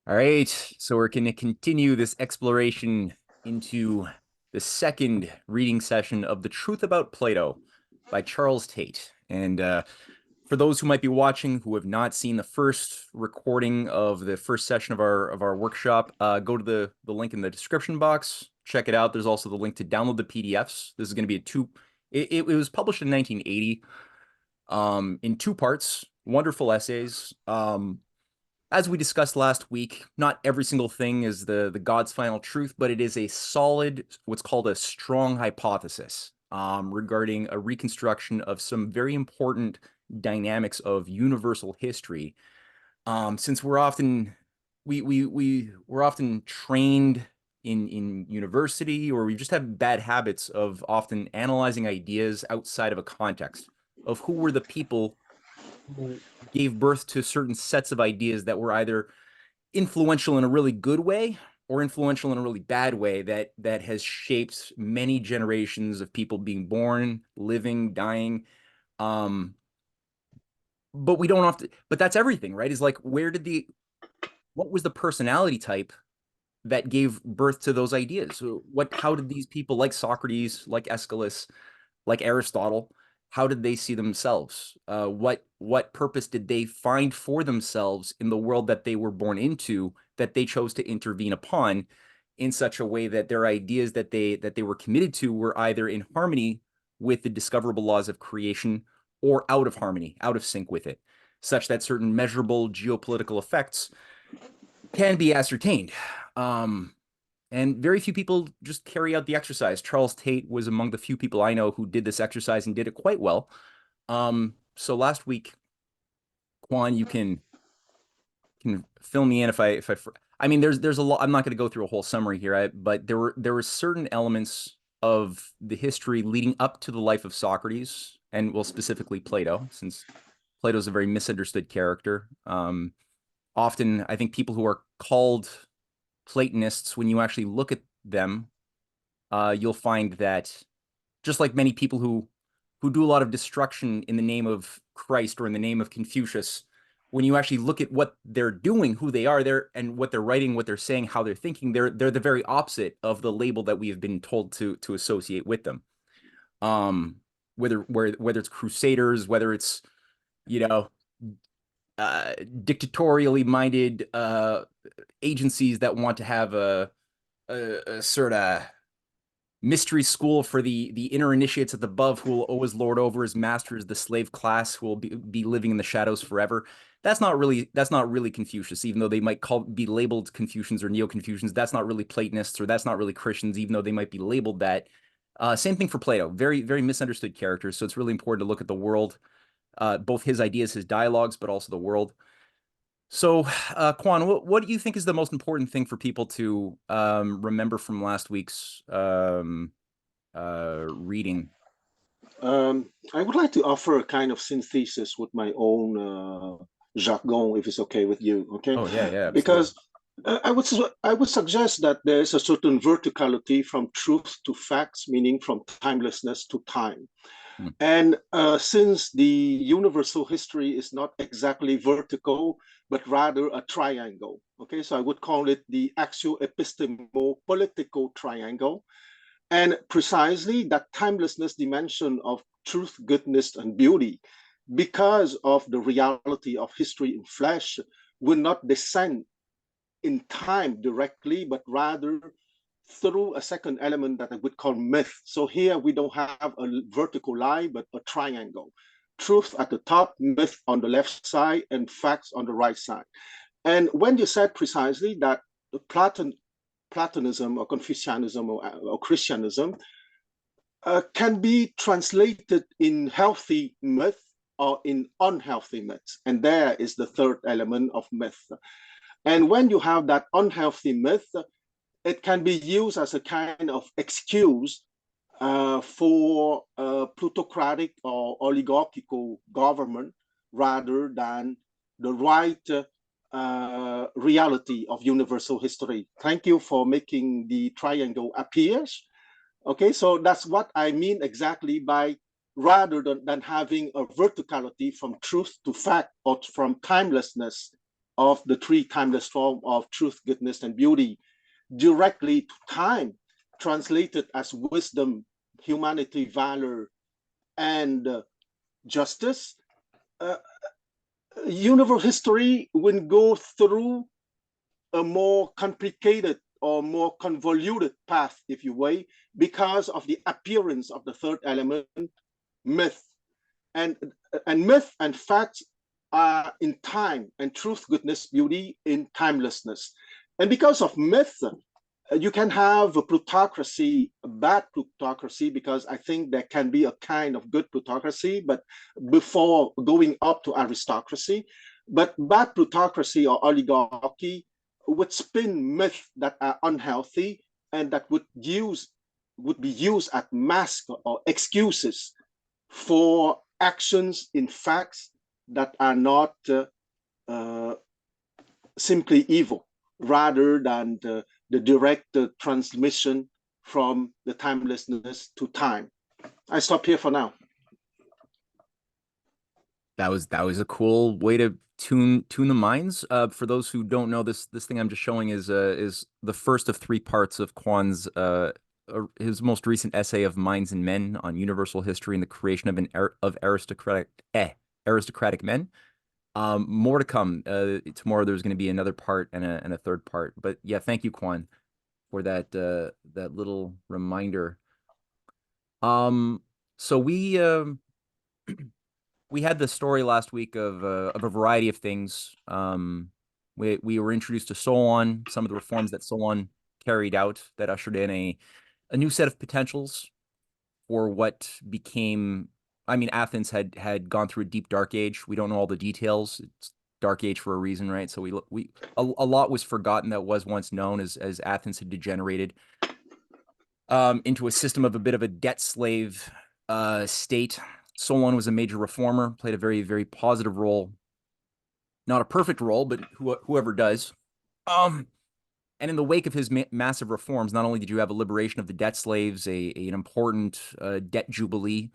All right, so we're going to continue this exploration into the second reading session of The Truth About Plato by Charles Tate. And for those who might be watching who have not seen the first recording of the first session of our workshop, go to the link in the description box, check it out. There's also the link to download the PDFs. This is going to be it was published in 1980 in two parts, wonderful essays. As we discussed last week, not every single thing is the God's final truth, but it is a solid, what's called a strong hypothesis regarding a reconstruction of some very important dynamics of universal history. Since we're often trained in university, or we just have bad habits of often analyzing ideas outside of a context of who were the people who gave birth to certain sets of ideas that were either influential in a really good way or influential in a really bad way that has shaped many generations of people being born, living, dying. Um, but we don't have to, but that's everything, right? Is like, what was the personality type that gave birth to those ideas? So how did these people like Socrates, like Aeschylus, like Aristotle, how did they see themselves? What purpose did they find for themselves in the world that they were born into, that they chose to intervene upon in such a way that their ideas that they were committed to were either in harmony with the discoverable laws of creation or out of harmony, out of sync with it, such that certain measurable geopolitical effects can be ascertained. And very few people just carry out the exercise. Charles Tate was among the few people I know who did this exercise and did it quite well. So last week, Quan, you can fill me in I mean, there's a lot. I'm not going to go through a whole summary here, but there were certain elements of the history leading up to the life of Socrates, and well, specifically Plato, since Plato's a very misunderstood character. Often, I think people who are called Platonists, when you actually look at them, you'll find that just like many people who do a lot of destruction in the name of Christ or in the name of Confucius, when you actually look at what they're doing, who they are, there and what they're writing, what they're saying, how they're thinking, they're the very opposite of the label that we have been told to associate with them. Um, whether it's crusaders, whether it's you know dictatorially minded agencies that want to have a sort of mystery school for the inner initiates at the above who will always lord over his masters, the slave class who will be living in the shadows forever. That's not really Confucius, even though they might be labeled Confucians or Neo-Confucians. That's not really Platonists, or that's not really Christians, even though they might be labeled that. Same thing for Plato. Very, very misunderstood characters. So it's really important to look at the world, both his ideas, his dialogues, but also the world. So, Quan, what do you think is the most important thing for people to remember from last week's reading? I would like to offer a kind of synthesis with my own jargon, if it's okay with you. Okay, Oh yeah, yeah, absolutely. because I would suggest that there is a certain verticality from truth to facts, meaning from timelessness to time. Hmm. And since the universal history is not exactly vertical, but rather a triangle, okay, so I would call it the axio-epistemo-political triangle. And precisely that timelessness dimension of truth, goodness, and beauty, because of the reality of history in flesh, will not descend in time directly, but rather through a second element that I would call myth. So here we don't have a vertical line, but a triangle. Truth at the top, myth on the left side, and facts on the right side. And when you said precisely that Platonism or Confucianism or Christianism can be translated in healthy myth or in unhealthy myths. And there is the third element of myth. And when you have that unhealthy myth, it can be used as a kind of excuse for plutocratic or oligarchical government rather than the right reality of universal history. Thank you for making the triangle appear. Okay, so that's what I mean exactly by rather than having a verticality from truth to fact or from timelessness of the three timeless forms of truth, goodness, and beauty directly to time, translated as wisdom, humanity, valor, and justice, uh, universe history will go through a more complicated or more convoluted path, if you will, because of the appearance of the third element, myth. And, and myth and facts are in time, and truth, goodness, beauty in timelessness. And because of myth, you can have a plutocracy, a bad plutocracy, because I think there can be a kind of good plutocracy, but before going up to aristocracy. But bad plutocracy or oligarchy would spin myths that are unhealthy and that would be used as masks or excuses for actions in facts that are not simply evil, rather than the direct transmission from the timelessness to time. I stop here for now. That was a cool way to tune the minds. For those who don't know, this thing I'm just showing is the first of three parts of Kwan's his most recent essay of Minds and Men on universal history and the creation of aristocratic men. More to come. Tomorrow there's going to be another part and a third part. But yeah, thank you, Kwan, for that little reminder. So we had the story last week of a variety of things. We were introduced to Solon, some of the reforms that Solon carried out that ushered in a new set of potentials for what became. I mean, Athens had gone through a deep dark age. We don't know all the details. It's dark age for a reason, right? So a lot was forgotten that was once known as Athens had degenerated into a system of a bit of a debt slave state. Solon was a major reformer, played a very, very positive role. Not a perfect role, but whoever does. And in the wake of his massive reforms, not only did you have a liberation of the debt slaves, an important debt jubilee,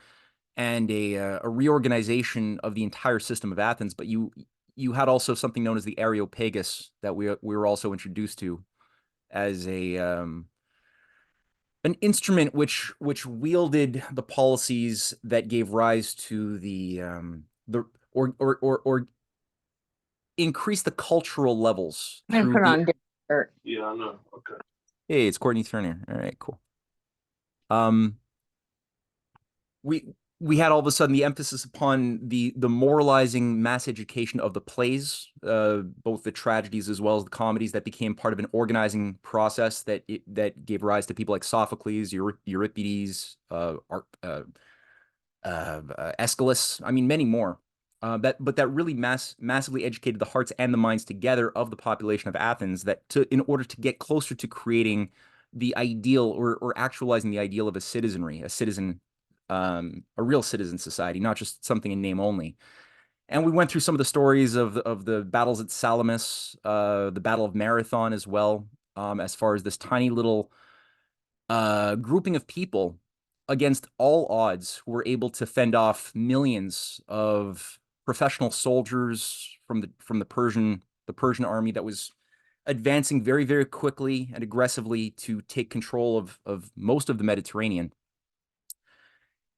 and a reorganization of the entire system of Athens, but you had also something known as the Areopagus that we were also introduced to as an instrument which wielded the policies that gave rise to or increase the cultural levels through put on dirt. Yeah, I know. Okay. Hey, it's Courtney Turner. All right, cool. We had all of a sudden the emphasis upon the moralizing mass education of the plays, both the tragedies as well as the comedies, that became part of an organizing process that gave rise to people like Sophocles, Euripides, Aeschylus. I mean, many more. But that really massively educated the hearts and the minds together of the population of Athens, in order to get closer to creating the ideal or actualizing the ideal of a citizenry, a real citizen society, not just something in name only. And we went through some of the stories of the battles at Salamis, the Battle of Marathon as well, as far as this tiny little grouping of people against all odds who were able to fend off millions of professional soldiers from the Persian army that was advancing very, very quickly and aggressively to take control of most of the Mediterranean.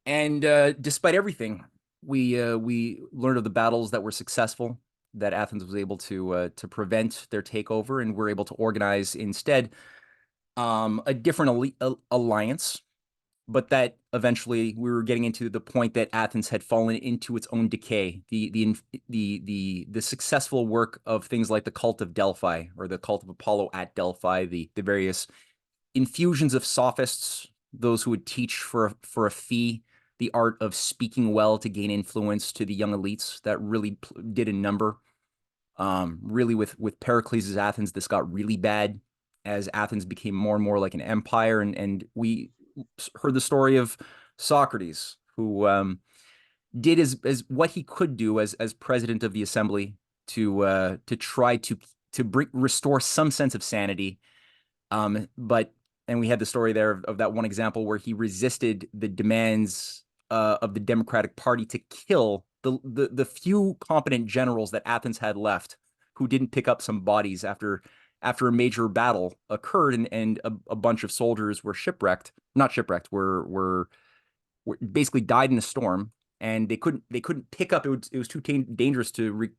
And despite everything, we learned of the battles that were successful, that Athens was able to prevent their takeover, and were able to organize instead a different alliance. But that eventually we were getting into the point that Athens had fallen into its own decay. The successful work of things like the cult of Delphi, or the cult of Apollo at Delphi, the various infusions of sophists, those who would teach for a fee the art of speaking well to gain influence to the young elites, that really did a number. Really, with Pericles' Athens, this got really bad as Athens became more and more like an empire, and we heard the story of Socrates, who did as what he could do as president of the assembly to try to restore some sense of sanity. And we had the story there of that one example where he resisted the demands of the Democratic Party to kill the few competent generals that Athens had left, who didn't pick up some bodies after a major battle occurred, and a bunch of soldiers were shipwrecked, not shipwrecked, were basically died in a storm, and they couldn't pick up. It was too dangerous to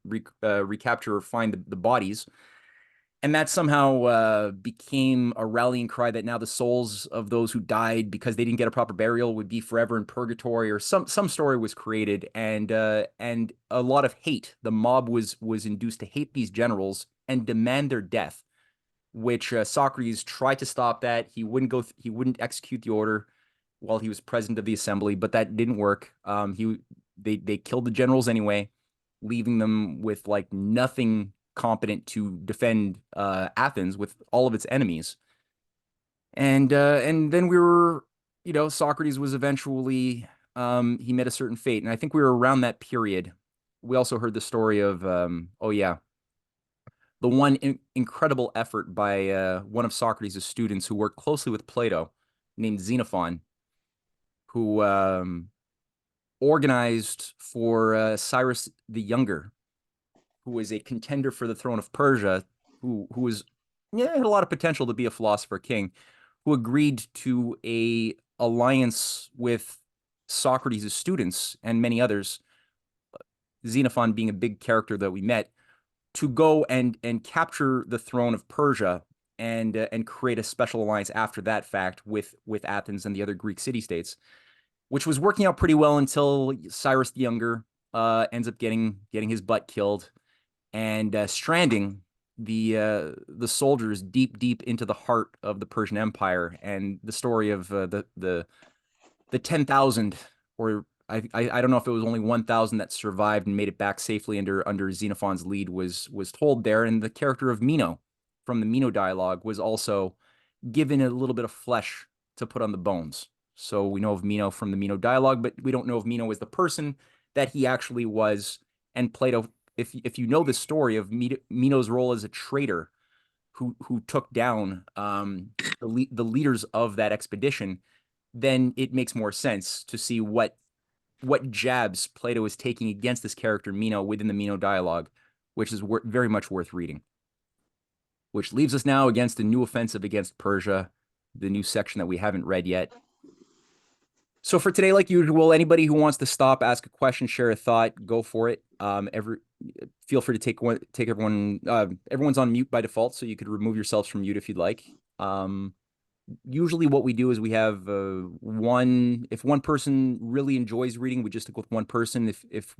recapture or find the bodies, and that somehow became a rallying cry that now the souls of those who died because they didn't get a proper burial would be forever in purgatory, or some story was created, and a lot of hate. The mob was induced to hate these generals and demand their death, which Socrates tried to stop that. He wouldn't execute the order while he was president of the assembly, but that didn't work. They killed the generals anyway, leaving them with like nothing competent to defend Athens with all of its enemies. And then Socrates was eventually he met a certain fate, and I think we were around that period. We also heard the story of the one incredible effort by one of Socrates' students who worked closely with Plato, named Xenophon, who organized for Cyrus the Younger, who was a contender for the throne of Persia, who was had a lot of potential to be a philosopher king, who agreed to a alliance with Socrates' students and many others, Xenophon being a big character that we met, to go and capture the throne of Persia and create a special alliance after that fact with Athens and the other Greek city-states, which was working out pretty well until Cyrus the Younger ends up getting his butt killed and stranding the soldiers deep into the heart of the Persian Empire. And the story of the 10,000, or I don't know if it was only 1,000 that survived and made it back safely under Xenophon's lead, was told there. And the character of Meno from the Meno dialogue was also given a little bit of flesh to put on the bones. So we know of Meno from the Meno dialogue, but we don't know if Meno was the person that he actually was. And Plato, if you know the story of Meno's role as a traitor who took down the leaders of that expedition, then it makes more sense to see what jabs Plato is taking against this character Meno within the Meno dialogue, which is very much worth reading. Which leaves us now against a new offensive against Persia, the new section that we haven't read yet. So for today, like usual, anybody who wants to stop, ask a question, share a thought, go for it. Feel free to take everyone. Everyone's on mute by default, so you could remove yourselves from mute if you'd like. Usually what we do is we have if one person really enjoys reading, we just stick with one person. If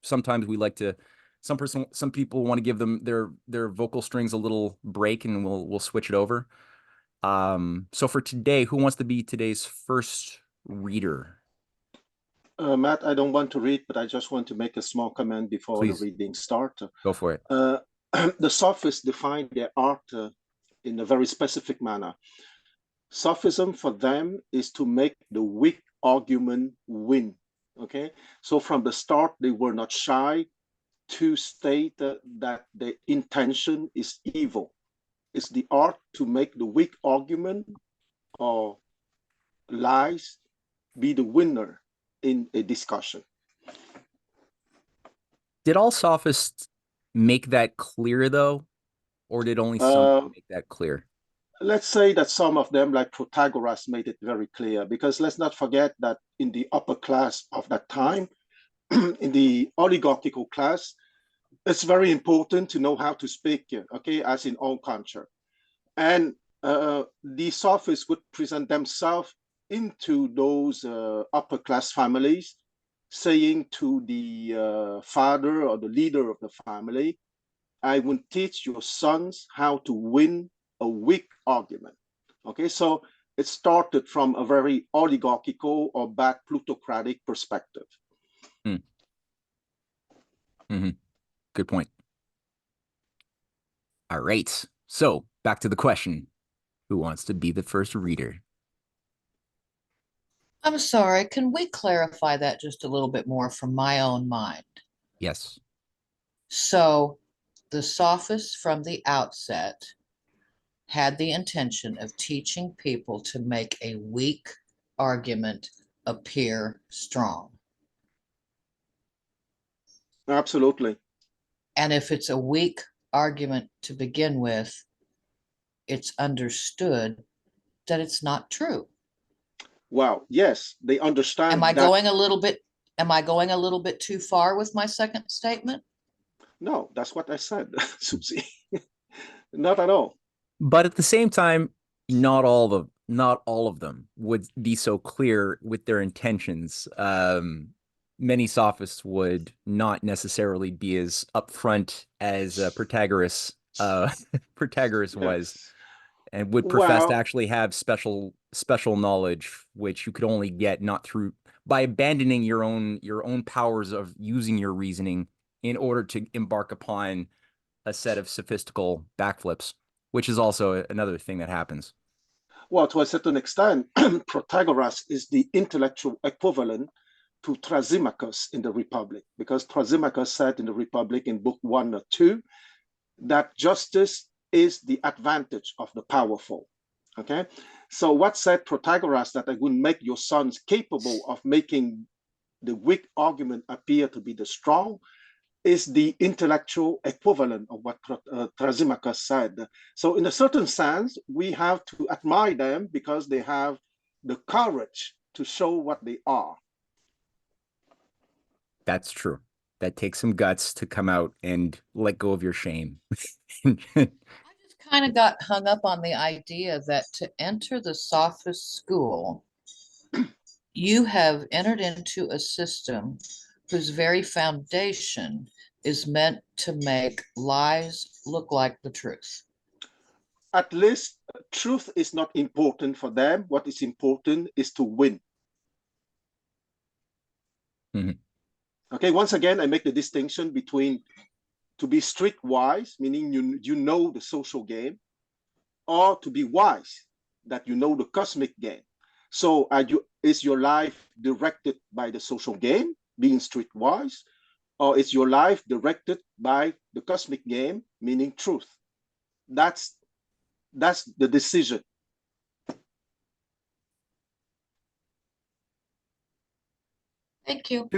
sometimes we like to, some people want to give them their vocal strings a little break, and we'll switch it over. So for today, who wants to be today's first reader? Matt, I don't want to read, but I just want to make a small comment before Please. the reading starts. Go for it. The sophists define their art in a very specific manner. Sophism for them is to make the weak argument win. Okay, so from the start, they were not shy to state that the intention is evil. It's the art to make the weak argument or lies be the winner in a discussion. Did all sophists make that clear, though? Or did only some make that clear? Let's say that some of them, like Protagoras, made it very clear, because let's not forget that in the upper class of that time, in the oligarchical class, it's very important to know how to speak, okay, as in all culture. And the sophists would present themselves into those upper class families, saying to the father or the leader of the family, I will teach your sons how to win a weak argument. Okay, so it started from a very oligarchical or bad plutocratic perspective. Good point. All right. So back to the question. Who wants to be the first reader? I'm sorry, can we clarify that just a little bit more from my own mind? Yes. So the sophists from the outset had the intention of teaching people to make a weak argument appear strong. Absolutely. And if it's a weak argument to begin with, it's understood that it's not true. Well, yes, they understand Am I that. going a little bit too far with my second statement? No, that's what I said, Susie. Not at all. But at the same time, not all of them would be so clear with their intentions. Many sophists would not necessarily be as upfront as Protagoras Protagoras was, Yes. and would profess to Well, actually have special knowledge, which you could only get not through by abandoning your own powers of using your reasoning in order to embark upon a set of sophistical backflips, which is also another thing that happens. well, to a certain extent, Protagoras is the intellectual equivalent to Thrasymachus in the Republic, because Thrasymachus said in the Republic in book 1 or 2 that justice is the advantage of the powerful. Okay, so what said Protagoras that I would make your sons capable of making the weak argument appear to be the strong is the intellectual equivalent of what Thrasymachus said. So in a certain sense, we have to admire them because they have the courage to show what they are. That's true. That takes some guts to come out and let go of your shame. I just kind of got hung up on the idea that to enter the sophist school, you have entered into a system whose very foundation is meant to make lies look like the truth. At least truth is not important for them. What is important is to win. Mhm. Okay, once again, I make the distinction between to be streetwise, meaning you know the social game, or to be wise, that you know the cosmic game. So is your life directed by the social game, being streetwise, or is your life directed by the cosmic game, meaning truth? That's the decision. Thank you.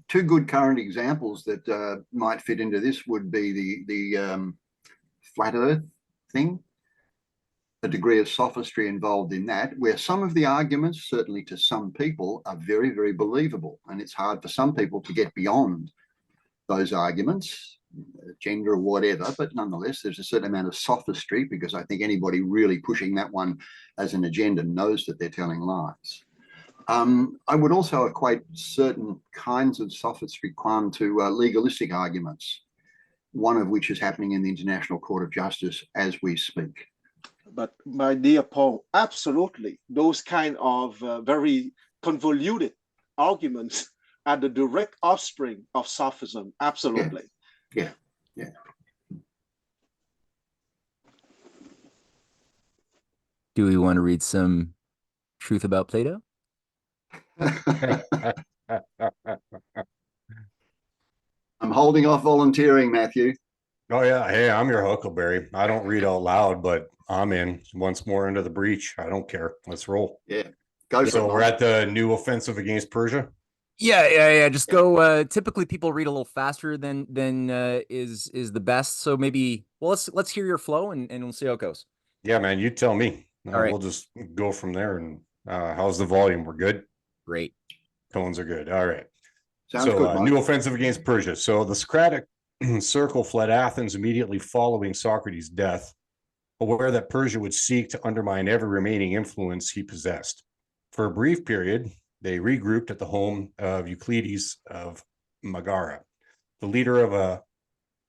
Two good current examples that might fit into this would be the flat Earth thing, a degree of sophistry involved in that, where some of the arguments, certainly to some people, are very, very believable, and it's hard for some people to get beyond those arguments, gender or whatever, but nonetheless, there's a certain amount of sophistry, because I think anybody really pushing that one as an agenda knows that they're telling lies. I would also equate certain kinds of sophistry to legalistic arguments, one of which is happening in the International Court of Justice as we speak. But my dear Paul, absolutely, those kind of very convoluted arguments are the direct offspring of sophism. Absolutely. Yeah. Do we want to read some Truth About Plato? I'm holding off volunteering, Matthew. Oh yeah, hey, I'm your Huckleberry. I don't read out loud, but I'm in once more into the breach. I don't care. Let's roll. Yeah, go for it. So we're at the new offensive against Persia. Yeah. Just go. Typically, people read a little faster than is the best. So maybe, well, let's hear your flow and we'll see how it goes. Yeah, man, you tell me. All right. We'll just go from there. And how's the volume? We're good. Great. Tones are good. All right. Sounds so good. New offensive against Persia. So the Socratic circle fled Athens immediately following Socrates' death, aware that Persia would seek to undermine every remaining influence he possessed. For a brief period, they regrouped at the home of Euclides of Megara, the leader of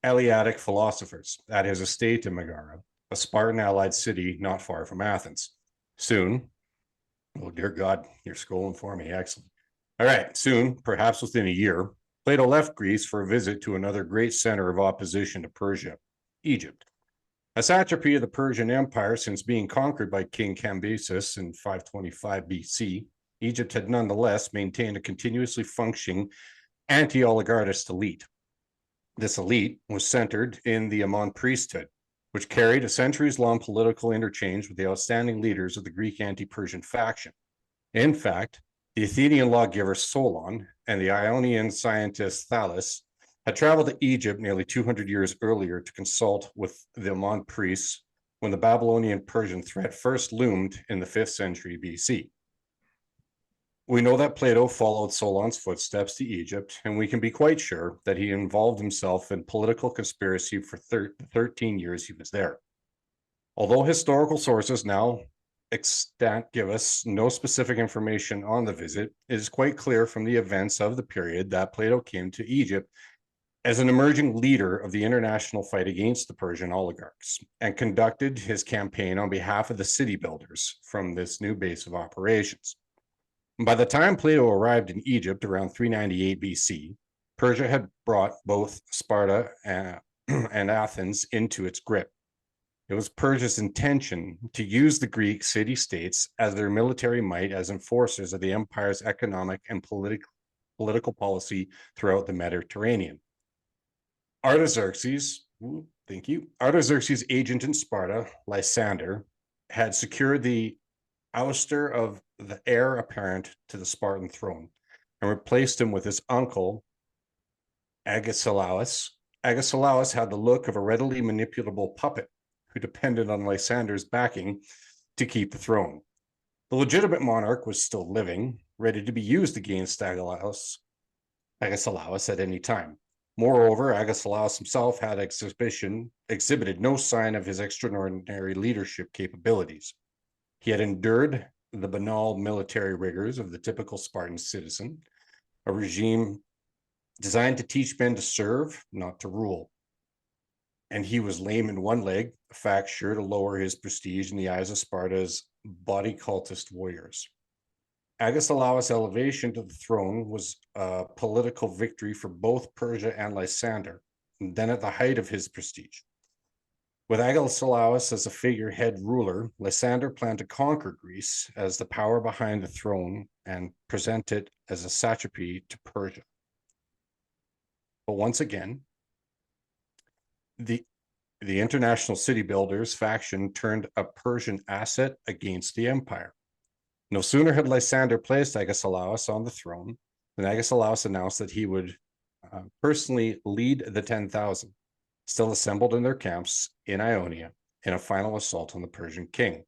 Eleatic philosophers, at his estate in Megara, a Spartan-allied city not far from Athens. Soon, oh dear God, you're scrolling for me, excellent. All right, soon, perhaps within a year, Plato left Greece for a visit to another great center of opposition to Persia, Egypt. A satrapy of the Persian Empire since being conquered by King Cambyses in 525 BC, Egypt had nonetheless maintained a continuously functioning anti-oligarchist elite. This elite was centered in the Ammon priesthood, which carried a centuries-long political interchange with the outstanding leaders of the Greek anti-Persian faction. In fact, the Athenian lawgiver Solon and the Ionian scientist Thales had traveled to Egypt nearly 200 years earlier to consult with the Amon priests when the Babylonian-Persian threat first loomed in the 5th century BC. We know that Plato followed Solon's footsteps to Egypt, and we can be quite sure that he involved himself in political conspiracy for 13 years he was there. Although historical sources now extant give us no specific information on the visit, it is quite clear from the events of the period that Plato came to Egypt as an emerging leader of the international fight against the Persian oligarchs and conducted his campaign on behalf of the city builders from this new base of operations. By the time Plato arrived in Egypt around 398 BC, Persia had brought both Sparta and Athens into its grip. It was Persia's intention to use the Greek city-states as their military might as enforcers of the empire's economic and political policy throughout the Mediterranean. Artaxerxes' agent in Sparta, Lysander, had secured the ouster of the heir apparent to the Spartan throne and replaced him with his uncle, Agesilaus. Agesilaus had the look of a readily manipulable puppet who depended on Lysander's backing to keep the throne. The legitimate monarch was still living, ready to be used against Agesilaus at any time. Moreover, Agesilaus himself had exhibited no sign of his extraordinary leadership capabilities. He had endured the banal military rigors of the typical Spartan citizen, a regime designed to teach men to serve, not to rule. And he was lame in one leg, a fact sure to lower his prestige in the eyes of Sparta's body cultist warriors. Agesilaus' elevation to the throne was a political victory for both Persia and Lysander, and then at the height of his prestige. With Agesilaus as a figurehead ruler, Lysander planned to conquer Greece as the power behind the throne and present it as a satrapy to Persia. But once again, the international city builders faction turned a Persian asset against the empire. No sooner had Lysander placed Agesilaus on the throne than Agesilaus announced that he would personally lead the 10,000, still assembled in their camps in Ionia, in a final assault on the Persian king.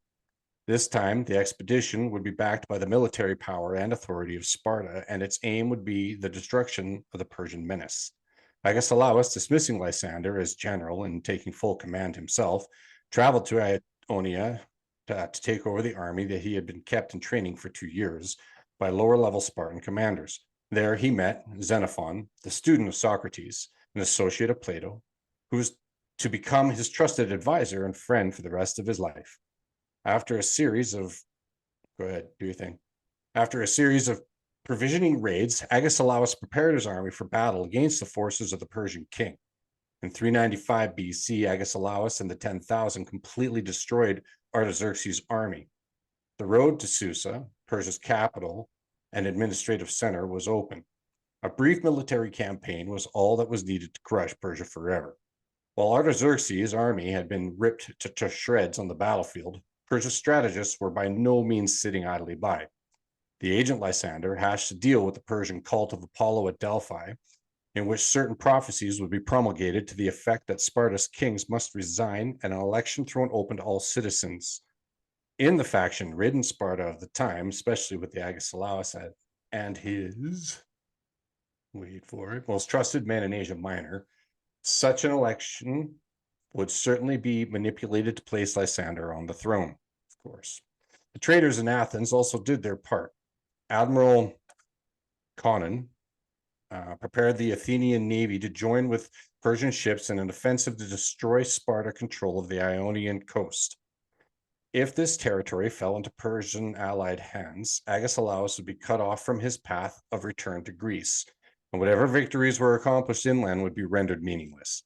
This time, the expedition would be backed by the military power and authority of Sparta, and its aim would be the destruction of the Persian menace. Agesilaus, dismissing Lysander as general and taking full command himself, traveled to Ionia to take over the army that he had been kept in training for 2 years by lower-level Spartan commanders. There he met Xenophon, the student of Socrates, an associate of Plato, who was to become his trusted advisor and friend for the rest of his life. After a series of provisioning raids, Agesilaus prepared his army for battle against the forces of the Persian king. In 395 BC, Agesilaus and the 10,000 completely destroyed Artaxerxes' army. The road to Susa, Persia's capital and administrative center, was open. A brief military campaign was all that was needed to crush Persia forever. While Artaxerxes' army had been ripped to shreds on the battlefield, Persia's strategists were by no means sitting idly by. The agent Lysander hatched a deal with the Persian cult of Apollo at Delphi, in which certain prophecies would be promulgated to the effect that Sparta's kings must resign and an election thrown open to all citizens. In the faction-ridden Sparta of the time, especially with the Agesilaus and his, most trusted men in Asia Minor, such an election would certainly be manipulated to place Lysander on the throne, of course. The traders in Athens also did their part. Admiral Conon prepared the Athenian navy to join with Persian ships in an offensive to destroy Sparta control of the Ionian coast. If this territory fell into Persian allied hands, Agesilaus would be cut off from his path of return to Greece, and whatever victories were accomplished inland would be rendered meaningless.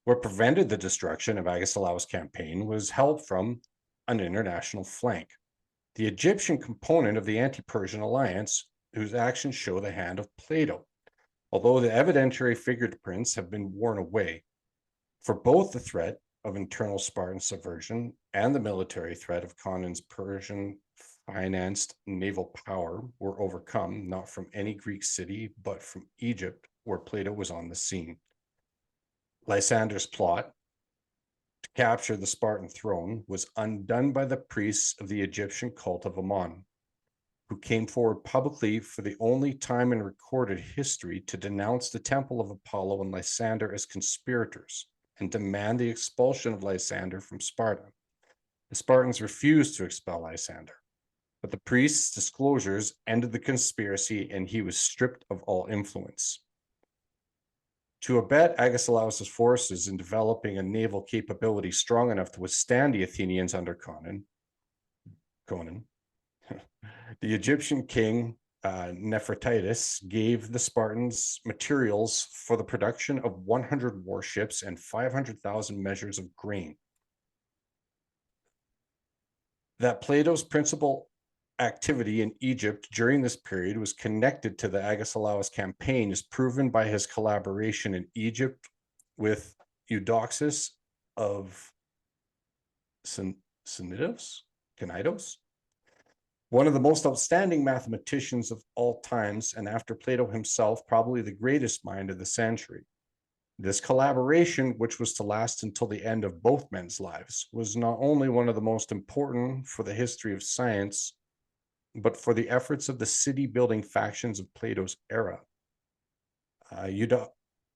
What prevented the destruction of Agesilaus' campaign was help from an international flank. The Egyptian component of the anti-Persian alliance, whose actions show the hand of Plato, although the evidentiary fingerprints have been worn away. For both the threat of internal Spartan subversion and the military threat of Conon's Persian-financed naval power were overcome, not from any Greek city, but from Egypt, where Plato was on the scene. Lysander's plot to capture the Spartan throne was undone by the priests of the Egyptian cult of Ammon, who came forward publicly for the only time in recorded history to denounce the temple of Apollo and Lysander as conspirators and demand the expulsion of Lysander from Sparta. The Spartans refused to expel Lysander, but the priest's disclosures ended the conspiracy and he was stripped of all influence. To abet Agesilaus' forces in developing a naval capability strong enough to withstand the Athenians under Conon, the Egyptian king Nefertitis gave the Spartans materials for the production of 100 warships and 500,000 measures of grain. That Plato's principal activity in Egypt during this period was connected to the Agesilaus campaign is proven by his collaboration in Egypt with Eudoxus of Cnidus, one of the most outstanding mathematicians of all times, and after Plato himself, probably the greatest mind of the century. This collaboration, which was to last until the end of both men's lives, was not only one of the most important for the history of science, but for the efforts of the city-building factions of Plato's era.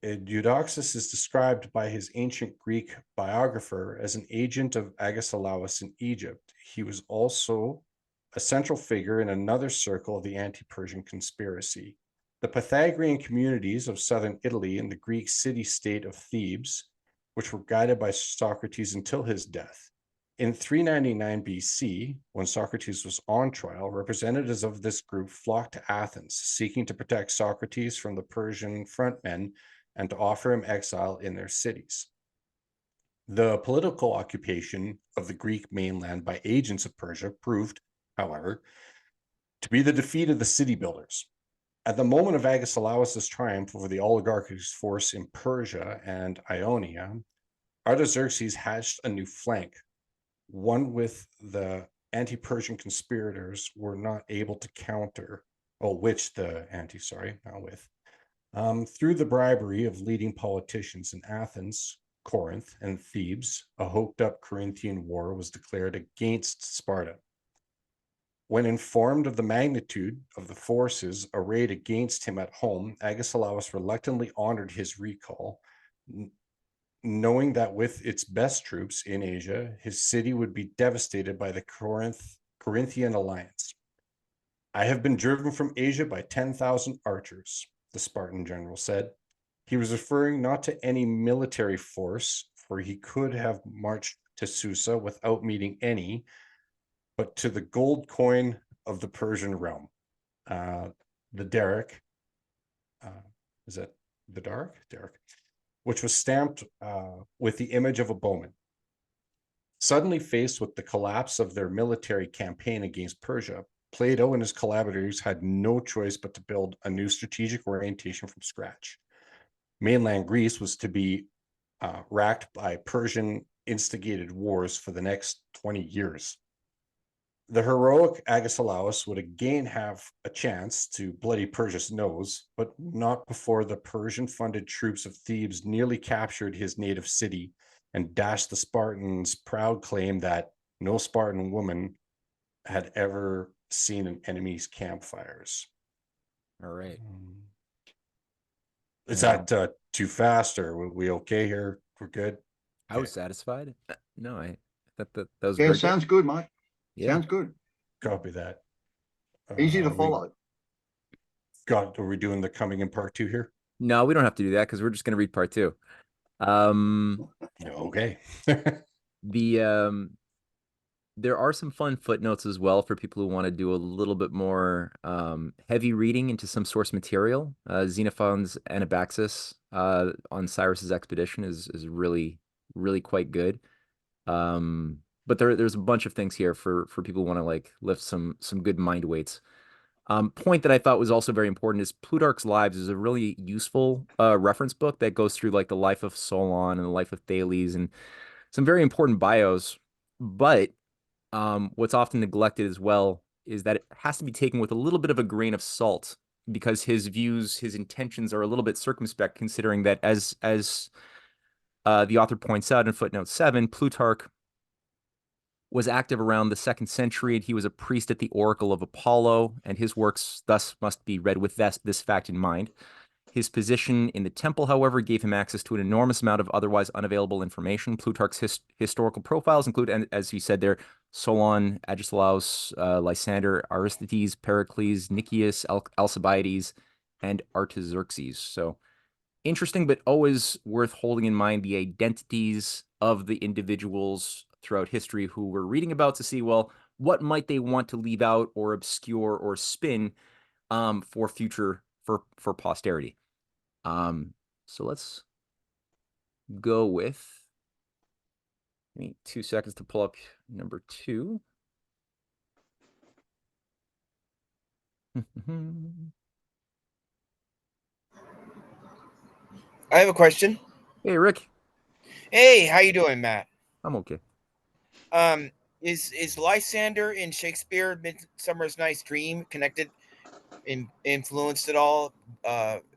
Eudoxus is described by his ancient Greek biographer as an agent of Agesilaus in Egypt. He was also a central figure in another circle of the anti-Persian conspiracy. The Pythagorean communities of southern Italy and the Greek city-state of Thebes, which were guided by Socrates until his death. In 399 BC, when Socrates was on trial, representatives of this group flocked to Athens, seeking to protect Socrates from the Persian frontmen and to offer him exile in their cities. The political occupation of the Greek mainland by agents of Persia proved, however, to be the defeat of the city builders. At the moment of Agesilaus' triumph over the oligarchic force in Persia and Ionia, Artaxerxes hatched a new flank, one with the anti-Persian conspirators were not able to counter, through the bribery of leading politicians in Athens, Corinth, and Thebes, a hoped-up Corinthian War was declared against Sparta. When informed of the magnitude of the forces arrayed against him at home, Agesilaus reluctantly honored his recall, knowing that with its best troops in Asia, his city would be devastated by the Corinthian alliance. "I have been driven from Asia by 10,000 archers," the Spartan general said. He was referring not to any military force, for he could have marched to Susa without meeting any, but to the gold coin of the Persian realm, the Derek. Is that the Derek? Which was stamped with the image of a bowman. Suddenly faced with the collapse of their military campaign against Persia, Plato and his collaborators had no choice but to build a new strategic orientation from scratch. Mainland Greece was to be racked by Persian instigated wars for the next 20 years. The heroic Agesilaus would again have a chance to bloody Persia's nose, but not before the Persian-funded troops of Thebes nearly captured his native city and dashed the Spartans' proud claim that no Spartan woman had ever seen an enemy's campfires. All right. Is that too fast, or are we okay here? We're good? I was satisfied. No, I thought that was Yeah, very sounds good, Mike. Yeah. Sounds good. Copy that. Easy to follow. Are we doing the coming in part 2 here? No, we don't have to do that because we're just going to read part 2. Okay. There are some fun footnotes as well for people who want to do a little bit more heavy reading into some source material. Xenophon's Anabaxis on Cyrus's expedition is really, really quite good. But there's a bunch of things here for people who want to like lift some good mind weights. Point that I thought was also very important is Plutarch's Lives is a really useful reference book that goes through like the life of Solon and the life of Thales and some very important bios. But what's often neglected as well is that it has to be taken with a little bit of a grain of salt because his views, his intentions are a little bit circumspect, considering that as The author points out in footnote 7, Plutarch was active around the 2nd century, and he was a priest at the Oracle of Apollo, and his works thus must be read with this fact in mind. His position in the temple, however, gave him access to an enormous amount of otherwise unavailable information. Plutarch's historical profiles include, as he said there, Solon, Agesilaus, Lysander, Aristides, Pericles, Nicias, Alcibiades, and Artaxerxes. So interesting, but always worth holding in mind the identities of the individuals throughout history who we're reading about to see, well, what might they want to leave out or obscure or spin for future, for posterity. So let's go with, give me 2 seconds to pull up number 2. I have a question. Hey, Rick. Hey, how you doing, Matt? I'm okay. Is Lysander in Shakespeare Midsummer's Night's Dream connected, influenced at all,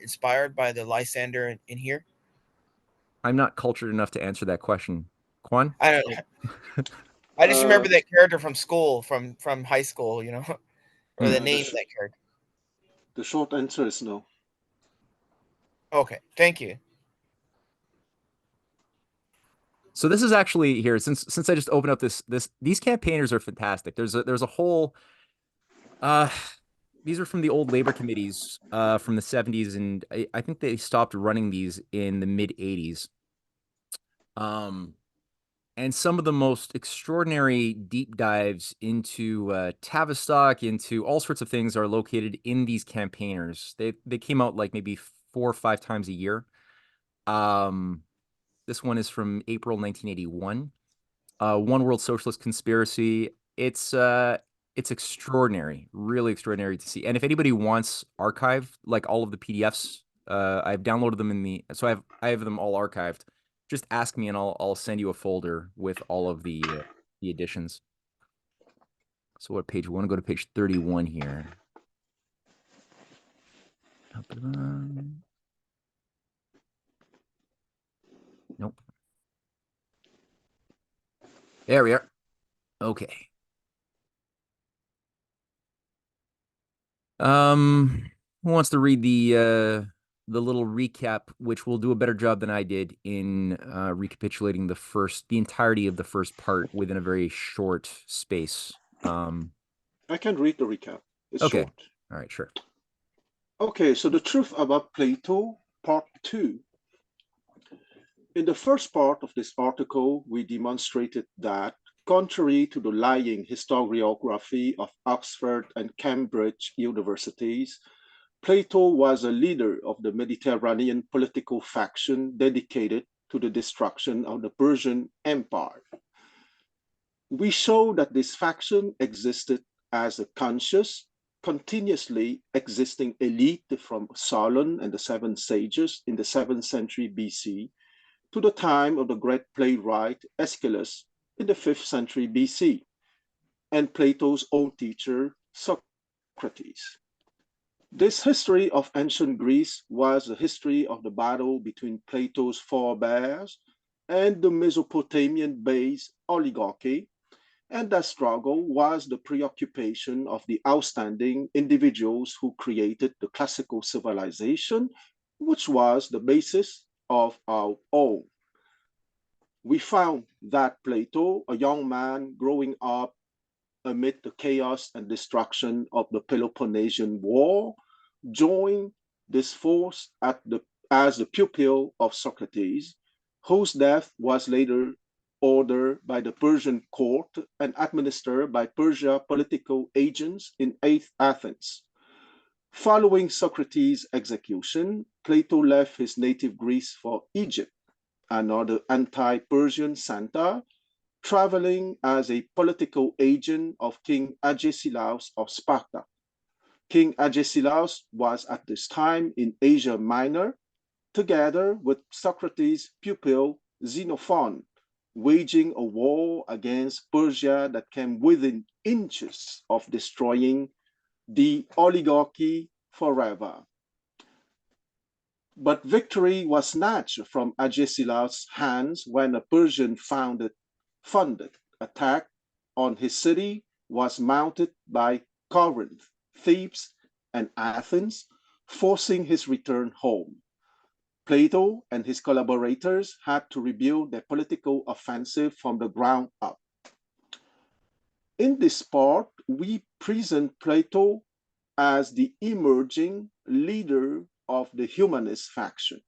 inspired by the Lysander in here? I'm not cultured enough to answer that question. Quan? I don't. I just remember that character from school, from high school, you know, or the name of that character. The short answer is no. Okay, thank you. So this is actually here, since I just opened up these campaigners are fantastic. There's a whole these are from the old labor committees from the 70s, and I think they stopped running these in the mid 80s. And some of the most extraordinary deep dives into Tavistock, into all sorts of things, are located in these campaigners. They came out like maybe 4 or 5 times a year. This one is from April 1981. One World Socialist Conspiracy. It's extraordinary, really extraordinary to see. And if anybody wants archived, like all of the PDFs, I've downloaded them so I have them all archived. Just ask me and I'll send you a folder with all of the editions. So what page? We want to go to page 31 here. Nope. There we are. Okay. Who wants to read the little recap, which will do a better job than I did in recapitulating the entirety of the first part within a very short space. I can read the recap. It's okay. short. All right, sure. Okay, so the truth about Plato, part 2. In the first part of this article, we demonstrated that, contrary to the lying historiography of Oxford and Cambridge universities, Plato was a leader of the Mediterranean political faction dedicated to the destruction of the Persian Empire. We show that this faction existed as a conscious, continuously existing elite from Solon and the 7 sages in the 7th century BC to the time of the great playwright Aeschylus in the 5th century BC, and Plato's own teacher, Socrates. This history of ancient Greece was a history of the battle between Plato's forebears and the Mesopotamian-based oligarchy, and that struggle was the preoccupation of the outstanding individuals who created the classical civilization, which was the basis of our own. We found that Plato, a young man growing up amid the chaos and destruction of the Peloponnesian War, joined this force as the pupil of Socrates, whose death was later ordered by the Persian court and administered by Persia political agents in Athens. Following Socrates' execution, Plato left his native Greece for Egypt, another anti-Persian center, traveling as a political agent of King Agesilaus of Sparta. King Agesilaus was at this time in Asia Minor, together with Socrates' pupil Xenophon, waging a war against Persia that came within inches of destroying the oligarchy forever. But victory was snatched from Agesilaus' hands when a Persian funded attack on his city was mounted by Corinth, Thebes, and Athens, forcing his return home. Plato and his collaborators had to rebuild their political offensive from the ground up. In this part, we present Plato as the emerging leader of the humanist faction.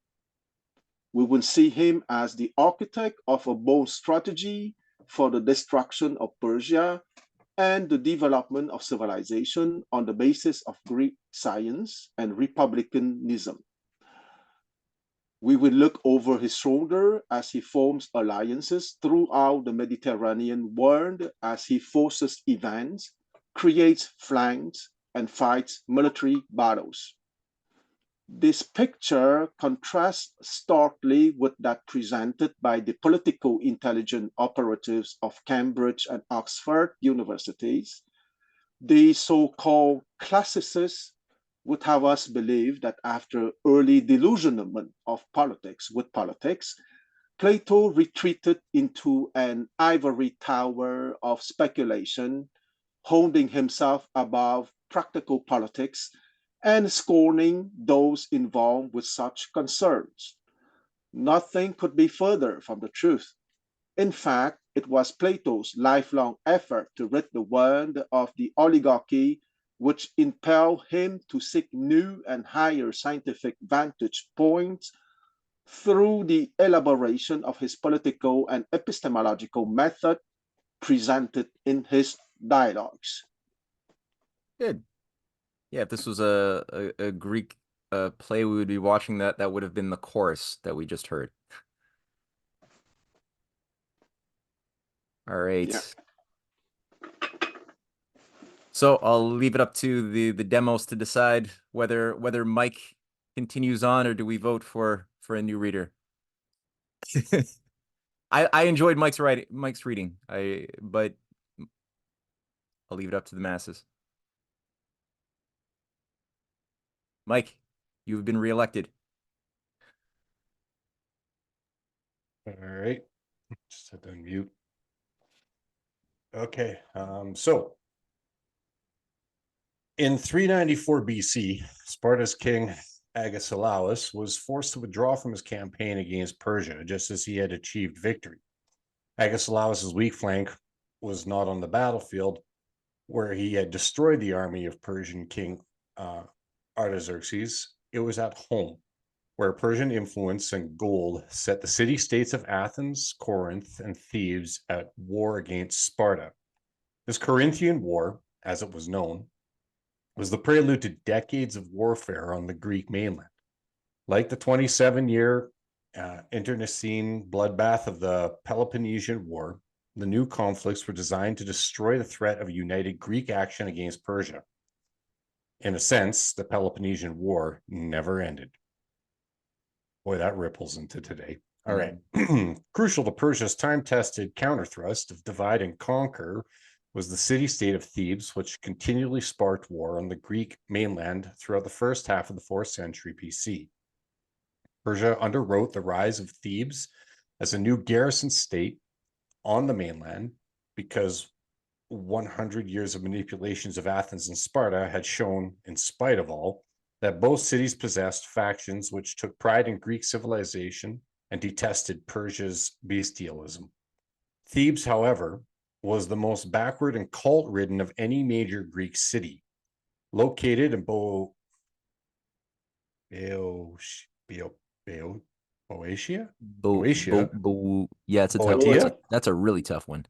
We will see him as the architect of a bold strategy for the destruction of Persia and the development of civilization on the basis of Greek science and republicanism. We will look over his shoulder as he forms alliances throughout the Mediterranean world, as he forces events, creates flanks, and fights military battles. This picture contrasts starkly with that presented by the political intelligence operatives of Cambridge and Oxford universities. The so-called classicists would have us believe that after early disillusionment of politics with politics, Plato retreated into an ivory tower of speculation, holding himself above practical politics and scorning those involved with such concerns. Nothing could be further from the truth. In fact, it was Plato's lifelong effort to rid the world of the oligarchy which impelled him to seek new and higher scientific vantage points through the elaboration of his political and epistemological method presented in his dialogues. Good. Yeah, if this was a Greek play we would be watching, that would have been the chorus that we just heard. All right. Yeah. So I'll leave it up to the demos to decide whether Mike continues on, or do we vote for a new reader. I enjoyed Mike's reading. But I'll leave it up to the masses. Mike, you've been reelected. All right. Just had to unmute. Okay. So in 394 BC, Sparta's king Agesilaus was forced to withdraw from his campaign against Persia, just as he had achieved victory. Agesilaus's weak flank was not on the battlefield, where he had destroyed the army of Persian king Artaxerxes. It was at home, where Persian influence and gold set the city-states of Athens, Corinth, and Thebes at war against Sparta. This Corinthian War, as it was known, was the prelude to decades of warfare on the Greek mainland. Like the 27-year internecine bloodbath of the Peloponnesian War, the new conflicts were designed to destroy the threat of a united Greek action against Persia. In a sense, the Peloponnesian War never ended. Boy, that ripples into today. All right. Crucial to Persia's time-tested counterthrust of divide and conquer was the city-state of Thebes, which continually sparked war on the Greek mainland throughout the first half of the 4th century BC. Persia underwrote the rise of Thebes as a new garrison state on the mainland because 100 years of manipulations of Athens and Sparta had shown, in spite of all, that both cities possessed factions which took pride in Greek civilization and detested Persia's bestialism. Thebes, however, was the most backward and cult-ridden of any major Greek city. Located in Boeotia? Yeah, it's a tough. Boeotia? That's a really tough one.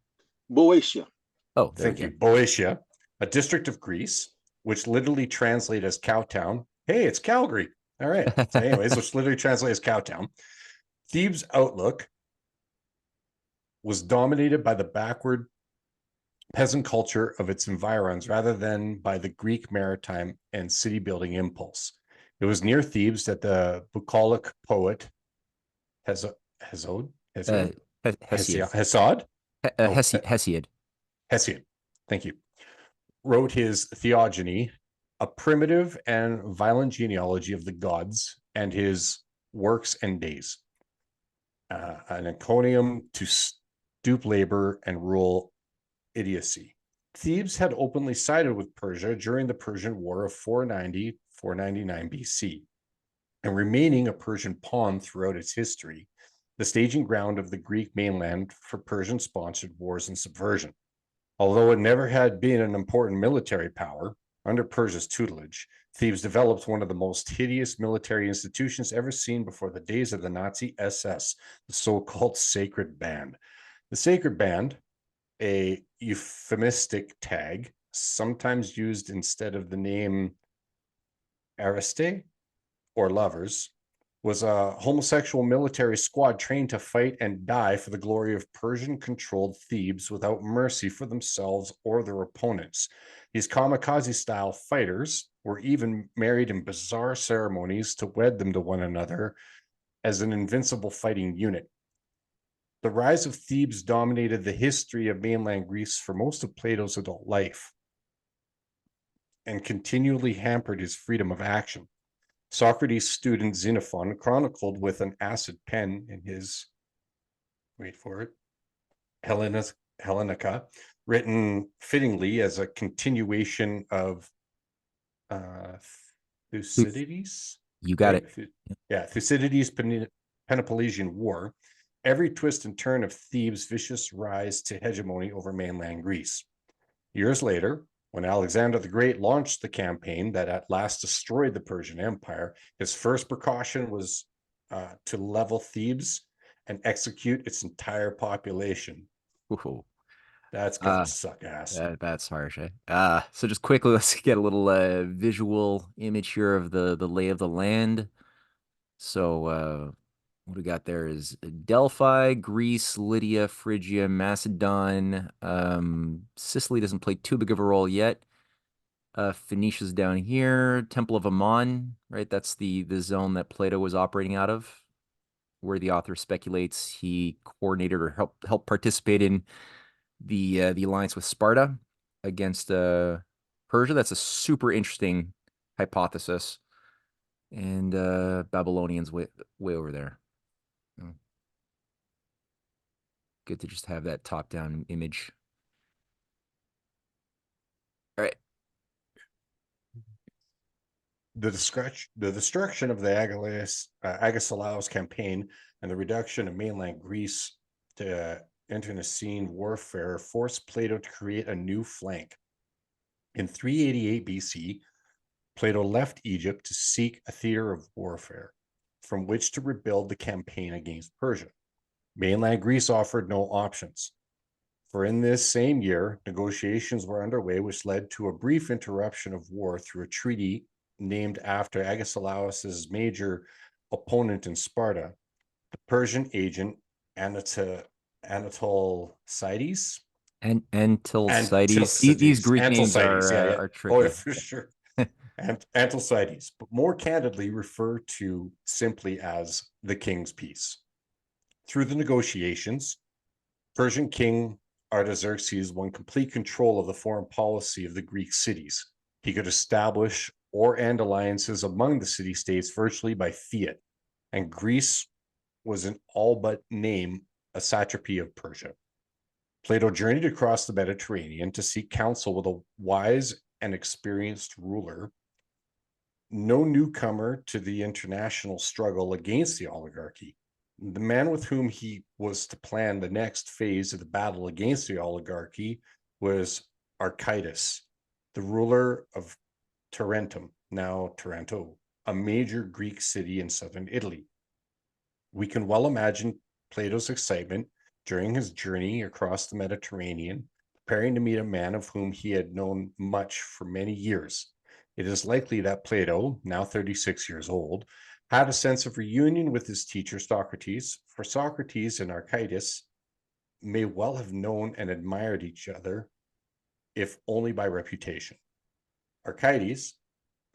Boeotia. Oh, Thank you. Boeotia, a district of Greece, which literally translates as Cowtown. Hey, it's Calgary. All right. So anyways, which literally translates as Cowtown. Thebes' outlook was dominated by the backward peasant culture of its environs rather than by the Greek maritime and city building impulse. It was near Thebes that the bucolic poet Hesiod Hesiod, thank you, wrote his Theogony, a primitive and violent genealogy of the gods, and his works and days, an encomium to stoop labor and rule idiocy. Thebes had openly sided with Persia during the Persian War of 499 BC, and remaining a Persian pawn throughout its history, the staging ground of the Greek mainland for Persian-sponsored wars and subversion. Although it never had been an important military power, under Persia's tutelage, Thebes developed one of the most hideous military institutions ever seen before the days of the Nazi SS, the so-called Sacred Band. The Sacred Band, a euphemistic tag, sometimes used instead of the name Ariste or lovers, was a homosexual military squad trained to fight and die for the glory of Persian-controlled Thebes without mercy for themselves or their opponents. These kamikaze-style fighters were even married in bizarre ceremonies to wed them to one another as an invincible fighting unit. The rise of Thebes dominated the history of mainland Greece for most of Plato's adult life and continually hampered his freedom of action. Socrates' student Xenophon chronicled with an acid pen in his, wait for it, Hellenica, written fittingly as a continuation of Thucydides. You got it. Thucydides' Peloponnesian War. Every twist and turn of Thebes' vicious rise to hegemony over mainland Greece. Years later, when Alexander the Great launched the campaign that at last destroyed the Persian Empire, his first precaution was to level Thebes and execute its entire population. Ooh. That's gonna suck ass. That's harsh. So just quickly, let's get a little visual image here of the lay of the land. So what we got there is Delphi, Greece, Lydia, Phrygia, Macedon. Sicily doesn't play too big of a role yet. Phoenicia's down here. Temple of Ammon, right? That's the zone that Plato was operating out of, where the author speculates he coordinated or helped participate in the alliance with Sparta against Persia. That's a super interesting hypothesis. And Babylonians way over there. Good to just have that top-down image. All right. The destruction of the Agesilaus campaign and the reduction of mainland Greece to internecine warfare forced Plato to create a new flank. In 388 BC, Plato left Egypt to seek a theater of warfare from which to rebuild the campaign against Persia. Mainland Greece offered no options. For in this same year, negotiations were underway, which led to a brief interruption of war through a treaty named after Agesilaus' major opponent in Sparta, the Persian agent Anatole Cides. And these Greek names are tricky. Oh, yeah, for sure. And Antalcides, but more candidly referred to simply as the King's Peace. Through the negotiations, Persian King Artaxerxes won complete control of the foreign policy of the Greek cities. He could establish or end alliances among the city-states virtually by fiat, and Greece was in all but name a satrapy of Persia. Plato journeyed across the Mediterranean to seek counsel with a wise and experienced ruler, no newcomer to the international struggle against the oligarchy. The man with whom he was to plan the next phase of the battle against the oligarchy was Archytas, the ruler of Tarentum, now Taranto, a major Greek city in southern Italy. We can well imagine Plato's excitement during his journey across the Mediterranean, preparing to meet a man of whom he had known much for many years. It is likely that Plato, now 36 years old, had a sense of reunion with his teacher Socrates, for Socrates and Archytas may well have known and admired each other, if only by reputation. Archytas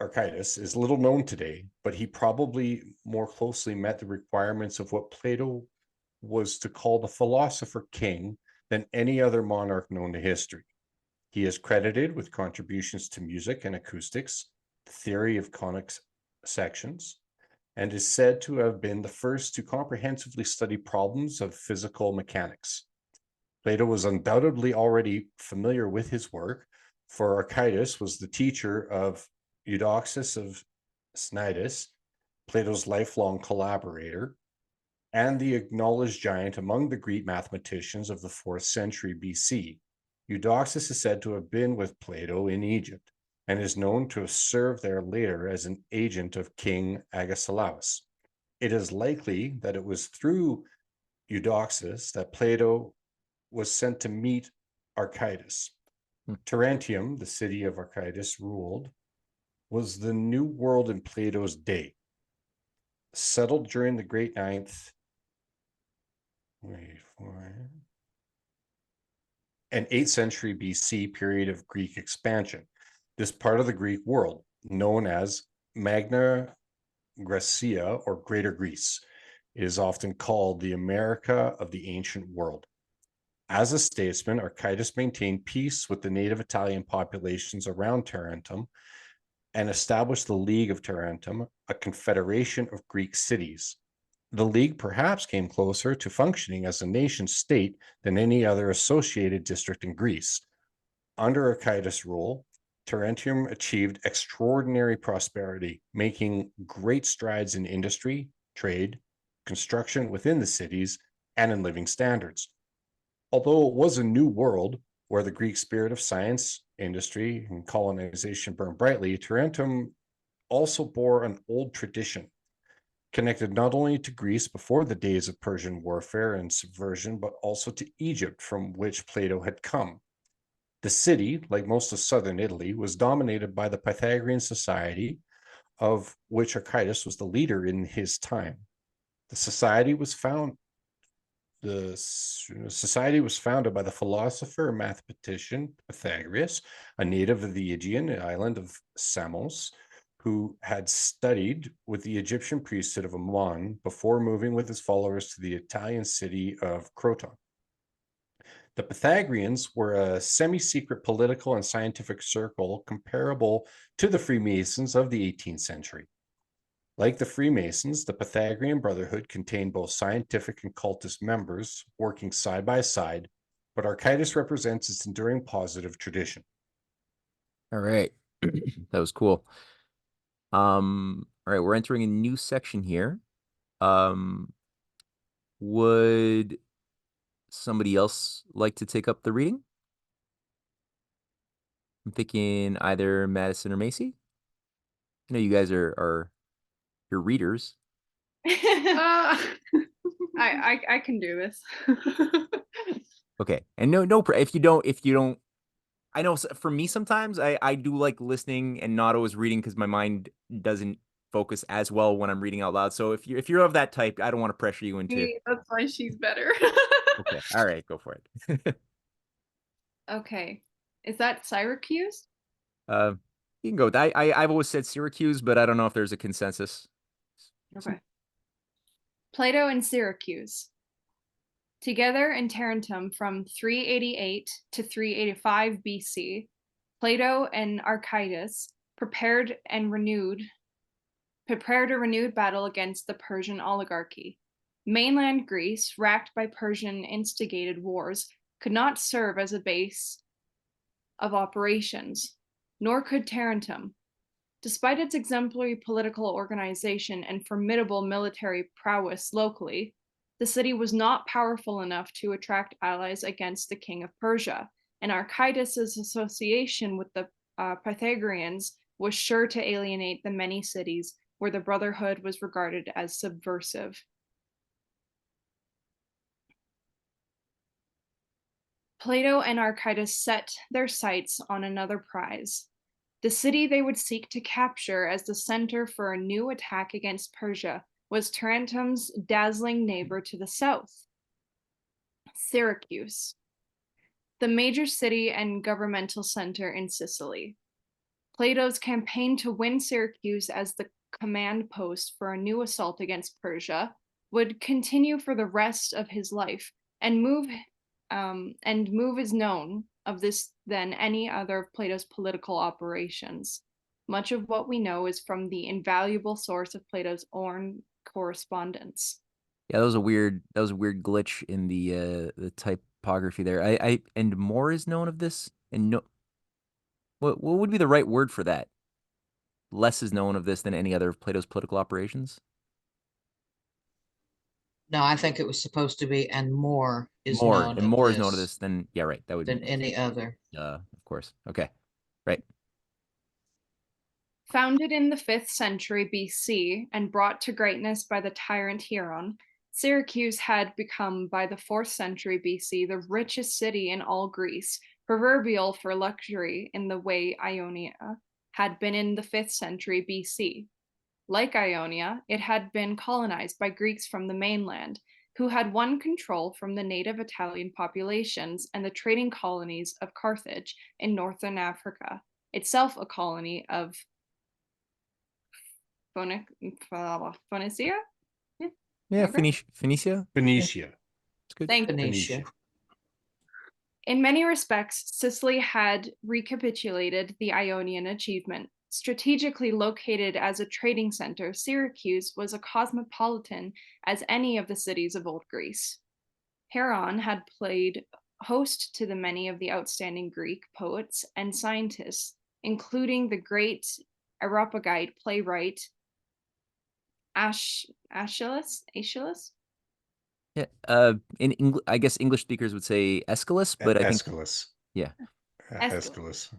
is little known today, but he probably more closely met the requirements of what Plato was to call the philosopher king than any other monarch known to history. He is credited with contributions to music and acoustics, the theory of conic sections, and is said to have been the first to comprehensively study problems of physical mechanics. Plato was undoubtedly already familiar with his work, for Archytas was the teacher of Eudoxus of Cnidus, Plato's lifelong collaborator, and the acknowledged giant among the Greek mathematicians of the 4th century BC. Eudoxus is said to have been with Plato in Egypt, and is known to have served there later as an agent of King Agesilaus. It is likely that it was through Eudoxus that Plato was sent to meet Archytas. Tarentum, the city of Archytas ruled, was the new world in Plato's day. Settled during the Great Ninth and 8th century BC period of Greek expansion. This part of the Greek world, known as Magna Graecia or Greater Greece, is often called the America of the ancient world. As a statesman, Archytas maintained peace with the native Italian populations around Tarentum and established the League of Tarentum, a confederation of Greek cities. The League perhaps came closer to functioning as a nation state than any other associated district in Greece. Under Archytas' rule, Tarentum achieved extraordinary prosperity, making great strides in industry, trade, construction within the cities, and in living standards. Although it was a new world where the Greek spirit of science, industry, and colonization burned brightly, Tarentum also bore an old tradition, connected not only to Greece before the days of Persian warfare and subversion, but also to Egypt, from which Plato had come. The city, like most of southern Italy, was dominated by the Pythagorean society, of which Archytas was the leader in his time. The society was founded by the philosopher and mathematician Pythagoras, a native of the Aegean island of Samos, who had studied with the Egyptian priesthood of Ammon before moving with his followers to the Italian city of Croton. The Pythagoreans were a semi-secret political and scientific circle comparable to the Freemasons of the 18th century. Like the Freemasons, the Pythagorean Brotherhood contained both scientific and cultist members working side by side, but Archytas represents its enduring positive tradition. All right. That was cool. All right, we're entering a new section here. Would somebody else like to take up the reading? I'm thinking either Madison or Macy. I know you guys are your readers. I can do this. Okay. And no, if you don't, I know for me, sometimes I do like listening and not always reading because my mind doesn't focus as well when I'm reading out loud. So if you're of that type, I don't want to pressure you into. That's why she's better. Okay. All right. Go for it. Okay. Is that Syracuse? You can go with that. I've always said Syracuse, but I don't know if there's a consensus. Okay. Plato and Syracuse. Together in Tarentum from 388 to 385 BC, Plato and Archytas prepared a renewed battle against the Persian oligarchy. Mainland Greece, racked by Persian-instigated wars, could not serve as a base of operations, nor could Tarentum. Despite its exemplary political organization and formidable military prowess locally, the city was not powerful enough to attract allies against the king of Persia, and Archytas' association with the Pythagoreans was sure to alienate the many cities where the brotherhood was regarded as subversive. Plato and Archytas set their sights on another prize, the city they would seek to capture as the center for a new attack against Persia was Tarentum's dazzling neighbor to the south, Syracuse, the major city and governmental center in Sicily. Plato's campaign to win Syracuse as the command post for a new assault against Persia would continue for the rest of his life, and move is known of this than any other of Plato's political operations. Much of what we know is from the invaluable source of Plato's own correspondence. Yeah, that was a weird glitch in the typography there. And more is known of this, and no, what would be the right word for that? Less is known of this than any other of Plato's political operations. No, I think it was supposed to be, and more is More known and of more is known of this this than, yeah, right. That would than any other. of course. Okay, right. Founded in the 5th century BC and brought to greatness by the tyrant Hieron, Syracuse had become, by the 4th century BC, the richest city in all Greece, proverbial for luxury in the way Ionia had been in the 5th century BC. Like Ionia, it had been colonized by Greeks from the mainland, who had won control from the native Italian populations and the trading colonies of Carthage in northern Africa, itself a colony of Phoenicia? Yeah, Okay. Phoenicia. Phoenicia. It's good. Thank you. Phoenicia. In many respects, Sicily had recapitulated the Ionian achievement. Strategically located as a trading center, Syracuse was as cosmopolitan as any of the cities of Old Greece. Hieron had played host to the many of the outstanding Greek poets and scientists, including the great Areopagite playwright Aeschylus. Yeah. I guess English speakers would say Aeschylus, but I think Aeschylus. yeah. Aeschylus.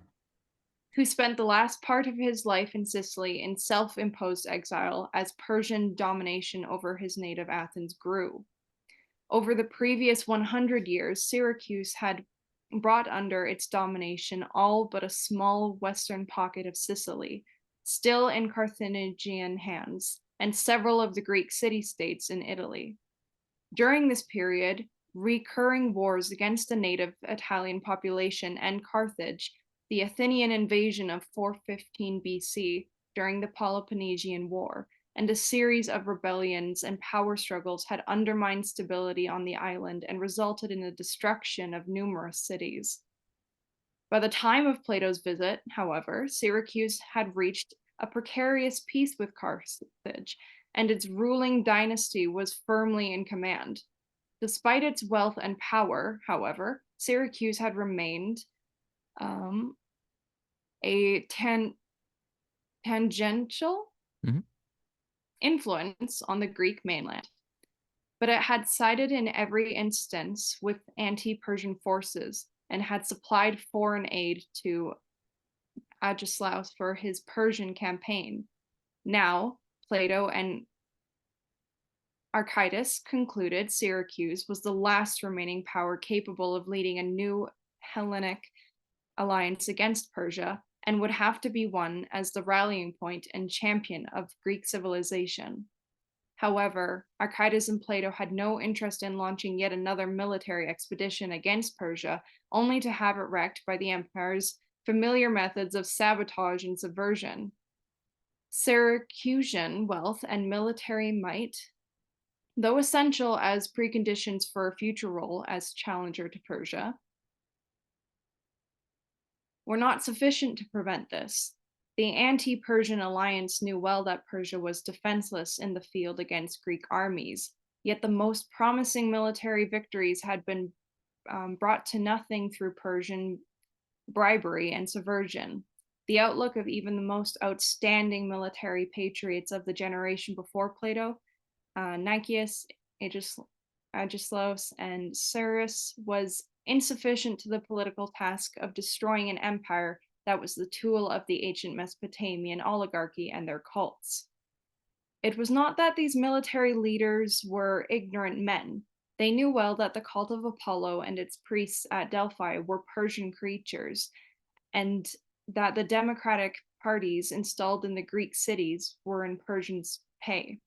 Who spent the last part of his life in Sicily in self-imposed exile as Persian domination over his native Athens grew. Over the previous 100 years, Syracuse had brought under its domination all but a small western pocket of Sicily, still in Carthaginian hands, and several of the Greek city-states in Italy. During this period, recurring wars against the native Italian population and Carthage, the Athenian invasion of 415 BC during the Peloponnesian War, and a series of rebellions and power struggles had undermined stability on the island and resulted in the destruction of numerous cities. By the time of Plato's visit, however, Syracuse had reached a precarious peace with Carthage, and its ruling dynasty was firmly in command. Despite its wealth and power, however, Syracuse had remained a tangential influence on the Greek mainland, but it had sided in every instance with anti-Persian forces and had supplied foreign aid to Agesilaus for his Persian campaign. Now, Plato and Archytas concluded Syracuse was the last remaining power capable of leading a new Hellenic alliance against Persia, and would have to be won as the rallying point and champion of Greek civilization. However, Archytas and Plato had no interest in launching yet another military expedition against Persia, only to have it wrecked by the empire's familiar methods of sabotage and subversion. Syracusan wealth and military might, though essential as preconditions for a future role as challenger to Persia, were not sufficient to prevent this. The anti-Persian alliance knew well that Persia was defenseless in the field against Greek armies, yet the most promising military victories had been brought to nothing through Persian bribery and subversion. The outlook of even the most outstanding military patriots of the generation before Plato, Nicias, Agesilaus, and Cyrus, was insufficient to the political task of destroying an empire that was the tool of the ancient Mesopotamian oligarchy and their cults. It was not that these military leaders were ignorant men. They knew well that the cult of Apollo and its priests at Delphi were Persian creatures, and that the democratic parties installed in the Greek cities were in Persians' pay.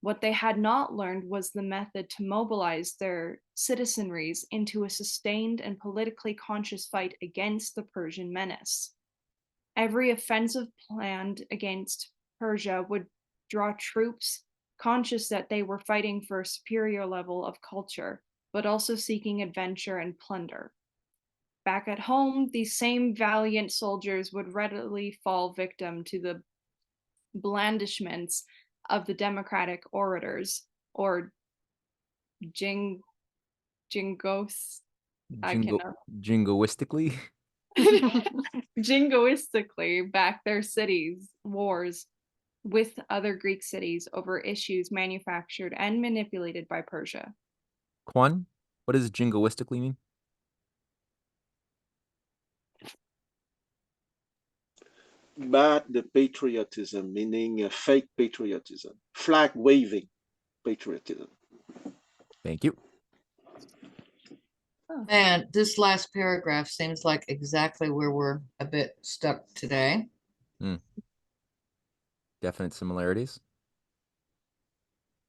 What they had not learned was the method to mobilize their citizenries into a sustained and politically conscious fight against the Persian menace. Every offensive planned against Persia would draw troops conscious that they were fighting for a superior level of culture, but also seeking adventure and plunder. Back at home, these same valiant soldiers would readily fall victim to the blandishments of the democratic orators, or jing jingos I cannot Jingoistically. jingoistically back their cities wars with other Greek cities over issues manufactured and manipulated by Persia. Quan, what does jingoistically mean? But the patriotism, meaning fake patriotism, flag waving patriotism. Thank you. And this last paragraph seems like exactly where we're a bit stuck today. Definite similarities.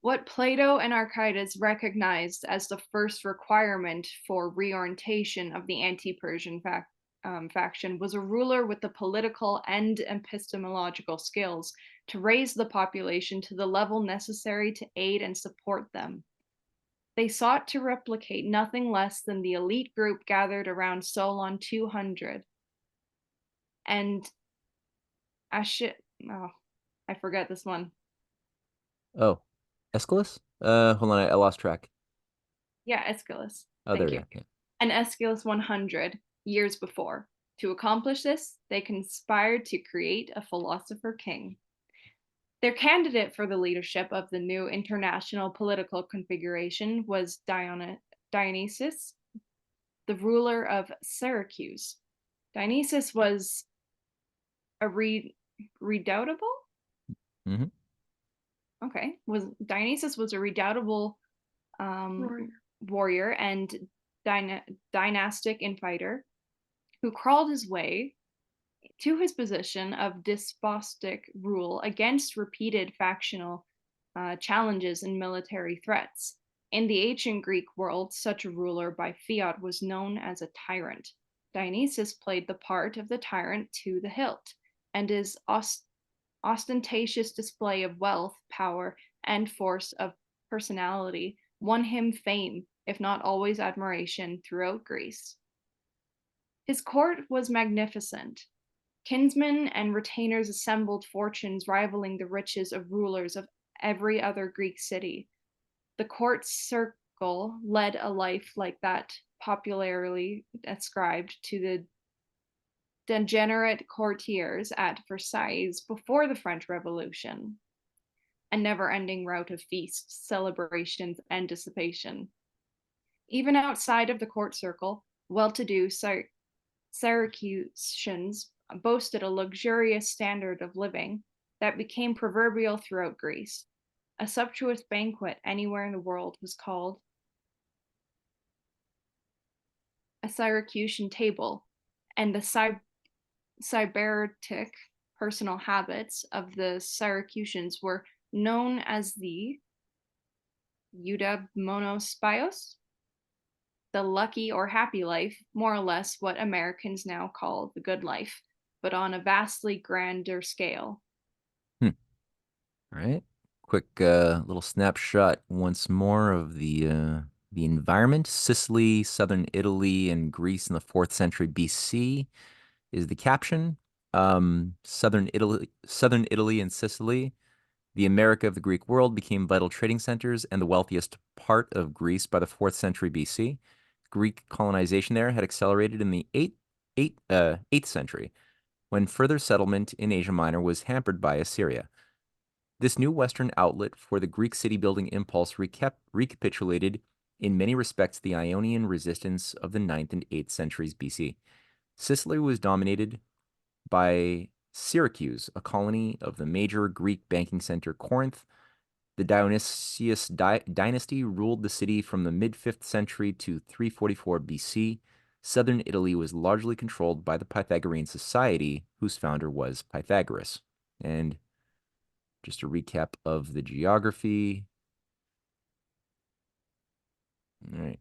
What Plato and Archytas recognized as the first requirement for reorientation of the anti-Persian faction was a ruler with the political and epistemological skills to raise the population to the level necessary to aid and support them. They sought to replicate nothing less than the elite group gathered around Solon 200. And I forget this one. Oh, Aeschylus? Hold on, I lost track. Yeah, Aeschylus. Oh, Thank there you. you go. Yeah. And Aeschylus 100 years before. To accomplish this, they conspired to create a philosopher king. Their candidate for the leadership of the new international political configuration was Dionysius, the ruler of Syracuse. Dionysius was a redoubtable? Mhm. Okay. Dionysius was a redoubtable warrior and dynastic infighter who crawled his way to his position of despotic rule against repeated factional challenges and military threats. In the ancient Greek world, such a ruler by fiat was known as a tyrant. Dionysius played the part of the tyrant to the hilt, and his ostentatious display of wealth, power, and force of personality won him fame, if not always admiration, throughout Greece. His court was magnificent. Kinsmen and retainers assembled, fortunes rivaling the riches of rulers of every other Greek city. The court circle led a life like that popularly ascribed to the degenerate courtiers at Versailles before the French Revolution. A never-ending rout of feasts, celebrations, and dissipation. Even outside of the court circle, well-to-do Syracusans boasted a luxurious standard of living that became proverbial throughout Greece. A sumptuous banquet anywhere in the world was called a Syracusan table, and the sybaritic personal habits of the Syracusans were known as the eudaimonospios, the lucky or happy life, more or less what Americans now call the good life, but on a vastly grander scale. All right. Quick little snapshot once more of the environment. Sicily, southern Italy, and Greece in the 4th century BC is the caption. Southern Italy and Sicily, the America of the Greek world, became vital trading centers and the wealthiest part of Greece by the 4th century BC. Greek colonization there had accelerated in the 8th century, when further settlement in Asia Minor was hampered by Assyria. This new Western outlet for the Greek city-building impulse recapitulated in many respects the Ionian resistance of the 9th and 8th centuries BC. Sicily was dominated by Syracuse, a colony of the major Greek banking center Corinth. The Dionysius dynasty ruled the city from the mid-5th century to 344 BC. Southern Italy was largely controlled by the Pythagorean society, whose founder was Pythagoras. And just a recap of the geography. All right.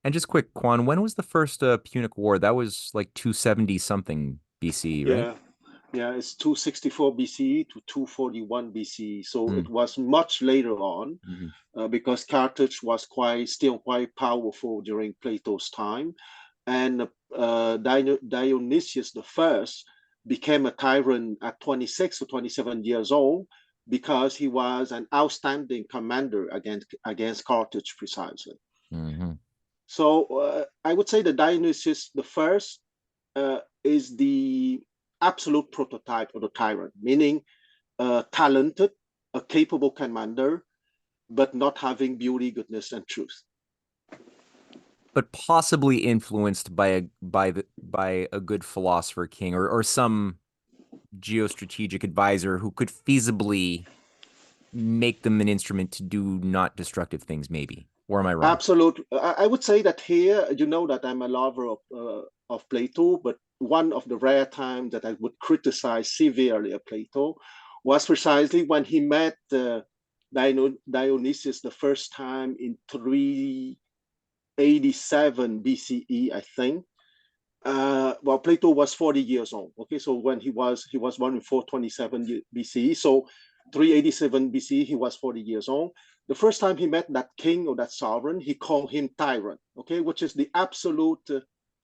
And just quick, Quan, when was the first Punic War? That was like 270 something BC, right? Yeah, Yeah, it's 264 BCE to 241 BCE. So it was much later on, because Carthage was still quite powerful during Plato's time. And Dionysius I became a tyrant at 26 or 27 years old because he was an outstanding commander against Carthage precisely. So I would say that Dionysius I is the absolute prototype of the tyrant, meaning talented, a capable commander, but not having beauty, goodness, and truth. But possibly influenced by a good philosopher king or some geostrategic advisor who could feasibly make them an instrument to do not destructive things, maybe. Or am I wrong? Absolutely. I would say that here, you know that I'm a lover of Plato, but one of the rare times that I would criticize severely of Plato was precisely when he met Dionysius the first time in 387 BCE, I think. Well, Plato was 40 years old. Okay, so when he was born in 427 BCE, so 387 BCE, he was 40 years old. The first time he met that king or that sovereign, he called him tyrant. Okay, which is the absolute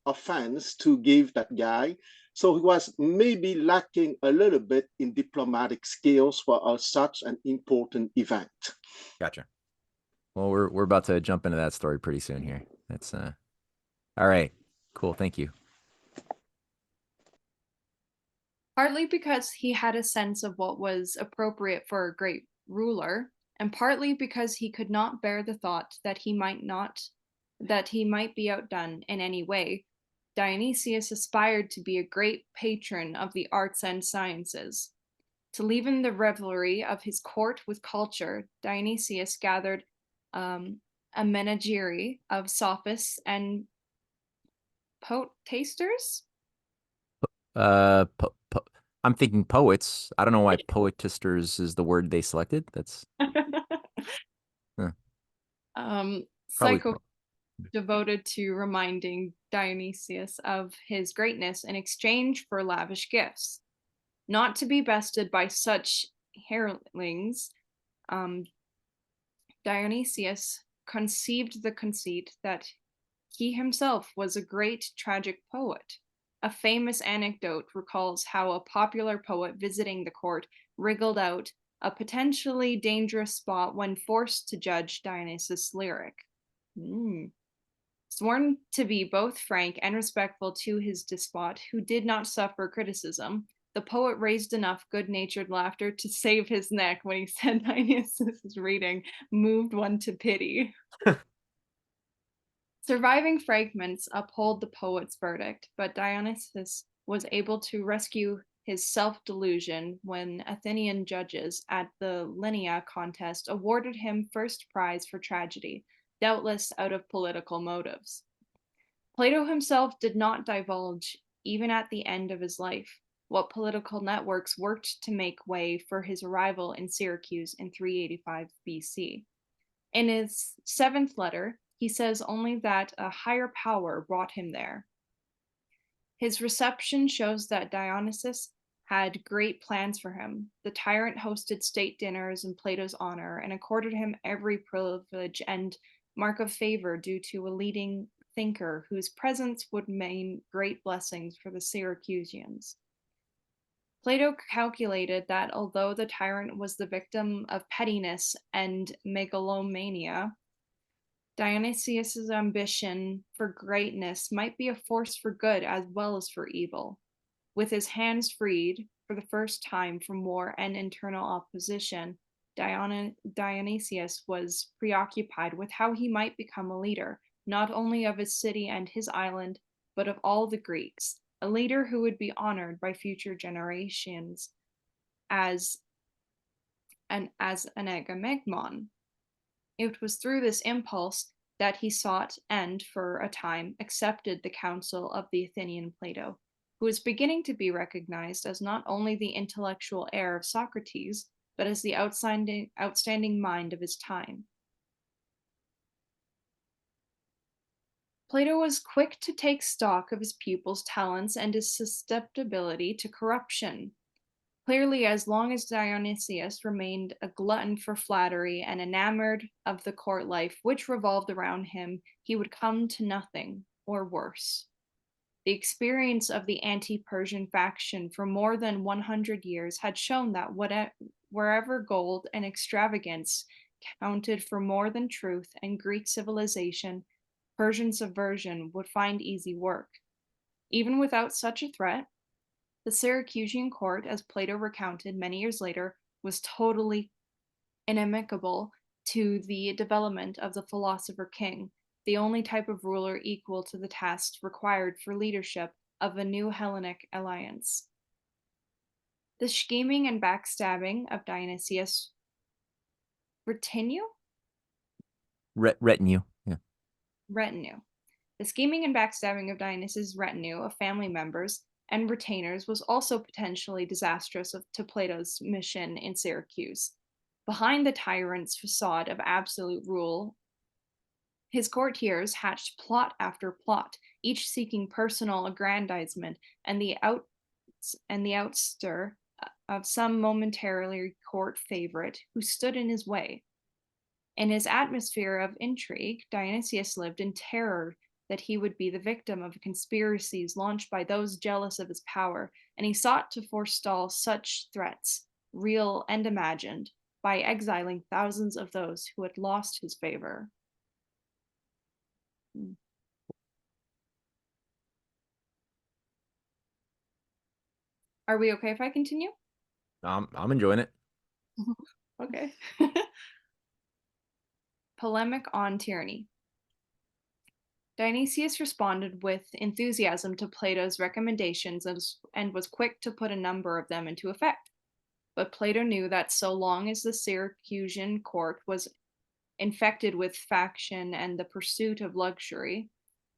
offense to give that guy. So he was maybe lacking a little bit in diplomatic skills for such an important event. Gotcha. Well, we're about to jump into that story pretty soon here. That's all right. Cool. Thank you. Partly because he had a sense of what was appropriate for a great ruler, and partly because he could not bear the thought that he might be outdone in any way, Dionysius aspired to be a great patron of the arts and sciences. To leaven the revelry of his court with culture, Dionysius gathered a menagerie of sophists and poetasters. I'm thinking poets. I don't know why poetasters is the word they selected. That's Psycho devoted to reminding Dionysius of his greatness in exchange for lavish gifts. Not to be bested by such hirelings, Dionysius conceived the conceit that he himself was a great tragic poet. A famous anecdote recalls how a popular poet visiting the court wriggled out a potentially dangerous spot when forced to judge Dionysius' lyric. Sworn to be both frank and respectful to his despot, who did not suffer criticism, the poet raised enough good-natured laughter to save his neck when he said Dionysius' reading moved one to pity. Surviving fragments uphold the poet's verdict, but Dionysius was able to rescue his self-delusion when Athenian judges at the Linnea contest awarded him first prize for tragedy, doubtless out of political motives. Plato himself did not divulge, even at the end of his life, what political networks worked to make way for his arrival in Syracuse in 385 BC. In his 7th letter, he says only that a higher power brought him there. His reception shows that Dionysius had great plans for him. The tyrant hosted state dinners in Plato's honor and accorded him every privilege and mark of favor due to a leading thinker whose presence would mean great blessings for the Syracusans. Plato calculated that although the tyrant was the victim of pettiness and megalomania, Dionysius' ambition for greatness might be a force for good as well as for evil. With his hands freed for the first time from war and internal opposition, Dionysius was preoccupied with how he might become a leader, not only of his city and his island, but of all the Greeks, a leader who would be honored by future generations as an Agamemnon. It was through this impulse that he sought and, for a time, accepted the counsel of the Athenian Plato, who was beginning to be recognized as not only the intellectual heir of Socrates, but as the outstanding mind of his time. Plato was quick to take stock of his pupils' talents and his susceptibility to corruption. Clearly, as long as Dionysius remained a glutton for flattery and enamored of the court life which revolved around him, he would come to nothing, or worse. The experience of the anti-Persian faction for more than 100 years had shown that wherever gold and extravagance counted for more than truth and Greek civilization, Persian subversion would find easy work. Even without such a threat, the Syracusan court, as Plato recounted many years later, was totally inimical to the development of the philosopher king, the only type of ruler equal to the tasks required for leadership of a new Hellenic alliance. The scheming and backstabbing of Dionysius' retinue? Retinue. Yeah. Retinue. The scheming and backstabbing of Dionysius' retinue of family members and retainers was also potentially disastrous to Plato's mission in Syracuse. Behind the tyrant's facade of absolute rule, his courtiers hatched plot after plot, each seeking personal aggrandizement and the ouster of some momentarily court favorite who stood in his way. In his atmosphere of intrigue, Dionysius lived in terror that he would be the victim of conspiracies launched by those jealous of his power, and he sought to forestall such threats, real and imagined, by exiling thousands of those who had lost his favor. Are we okay if I continue? I'm enjoying it. Okay. Polemic on tyranny. Dionysius responded with enthusiasm to Plato's recommendations and was quick to put a number of them into effect. But Plato knew that so long as the Syracusan court was infected with faction and the pursuit of luxury,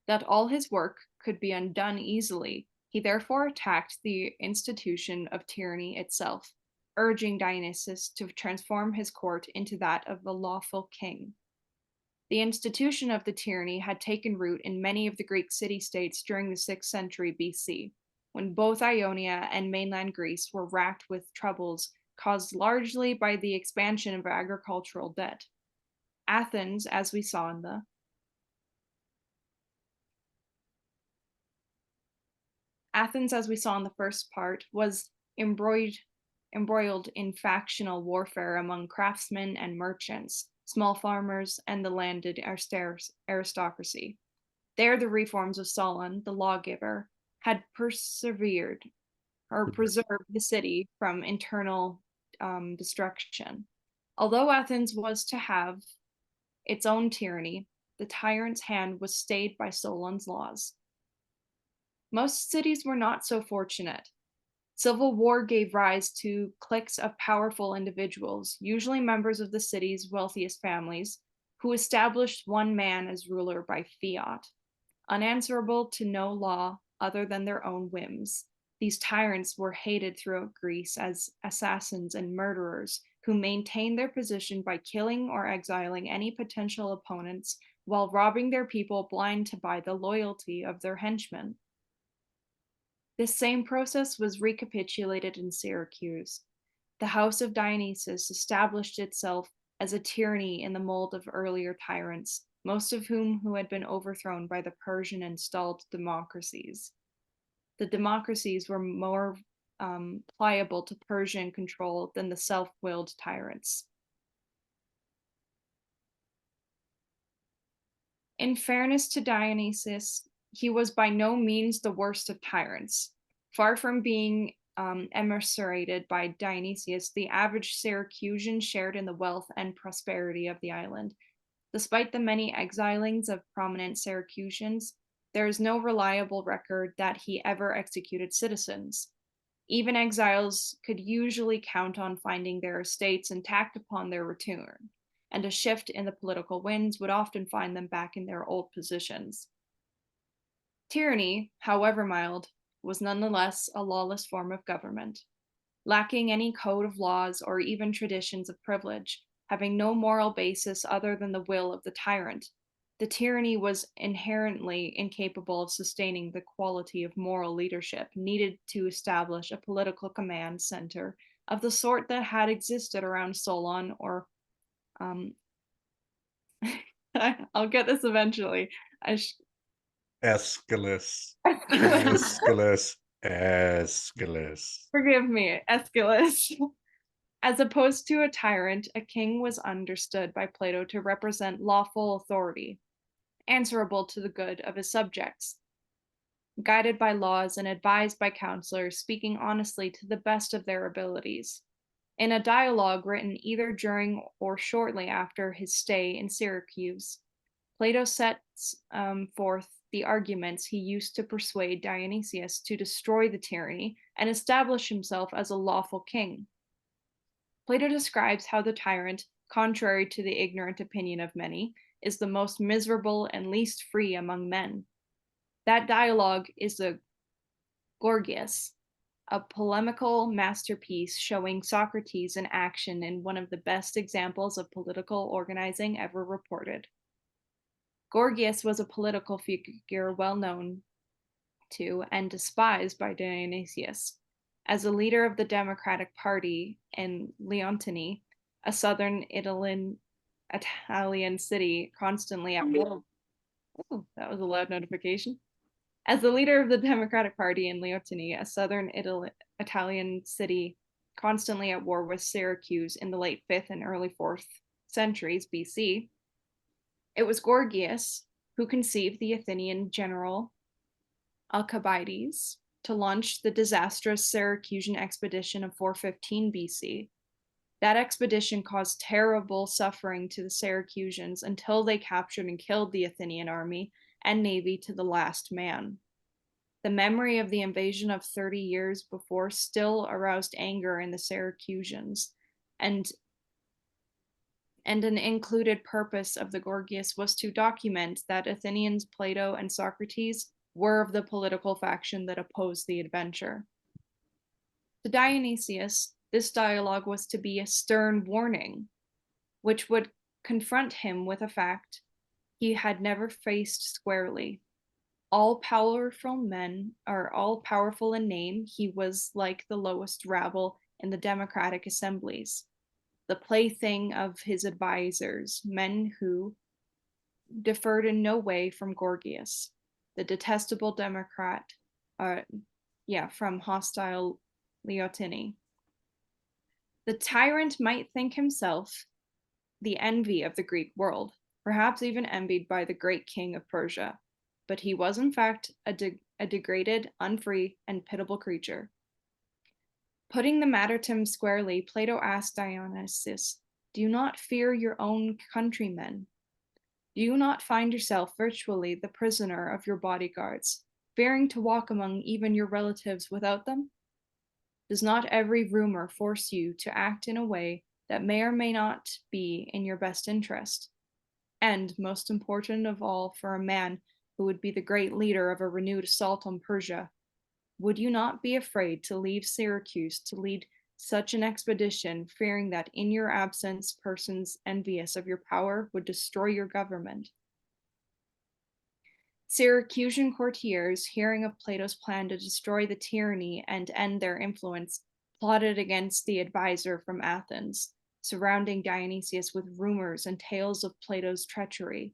that all his work could be undone easily. He therefore attacked the institution of tyranny itself, urging Dionysius to transform his court into that of a lawful king. The institution of the tyranny had taken root in many of the Greek city-states during the 6th century BC, when both Ionia and mainland Greece were racked with troubles caused largely by the expansion of agricultural debt. Athens, as we saw in the first part, was embroiled in factional warfare among craftsmen and merchants, small farmers, and the landed aristocracy. There, the reforms of Solon, the lawgiver, had preserved the city from internal destruction. Although Athens was to have its own tyranny, the tyrant's hand was stayed by Solon's laws. Most cities were not so fortunate. Civil war gave rise to cliques of powerful individuals, usually members of the city's wealthiest families, who established one man as ruler by fiat, unanswerable to no law other than their own whims. These tyrants were hated throughout Greece as assassins and murderers who maintained their position by killing or exiling any potential opponents while robbing their people blind to buy the loyalty of their henchmen. This same process was recapitulated in Syracuse. The house of Dionysius established itself as a tyranny in the mold of earlier tyrants, most of whom had been overthrown by the Persian installed democracies. The democracies were more pliable to Persian control than the self-willed tyrants. In fairness to Dionysius, he was by no means the worst of tyrants. Far from being emasculated by Dionysius, the average Syracusan shared in the wealth and prosperity of the island. Despite the many exilings of prominent Syracusans, there is no reliable record that he ever executed citizens. Even exiles could usually count on finding their estates intact upon their return, and a shift in the political winds would often find them back in their old positions. Tyranny, however mild, was nonetheless a lawless form of government, lacking any code of laws or even traditions of privilege, having no moral basis other than the will of the tyrant. The tyranny was inherently incapable of sustaining the quality of moral leadership needed to establish a political command center of the sort that had existed around Solon or I'll get this eventually. Aeschylus. Aeschylus. Aeschylus. Forgive me, Aeschylus. As opposed to a tyrant, a king was understood by Plato to represent lawful authority, answerable to the good of his subjects, guided by laws and advised by counselors, speaking honestly to the best of their abilities. In a dialogue written either during or shortly after his stay in Syracuse, Plato sets forth the arguments he used to persuade Dionysius to destroy the tyranny and establish himself as a lawful king. Plato describes how the tyrant, contrary to the ignorant opinion of many, is the most miserable and least free among men. That dialogue is the Gorgias, a polemical masterpiece showing Socrates in action in one of the best examples of political organizing ever reported. Gorgias was a political figure well known to and despised by Dionysius. As a leader of the Democratic Party in Leontini, a southern Italian city constantly at war. Oh, that was a loud notification. As the leader of the Democratic Party in Leontini, a southern Italian city constantly at war with Syracuse in the late 5th and early 4th centuries BC, it was Gorgias who conceived the Athenian general Alcibiades to launch the disastrous Syracusan expedition of 415 BC. That expedition caused terrible suffering to the Syracusans until they captured and killed the Athenian army and navy to the last man. The memory of the invasion of 30 years before still aroused anger in the Syracusans, and an included purpose of the Gorgias was to document that Athenians, Plato, and Socrates were of the political faction that opposed the adventure. To Dionysius, this dialogue was to be a stern warning, which would confront him with a fact he had never faced squarely. All powerful in name, he was like the lowest rabble in the democratic assemblies, the plaything of his advisors, men who differed in no way from Gorgias, the detestable Democrat, from hostile Leontini. The tyrant might think himself the envy of the Greek world, perhaps even envied by the great king of Persia, but he was in fact a degraded, unfree, and pitiable creature. Putting the matter to him squarely, Plato asked Dionysius, "Do you not fear your own countrymen? Do you not find yourself virtually the prisoner of your bodyguards, fearing to walk among even your relatives without them? Does not every rumor force you to act in a way that may or may not be in your best interest? And, most important of all for a man who would be the great leader of a renewed assault on Persia, would you not be afraid to leave Syracuse to lead such an expedition, fearing that in your absence persons envious of your power would destroy your government?" Syracusan courtiers, hearing of Plato's plan to destroy the tyranny and end their influence, plotted against the advisor from Athens, surrounding Dionysius with rumors and tales of Plato's treachery.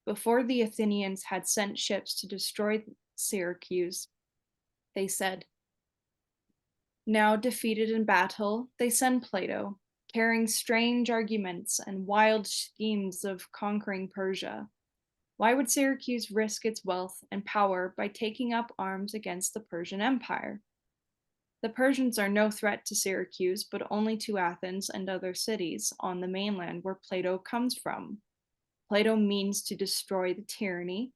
Before the Athenians had sent ships to destroy Syracuse, they said, now defeated in battle, they send Plato, carrying strange arguments and wild schemes of conquering Persia. Why would Syracuse risk its wealth and power by taking up arms against the Persian Empire? The Persians are no threat to Syracuse, but only to Athens and other cities on the mainland where Plato comes from. Plato means to destroy the tyranny,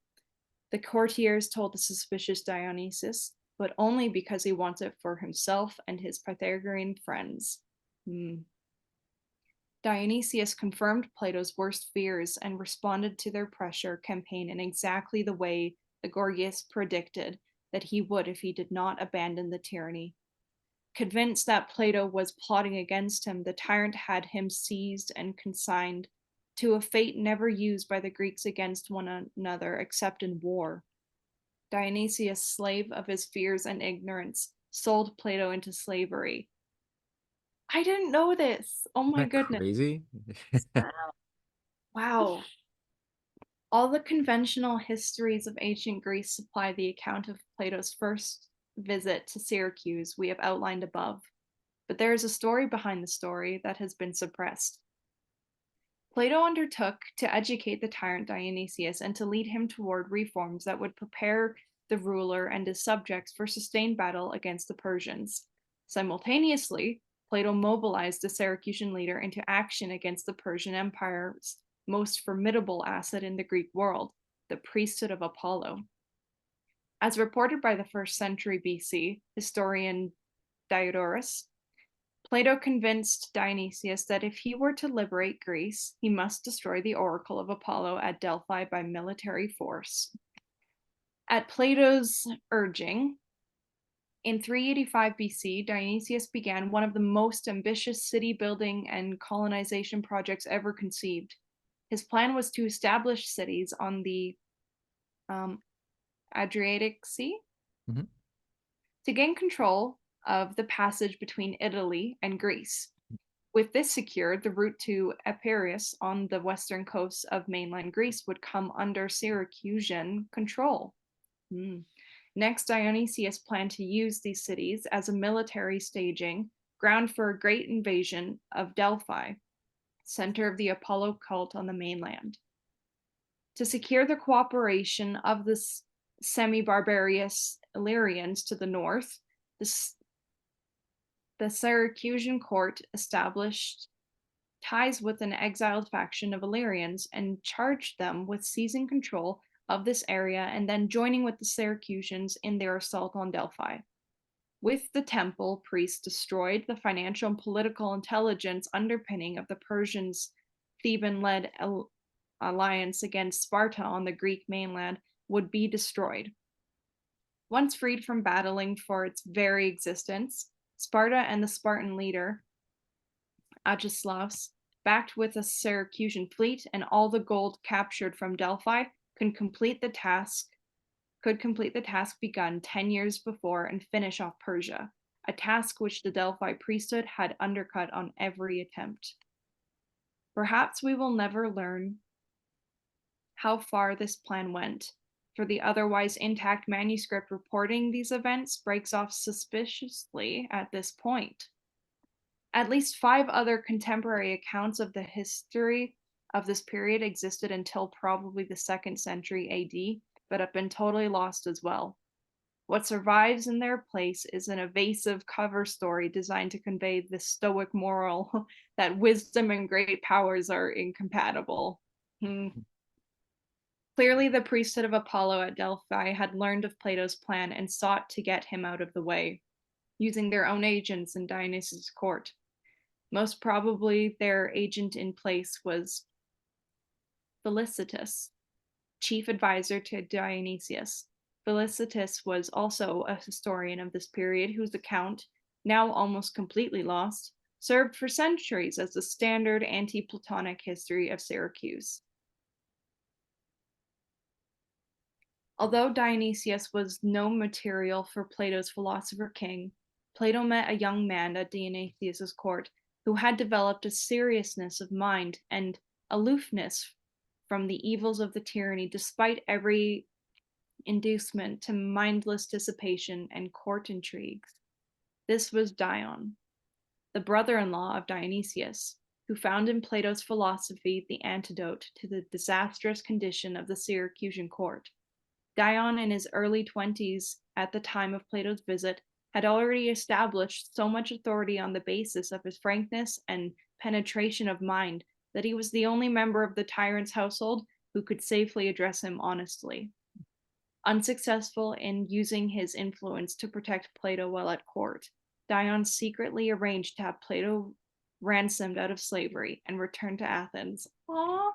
the courtiers told the suspicious Dionysius, but only because he wants it for himself and his Pythagorean friends. Dionysius confirmed Plato's worst fears and responded to their pressure campaign in exactly the way the Gorgias predicted that he would if he did not abandon the tyranny. Convinced that Plato was plotting against him, the tyrant had him seized and consigned to a fate never used by the Greeks against one another except in war. Dionysius, slave of his fears and ignorance, sold Plato into slavery. I didn't know this. Oh my Isn't that goodness. crazy? Wow. All the conventional histories of ancient Greece supply the account of Plato's first visit to Syracuse we have outlined above, but there is a story behind the story that has been suppressed. Plato undertook to educate the tyrant Dionysius and to lead him toward reforms that would prepare the ruler and his subjects for sustained battle against the Persians. Simultaneously, Plato mobilized the Syracusan leader into action against the Persian Empire's most formidable asset in the Greek world, the priesthood of Apollo. As reported by the 1st century BC historian Diodorus, Plato convinced Dionysius that if he were to liberate Greece, he must destroy the oracle of Apollo at Delphi by military force. At Plato's urging, in 385 BC, Dionysius began one of the most ambitious city building and colonization projects ever conceived. His plan was to establish cities on the Adriatic Sea. Mhm. To gain control of the passage between Italy and Greece. With this secured, the route to Epirus on the western coast of mainland Greece would come under Syracusan control. Next, Dionysius planned to use these cities as a military staging ground for a great invasion of Delphi, center of the Apollo cult on the mainland. To secure the cooperation of the semi-barbarous Illyrians to the north, the Syracusan court established ties with an exiled faction of Illyrians and charged them with seizing control of this area and then joining with the Syracusans in their assault on Delphi. With the temple, priests destroyed, the financial and political intelligence underpinning of the Persians' Theban-led alliance against Sparta on the Greek mainland would be destroyed. Once freed from battling for its very existence, Sparta and the Spartan leader, Agislaus, backed with a Syracusan fleet and all the gold captured from Delphi, could complete the task begun 10 years before and finish off Persia, a task which the Delphi priesthood had undercut on every attempt. Perhaps we will never learn how far this plan went, for the otherwise intact manuscript reporting these events breaks off suspiciously at this point. At least 5 other contemporary accounts of the history of this period existed until probably the 2nd century AD, but have been totally lost as well. What survives in their place is an evasive cover story designed to convey the Stoic moral that wisdom and great powers are incompatible. Clearly, the priesthood of Apollo at Delphi had learned of Plato's plan and sought to get him out of the way, using their own agents in Dionysius' court. Most probably, their agent in place was Felicitas, chief advisor to Dionysius. Felicitas was also a historian of this period whose account, now almost completely lost, served for centuries as the standard anti-Platonic history of Syracuse. Although Dionysius was no material for Plato's philosopher king, Plato met a young man at Dionysius' court who had developed a seriousness of mind and aloofness from the evils of the tyranny despite every inducement to mindless dissipation and court intrigues. This was Dion, the brother-in-law of Dionysius, who found in Plato's philosophy the antidote to the disastrous condition of the Syracusan court. Dion, in his early 20s at the time of Plato's visit, had already established so much authority on the basis of his frankness and penetration of mind that he was the only member of the tyrant's household who could safely address him honestly. Unsuccessful in using his influence to protect Plato while at court, Dion secretly arranged to have Plato ransomed out of slavery and returned to Athens. Aww.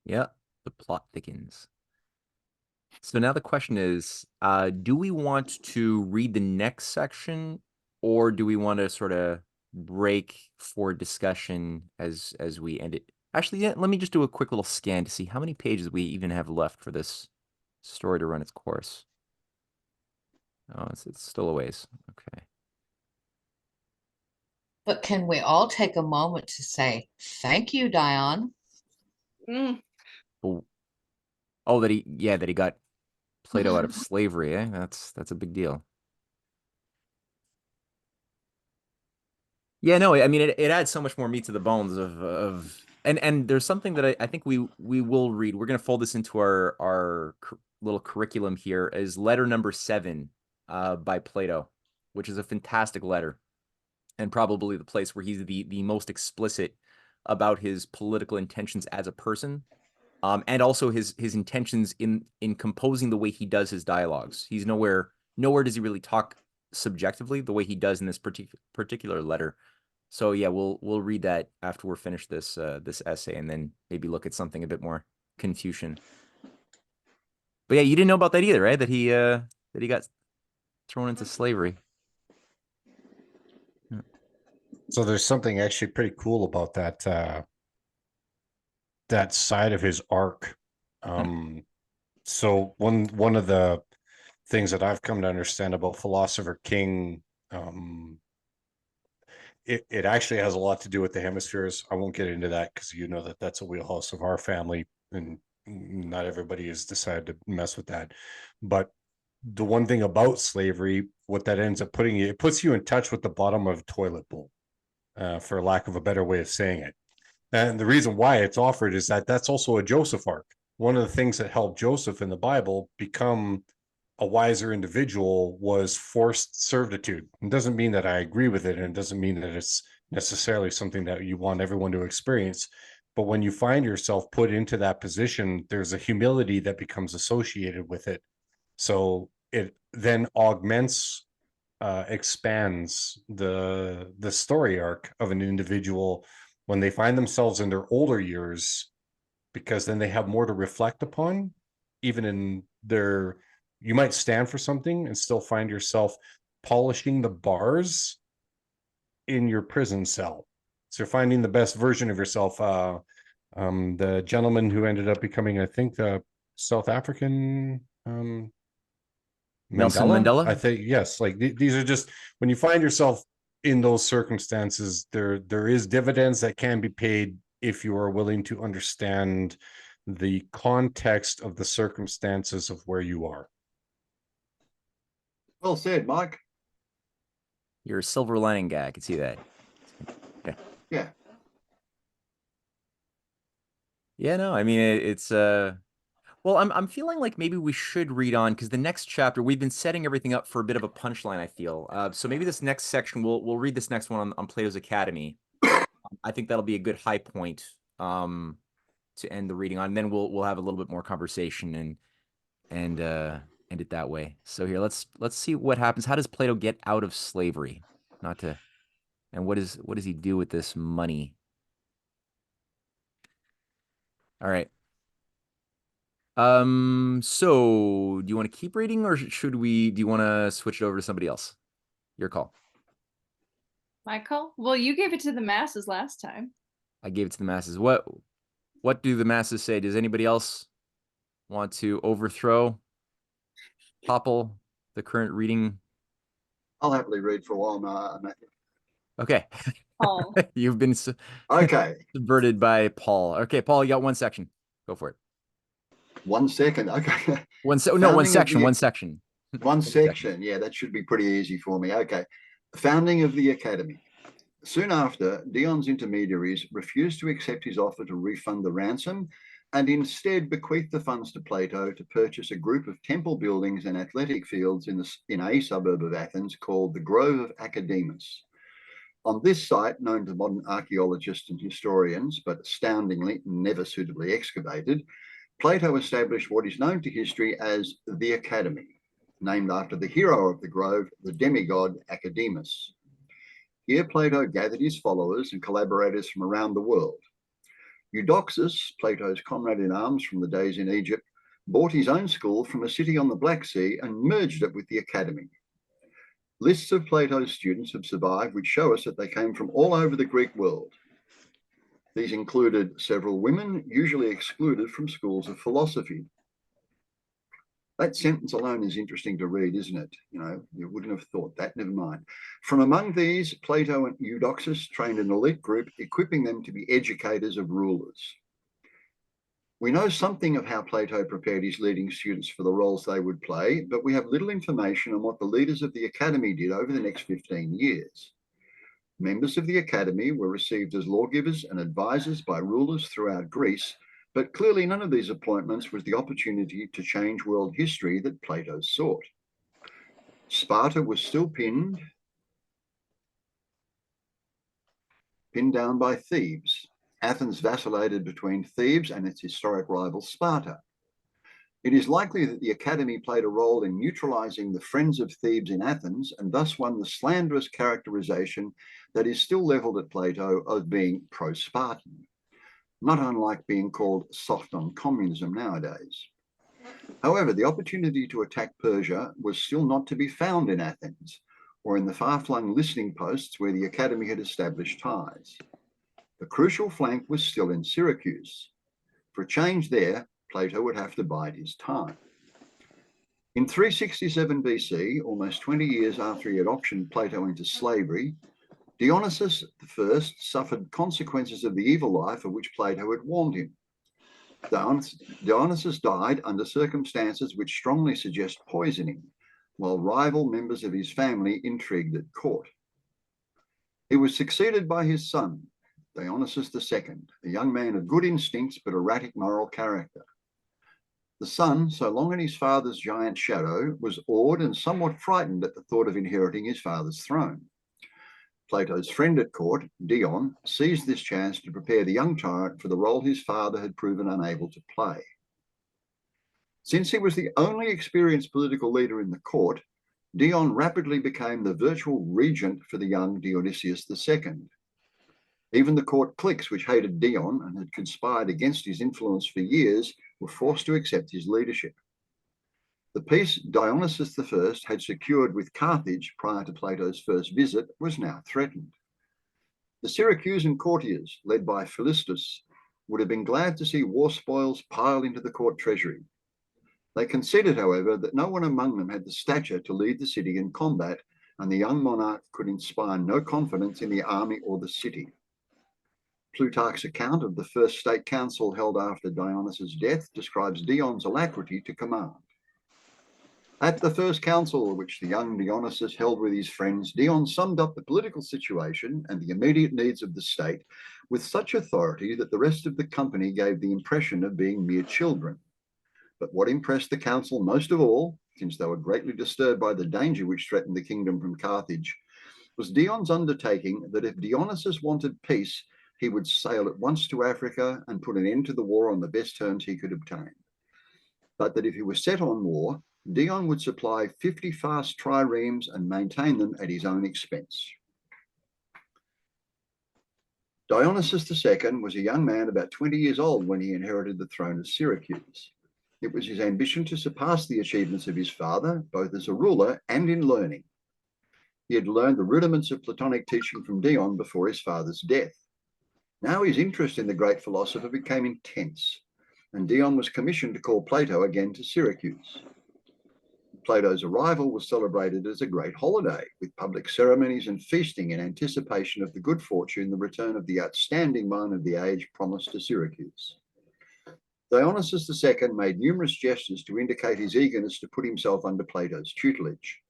Yeah, the plot thickens. So now the question is, do we want to read the next section, or do we want to sort of break for discussion as we end it. Actually, yeah, let me just do a quick little scan to see how many pages we even have left for this story to run its course. Oh, it's still a ways. Okay. But can we all take a moment to say thank you, Dion? Oh, that he got Plato out of slavery, eh? That's a big deal. Yeah, no, I mean it adds so much more meat to the bones of and there's something that I think we will read. We're gonna fold this into our little curriculum here is letter number 7 by Plato, which is a fantastic letter, and probably the place where he's the most explicit about his political intentions as a person. And also his intentions in composing the way he does his dialogues. He's nowhere does he really talk subjectively the way he does in this particular letter. So yeah, we'll read that after we're finished this this essay, and then maybe look at something a bit more Confucian. But yeah, you didn't know about that either, right? That he got thrown into slavery. So there's something actually pretty cool about that that side of his arc. So one of the things that I've come to understand about Philosopher King, it actually has a lot to do with the hemispheres. I won't get into that because you know that that's a wheelhouse of our family, and not everybody has decided to mess with that. But the one thing about slavery, what that ends up putting you, it puts you in touch with the bottom of a toilet bowl, for lack of a better way of saying it. And the reason why it's offered is that that's also a Joseph arc. One of the things that helped Joseph in the Bible become a wiser individual was forced servitude. It doesn't mean that I agree with it, and it doesn't mean that it's necessarily something that you want everyone to experience. But when you find yourself put into that position, there's a humility that becomes associated with it. So it then augments, expands the story arc of an individual when they find themselves in their older years, because then they have more to reflect upon. Even in their, you might stand for something and still find yourself polishing the bars in your prison cell. So you're finding the best version of yourself. The gentleman who ended up becoming, I think, the South African Nelson Mandela? I think, yes. Like these are just, when you find yourself in those circumstances, there is dividends that can be paid if you are willing to understand the context of the circumstances of where you are. Well said, Mike. You're a silver lining guy. I can see that. Okay. Yeah. Yeah, no, I mean it's well, I'm feeling like maybe we should read on, because the next chapter we've been setting everything up for a bit of a punchline, I feel. So maybe this next section we'll read this next one on Plato's Academy. I think that'll be a good high point to end the reading on. And then we'll have a little bit more conversation and end it that way. So here, let's see what happens. How does Plato get out of slavery? And what does he do with this money? All right. So do you want to keep reading, or do you want to switch it over to somebody else? Your call. My call? Well, you gave it to the masses last time. I gave it to the masses. What do the masses say? Does anybody else want to overthrow, topple the current reading? I'll happily read for a while, Matthew. Okay. Paul. You've been subverted by Paul. Okay, Paul, you got one section. Go for it. 1 second. Okay. One section. One section. Yeah, that should be pretty easy for me. Okay. Founding of the Academy. Soon after, Dion's intermediaries refused to accept his offer to refund the ransom, and instead bequeathed the funds to Plato to purchase a group of temple buildings and athletic fields in a suburb of Athens called the Grove of Academus. On this site, known to modern archaeologists and historians, but astoundingly never suitably excavated, Plato established what is known to history as the Academy, named after the hero of the grove, the demigod Academus. Here Plato gathered his followers and collaborators from around the world. Eudoxus, Plato's comrade-in-arms from the days in Egypt, bought his own school from a city on the Black Sea and merged it with the Academy. Lists of Plato's students have survived, which show us that they came from all over the Greek world. These included several women, usually excluded from schools of philosophy. That sentence alone is interesting to read, isn't it? You know, you wouldn't have thought that, never mind. From among these, Plato and Eudoxus trained an elite group, equipping them to be educators of rulers. We know something of how Plato prepared his leading students for the roles they would play, but we have little information on what the leaders of the academy did over the next 15 years. Members of the academy were received as lawgivers and advisors by rulers throughout Greece, but clearly none of these appointments was the opportunity to change world history that Plato sought. Sparta was still pinned down by Thebes. Athens vacillated between Thebes and its historic rival Sparta. It is likely that the academy played a role in neutralizing the friends of Thebes in Athens and thus won the slanderous characterization that is still leveled at Plato of being pro-Spartan, not unlike being called soft on communism nowadays. However, the opportunity to attack Persia was still not to be found in Athens or in the far-flung listening posts where the academy had established ties. The crucial flank was still in Syracuse. For a change there, Plato would have to bide his time. In 367 BC, almost 20 years after he had auctioned Plato into slavery, Dionysius I suffered consequences of the evil life of which Plato had warned him. Dionysius died under circumstances which strongly suggest poisoning, while rival members of his family intrigued at court. He was succeeded by his son, Dionysius II, a young man of good instincts but erratic moral character. The son, so long in his father's giant shadow, was awed and somewhat frightened at the thought of inheriting his father's throne. Plato's friend at court, Dion, seized this chance to prepare the young tyrant for the role his father had proven unable to play. Since he was the only experienced political leader in the court, Dion rapidly became the virtual regent for the young Dionysius II. Even the court cliques, which hated Dion and had conspired against his influence for years, were forced to accept his leadership. The peace Dionysius I had secured with Carthage prior to Plato's first visit was now threatened. The Syracusan courtiers, led by Philistus, would have been glad to see war spoils pile into the court treasury. They conceded, however, that no one among them had the stature to lead the city in combat, and the young monarch could inspire no confidence in the army or the city. Plutarch's account of the first state council held after Dionysius' death describes Dion's alacrity to command. At the first council, which the young Dionysius held with his friends, Dion summed up the political situation and the immediate needs of the state with such authority that the rest of the company gave the impression of being mere children. But what impressed the council most of all, since they were greatly disturbed by the danger which threatened the kingdom from Carthage, was Dion's undertaking that if Dionysius wanted peace, he would sail at once to Africa and put an end to the war on the best terms he could obtain. But that if he was set on war, Dion would supply 50 fast triremes and maintain them at his own expense. Dionysius II was a young man about 20 years old when he inherited the throne of Syracuse. It was his ambition to surpass the achievements of his father, both as a ruler and in learning. He had learned the rudiments of Platonic teaching from Dion before his father's death. Now his interest in the great philosopher became intense, and Dion was commissioned to call Plato again to Syracuse. Plato's arrival was celebrated as a great holiday, with public ceremonies and feasting in anticipation of the good fortune the return of the outstanding man of the age promised to Syracuse. Dionysius II made numerous gestures to indicate his eagerness to put himself under Plato's tutelage.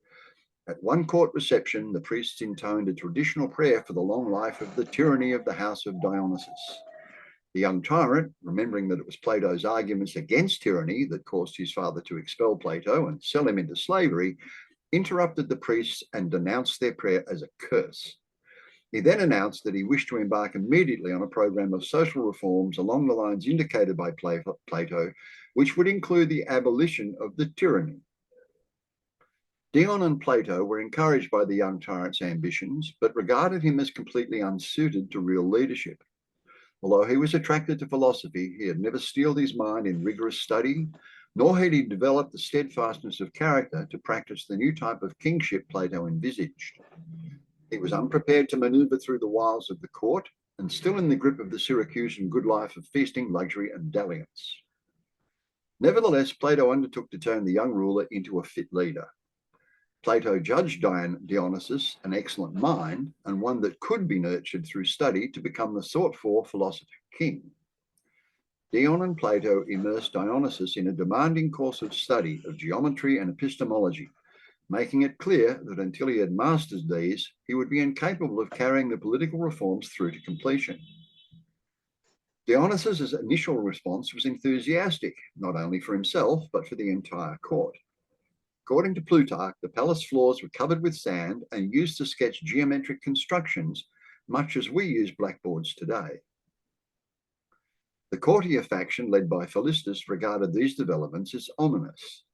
At one court reception, the priests intoned a traditional prayer for the long life of the tyranny of the house of Dionysius. The young tyrant, remembering that it was Plato's arguments against tyranny that caused his father to expel Plato and sell him into slavery, interrupted the priests and denounced their prayer as a curse. He then announced that he wished to embark immediately on a program of social reforms along the lines indicated by Plato, which would include the abolition of the tyranny. Dion and Plato were encouraged by the young tyrant's ambitions, but regarded him as completely unsuited to real leadership. Although he was attracted to philosophy, he had never steeled his mind in rigorous study, nor had he developed the steadfastness of character to practice the new type of kingship Plato envisaged. He was unprepared to maneuver through the wiles of the court and still in the grip of the Syracusan good life of feasting, luxury, and dalliance. Nevertheless, Plato undertook to turn the young ruler into a fit leader. Plato judged Dionysus an excellent mind and one that could be nurtured through study to become the sought-for philosopher king. Dion and Plato immersed Dionysus in a demanding course of study of geometry and epistemology, making it clear that until he had mastered these, he would be incapable of carrying the political reforms through to completion. Dionysus's initial response was enthusiastic, not only for himself, but for the entire court. According to Plutarch, the palace floors were covered with sand and used to sketch geometric constructions, much as we use blackboards today. The courtier faction led by Philistus regarded these developments as ominous.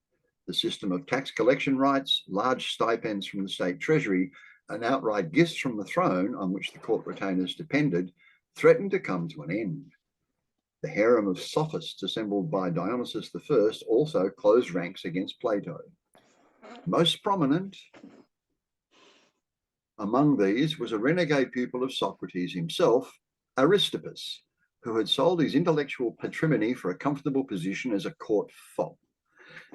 The system of tax collection rights, large stipends from the state treasury, and outright gifts from the throne on which the court retainers depended threatened to come to an end. The harem of sophists assembled by Dionysus I also closed ranks against Plato. Most prominent among these was a renegade pupil of Socrates himself, Aristippus, who had sold his intellectual patrimony for a comfortable position as a court fop.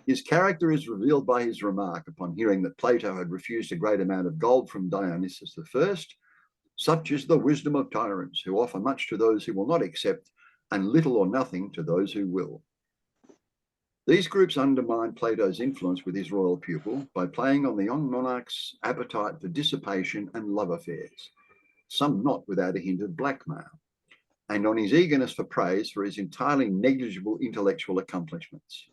His character is revealed by his remark upon hearing that Plato had refused a great amount of gold from Dionysus I, "Such is the wisdom of tyrants, who offer much to those who will not accept, and little or nothing to those who will." These groups undermined Plato's influence with his royal pupil by playing on the young monarch's appetite for dissipation and love affairs, some not without a hint of blackmail, and on his eagerness for praise for his entirely negligible intellectual accomplishments.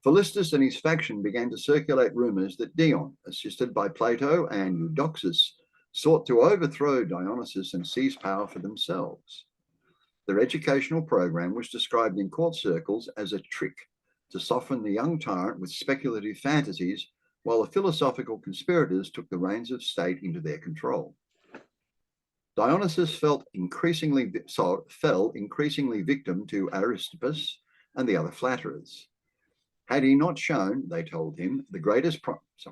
Philistus and his faction began to circulate rumors that Dion, assisted by Plato and Eudoxus, sought to overthrow Dionysus and seize power for themselves. Their educational program was described in court circles as a trick to soften the young tyrant with speculative fantasies, while the philosophical conspirators took the reins of state into their control. Dionysus fell increasingly victim to Aristippus and the other flatterers. Had he not shown, they told him, the greatest promise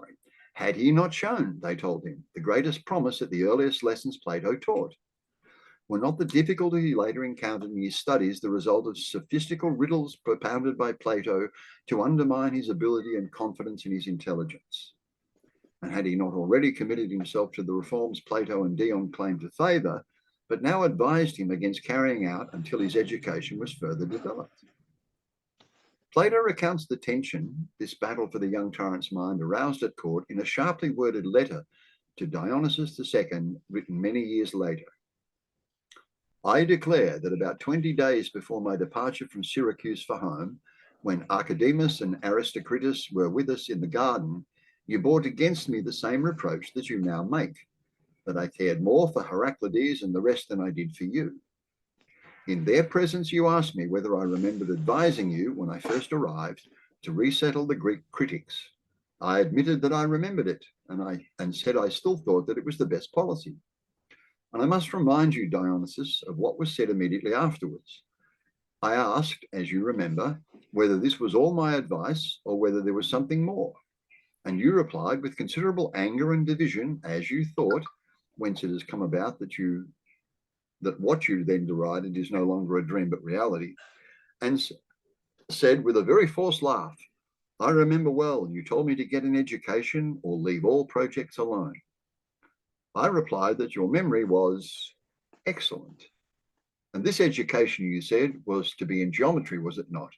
at the earliest lessons Plato taught? Were not the difficulty he later encountered in his studies the result of sophistical riddles propounded by Plato to undermine his ability and confidence in his intelligence? And had he not already committed himself to the reforms Plato and Dion claimed to favour, but now advised him against carrying out until his education was further developed? Plato recounts the tension this battle for the young tyrant's mind aroused at court in a sharply worded letter to Dionysus II, written many years later. "I declare that about 20 days before my departure from Syracuse for home, when Archidemus and Aristocritus were with us in the garden, you brought against me the same reproach that you now make, that I cared more for Heraclides and the rest than I did for you. In their presence you asked me whether I remembered advising you, when I first arrived, to resettle the Greek critics. I admitted that I remembered it, and said I still thought that it was the best policy. And I must remind you, Dionysus, of what was said immediately afterwards. I asked, as you remember, whether this was all my advice or whether there was something more. And you replied with considerable anger and division, as you thought, whence it has come about that what you then derided is no longer a dream but reality, and said with a very forced laugh, I remember well, you told me to get an education or leave all projects alone. I replied that your memory was excellent. And this education, you said, was to be in geometry, was it not?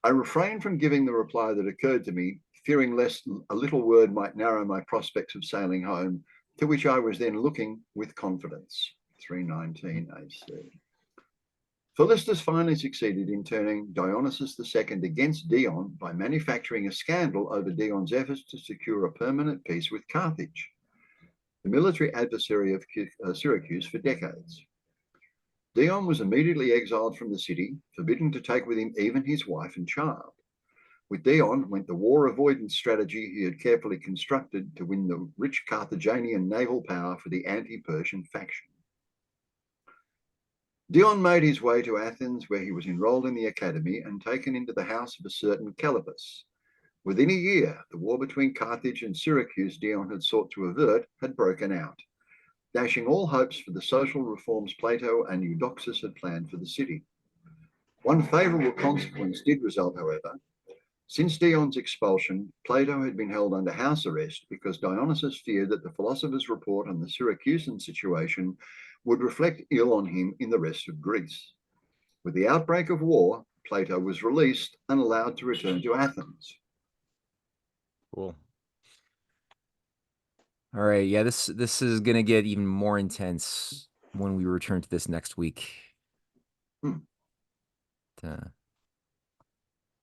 I refrained from giving the reply that occurred to me, fearing lest a little word might narrow my prospects of sailing home, to which I was then looking with confidence. 319 AC. Philistus finally succeeded in turning Dionysus II against Dion by manufacturing a scandal over Dion's efforts to secure a permanent peace with Carthage, the military adversary of Syracuse for decades. Dion was immediately exiled from the city, forbidden to take with him even his wife and child. With Dion went the war avoidance strategy he had carefully constructed to win the rich Carthaginian naval power for the anti-Persian faction. Dion made his way to Athens, where he was enrolled in the academy and taken into the house of a certain Calipus. Within a year, the war between Carthage and Syracuse Dion had sought to avert had broken out, dashing all hopes for the social reforms Plato and Eudoxus had planned for the city. One favourable consequence did result, however. Since Dion's expulsion, Plato had been held under house arrest because Dionysius feared that the philosopher's report on the Syracusan situation would reflect ill on him in the rest of Greece. With the outbreak of war, Plato was released and allowed to return to Athens. Cool. All right. Yeah, this is gonna get even more intense when we return to this next week.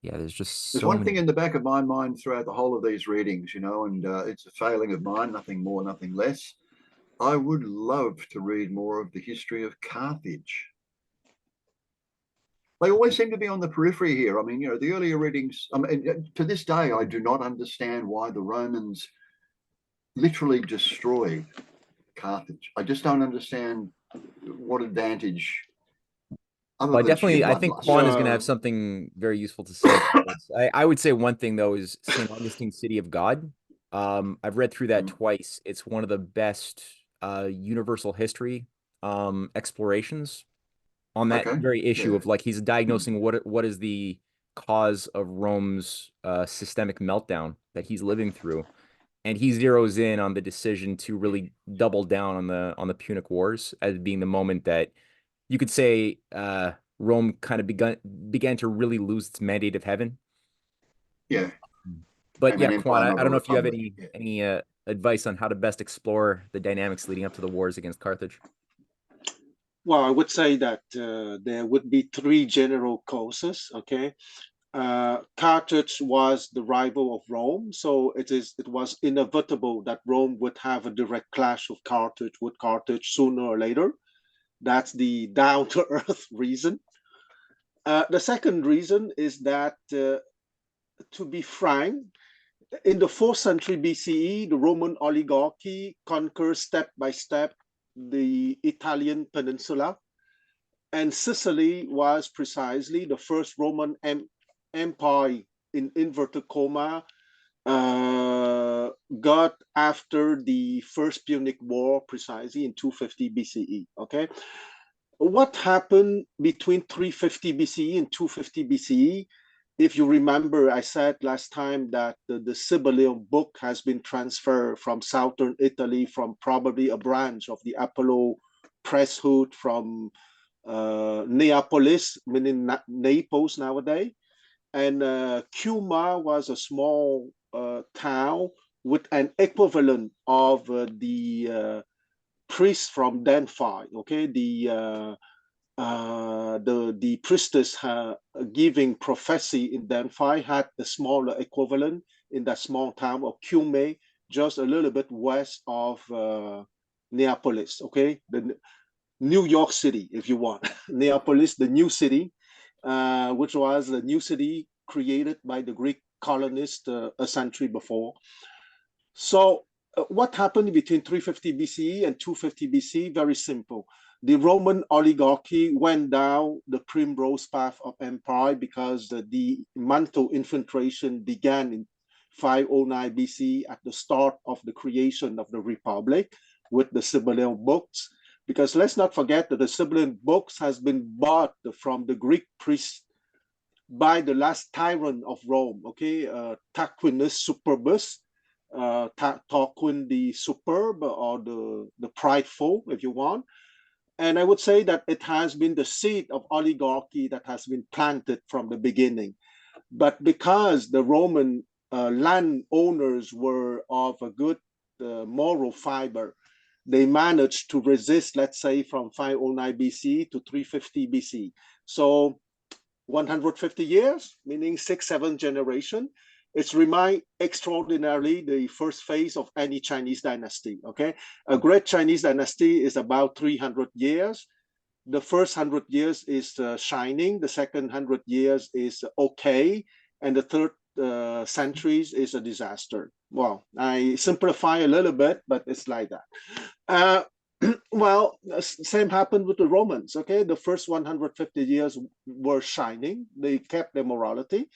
Yeah, there's just There's one thing in the back of my mind throughout the whole of these readings, you know, and it's a failing of mine, nothing more, nothing less. I would love to read more of the history of Carthage. They always seem to be on the periphery here. I mean, you know, the earlier readings, I mean, to this day, I do not understand why the Romans literally destroyed Carthage. I just don't understand what advantage. Well, I think Quan is going to have something very useful to say. I would say one thing, though, is St. Augustine City of God. I've read through that twice. It's one of the best universal history explorations on that very issue of like he's diagnosing what is the cause of Rome's systemic meltdown that he's living through. And he zeroes in on the decision to really double down on the Punic Wars as being the moment that you could say Rome kind of began to really lose its mandate of heaven. Yeah. But yeah, Quan, I don't know if you have any advice on how to best explore the dynamics leading up to the wars against Carthage. Well, I would say that there would be three general causes. Okay, Carthage was the rival of Rome, so it was inevitable that Rome would have a direct clash with Carthage sooner or later. That's the down-to-earth reason. The second reason is that, to be frank, in the 4th century BCE, the Roman oligarchy conquers step by step the Italian peninsula, and Sicily was precisely the first Roman empire in inverted comma got after the First Punic War precisely in 250 BCE. Okay, what happened between 350 BCE and 250 BCE? If you remember, I said last time that the Sibylline book has been transferred from southern Italy, from probably a branch of the Apollo priesthood from Neapolis, meaning Naples nowadays. And Cuma was a small town with an equivalent of the priest from Delphi. Okay, the priestess giving prophecy in Delphi had the smaller equivalent in that small town of Cumae, just a little bit west of Neapolis. Okay, the New York City, if you want. Neapolis, the new city, which was the new city created by the Greek colonists a century before. So what happened between 350 BCE and 250 BCE? Very simple. The Roman oligarchy went down the primrose path of empire because the Manto infiltration began in 509 BC at the start of the creation of the Republic with the Sibylline books. Because let's not forget that the Sibylline books has been bought from the Greek priests by the last tyrant of Rome, okay, Tarquinius Superbus, Tarquin the Superb, or the Prideful, if you want. And I would say that it has been the seed of oligarchy that has been planted from the beginning. But because the Roman landowners were of a good moral fiber, they managed to resist, let's say, from 509 BC to 350 BC. So 150 years, meaning 6-7 generations. It's remind extraordinarily the first phase of any Chinese dynasty. Okay, a great Chinese dynasty is about 300 years. The first 100 years is shining. The second 100 years is okay, and the third centuries is a disaster. Well, I simplify a little bit, but it's like that. Well, same happened with the Romans. Okay, the first 150 years were shining. They kept their morality.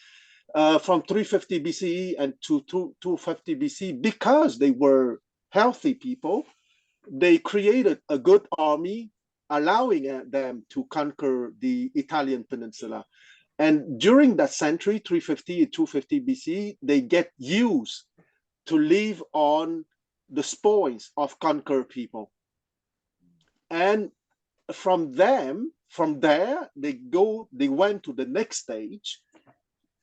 From 350 BCE and to 250 BC, because they were healthy people, they created a good army, allowing them to conquer the Italian peninsula. And during that century, 350 and 250 BC, they get used to live on the spoils of conquered people. And from there, they went to the next stage,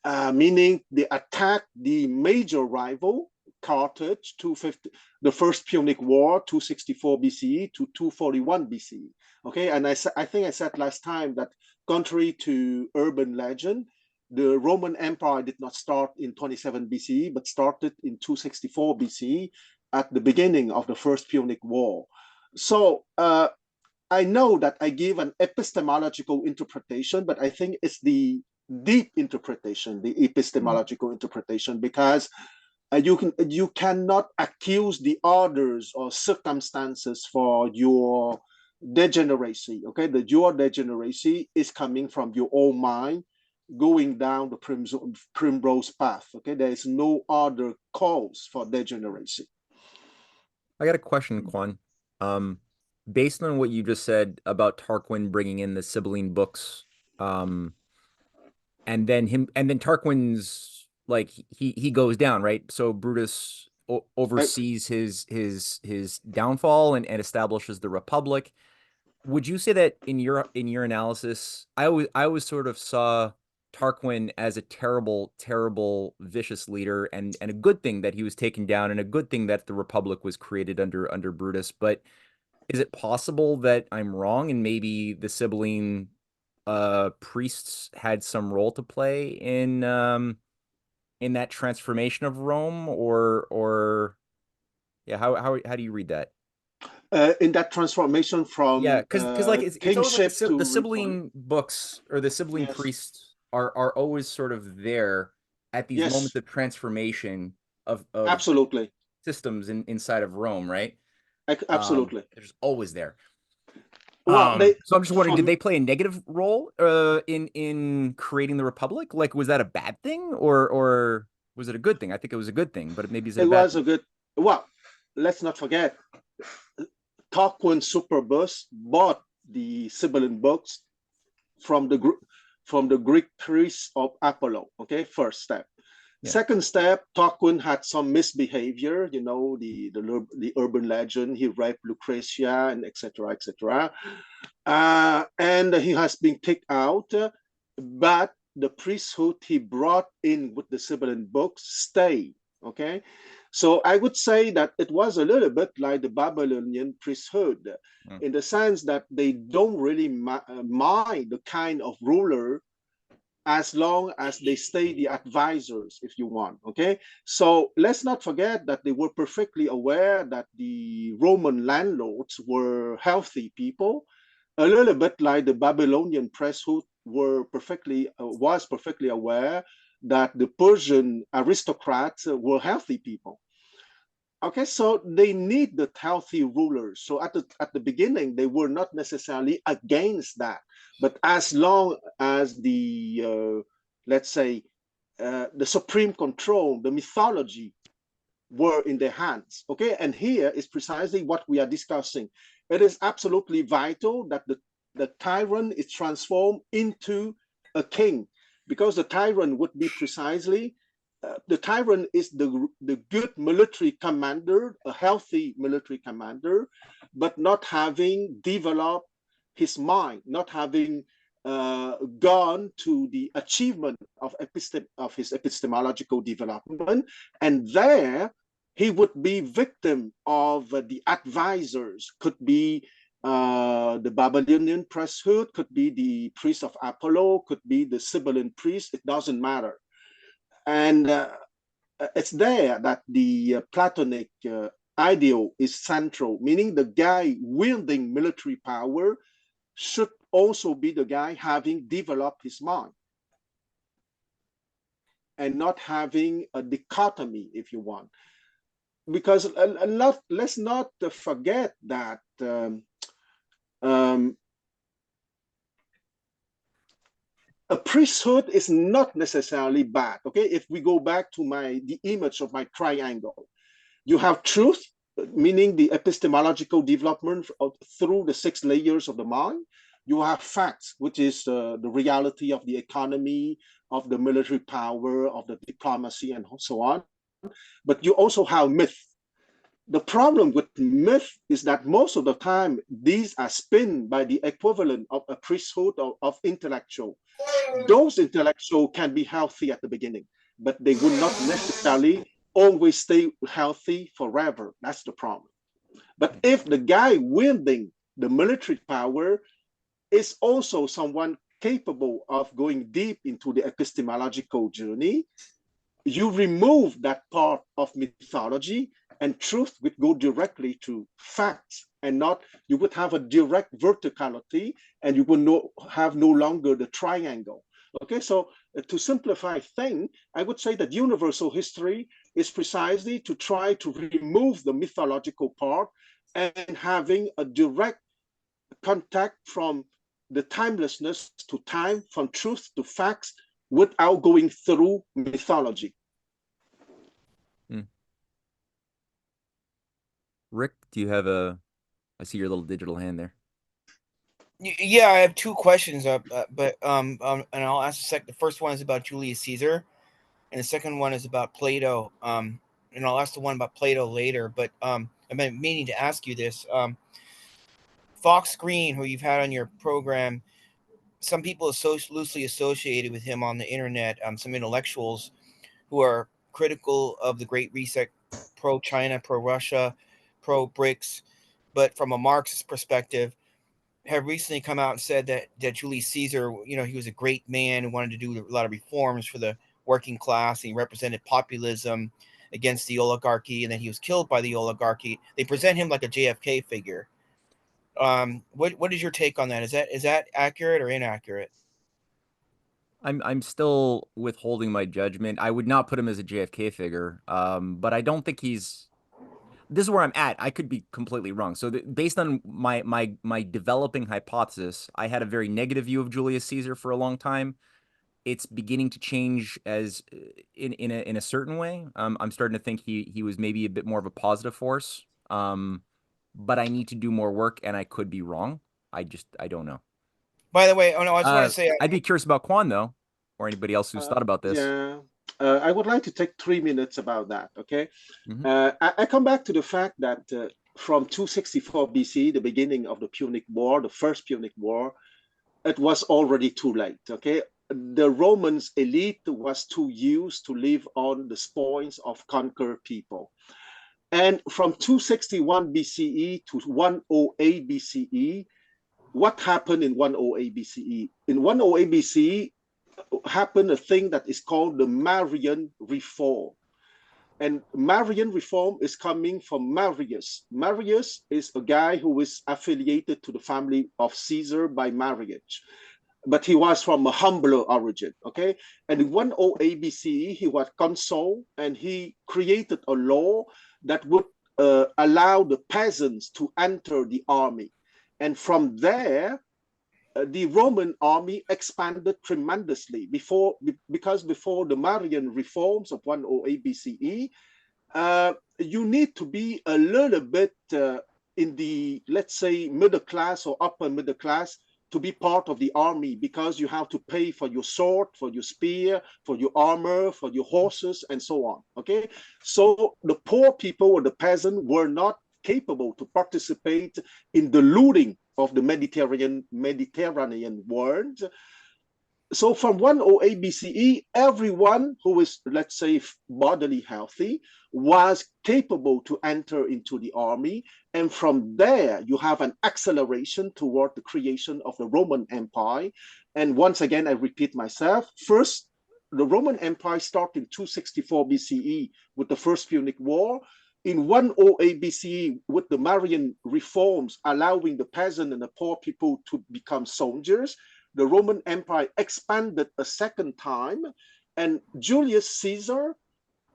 meaning they attacked the major rival, Carthage, 250, the First Punic War, 264 BCE to 241 BCE. Okay, and I think I said last time that contrary to urban legend, the Roman Empire did not start in 27 BCE, but started in 264 BCE at the beginning of the First Punic War. So I know that I give an epistemological interpretation, but I think it's the deep interpretation, the epistemological interpretation, because you cannot accuse the others or circumstances for your degeneracy. Okay, your degeneracy is coming from your own mind, going down the primrose path. Okay, there is no other cause for degeneracy. I got a question, Quan. Based on what you just said about Tarquin bringing in the Sibylline books, and then Tarquin's like he goes down, right? So Brutus oversees his downfall and establishes the Republic. Would you say that in your analysis, I always sort of saw Tarquin as a terrible, terrible, vicious leader, and a good thing that he was taken down, and a good thing that the Republic was created under Brutus. But is it possible that I'm wrong, and maybe the Sibylline priests had some role to play in that transformation of Rome, or yeah, how do you read that? In that transformation from because like it's always like kingship to the Sibylline books or the Sibylline yes, priests are always sort of there at these yes, moments of transformation of absolutely, systems inside of Rome, right? absolutely. They're just always there. Well, So I'm just wondering, did they play a negative role in creating the Republic? Like, was that a bad thing, or was it a good thing? I think it was a good thing, but maybe is it it a bad was thing? a good. Well, let's not forget, Tarquin Superbus bought the Sibylline books from the Greek priests of Apollo. Okay, first step. Yeah. Second step, Tarquin had some misbehavior. You know, the urban legend. He raped Lucretia and etc. etc. And he has been kicked out. But the priesthood he brought in with the Sibylline books stayed. Okay, so I would say that it was a little bit like the Babylonian priesthood, in the sense that they don't really mind the kind of ruler, as long as they stay the advisors, if you want. Okay, so let's not forget that they were perfectly aware that the Roman landlords were healthy people, a little bit like the Babylonian priesthood was perfectly aware that the Persian aristocrats were healthy people. Okay, so they need the healthy rulers. So at the beginning, they were not necessarily against that, but as long as the let's say the supreme control, the mythology, were in their hands. Okay, and here is precisely what we are discussing. It is absolutely vital that the tyrant is transformed into a king, because the tyrant would be precisely the tyrant is the good military commander, a healthy military commander, but not having developed his mind, not having gone to the achievement of his epistemological development, and there he would be victim of the advisors, could be the Babylonian priesthood, could be the priest of Apollo, could be the Sibylline priest, it doesn't matter. And it's there that the Platonic ideal is central, meaning the guy wielding military power should also be the guy having developed his mind and not having a dichotomy, if you want. because let's not forget that a priesthood is not necessarily bad. Okay, if we go back to the image of my triangle, you have truth, meaning the epistemological development through the 6 layers of the mind. You have facts, which is the reality of the economy, of the military power, of the diplomacy, and so on. But you also have myth. The problem with myth is that most of the time, these are spun by the equivalent of a priesthood of intellectual. Those intellectuals can be healthy at the beginning, but they would not necessarily always stay healthy forever. That's the problem. But if the guy wielding the military power is also someone capable of going deep into the epistemological journey, you remove that part of mythology, and truth would go directly to facts, and not, you would have a direct verticality, and you would have no longer the triangle. Okay, so to simplify things, I would say that universal history is precisely to try to remove the mythological part and having a direct contact from the timelessness to time, from truth to facts, without going through mythology. Rick, do you have I see your little digital hand there. Yeah, I have 2 questions, but and I'll ask the first one is about Julius Caesar, and the second one is about Plato. And I'll ask the one about Plato later. But I've been meaning to ask you this. Fox Green, who you've had on your program, some people are loosely associated with him on the internet. Some intellectuals who are critical of the Great Reset, pro-China, pro-Russia, pro-BRICS, but from a Marxist perspective, have recently come out and said that Julius Caesar, he was a great man who wanted to do a lot of reforms for the working class. And he represented populism against the oligarchy, and then he was killed by the oligarchy. They present him like a JFK figure. What is your take on that? Is that accurate or inaccurate? I'm still withholding my judgment. I would not put him as a JFK figure, but I don't think he's. This is where I'm at. I could be completely wrong. So based on my developing hypothesis, I had a very negative view of Julius Caesar for a long time. It's beginning to change as in a certain way. I'm starting to think he was maybe a bit more of a positive force. But I need to do more work, and I could be wrong. I don't know. By the way, I just want to say, I'd be curious about Quan, though, or anybody else who's thought about this. Yeah, I would like to take 3 minutes about that. Okay, I come back to the fact that from 264 BC, the beginning of the Punic War, the first Punic War, it was already too late. Okay, the Romans elite was too used to live on the spoils of conquered people. And from 261 BCE to 108 BCE, what happened in 108 BCE? In 108 BCE happened a thing that is called the Marian Reform. And Marian Reform is coming from Marius. Marius is a guy who is affiliated to the family of Caesar by marriage, but he was from a humbler origin, okay? And in 108 BCE, he was consul, and he created a law that would allow the peasants to enter the army. And from there, the Roman army expanded tremendously because before the Marian reforms of 108 BCE, you need to be a little bit in the, let's say, middle class or upper middle class to be part of the army, because you have to pay for your sword, for your spear, for your armor, for your horses, and so on. Okay, so the poor people or the peasant were not capable to participate in the looting of the Mediterranean world. So from 108 BCE, everyone who is, let's say, bodily healthy was capable to enter into the army. And from there, you have an acceleration toward the creation of the Roman Empire. And once again, I repeat myself, first, the Roman Empire started in 264 BCE with the First Punic War. In 108 BCE, with the Marian reforms allowing the peasant and the poor people to become soldiers, the Roman Empire expanded a second time, and Julius Caesar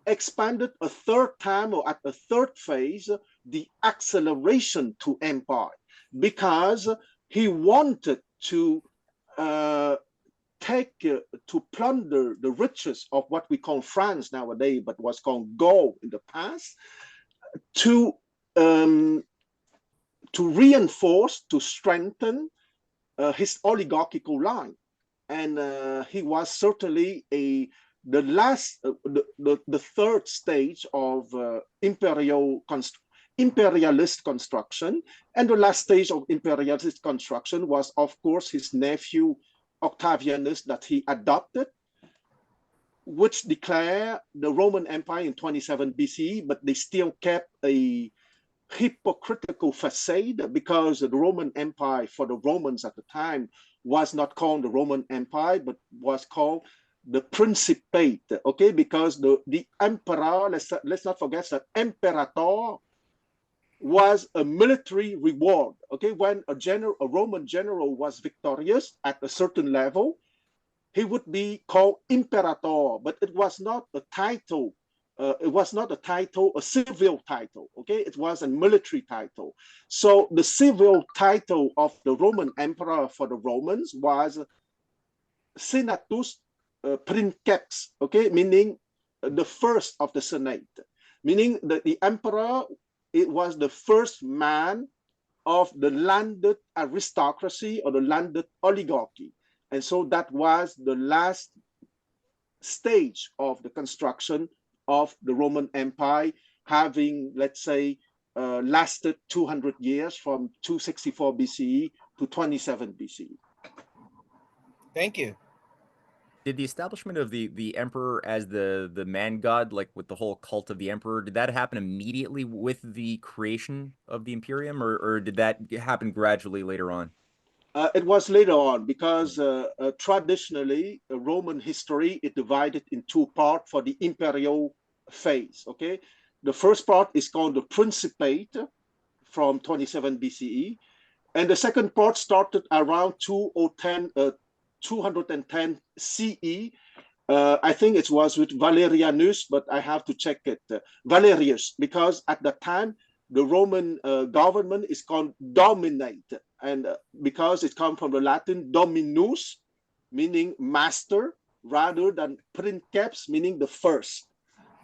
expanded a third time, or at a third phase, the acceleration to empire, because he wanted to to plunder the riches of what we call France nowadays, but was called Gaul in the past, to reinforce, to strengthen his oligarchical line. And he was certainly the third stage of imperialist construction. And the last stage of imperialist construction was, of course, his nephew Octavianus that he adopted, which declared the Roman Empire in 27 BCE, but they still kept a hypocritical facade, because the Roman Empire for the Romans at the time was not called the Roman Empire, but was called the Principate, okay? Because the emperor, let's not forget that imperator was a military reward, okay? When a Roman general was victorious at a certain level, he would be called imperator, but it was not a title. It was not a title, a civil title, okay? It was a military title. So the civil title of the Roman emperor for the Romans was senatus princeps, okay? Meaning the first of the senate, meaning that the emperor, it was the first man of the landed aristocracy or the landed oligarchy. And so that was the last stage of the construction of the Roman Empire, having, let's say, lasted 200 years from 264 BCE to 27 BCE. Thank you. Did the establishment of the emperor as the man god, like with the whole cult of the emperor, did that happen immediately with the creation of the imperium, or did that happen gradually later on? It was later on, because traditionally, Roman history is divided in two parts for the imperial phase, okay? The first part is called the Principate from 27 BCE, and the second part started around 210 CE. I think it was with Valerianus, but I have to check it. Valerius, because at the time, the Roman government is called dominate, and because it comes from the Latin dominus, meaning master, rather than princeps, meaning the first.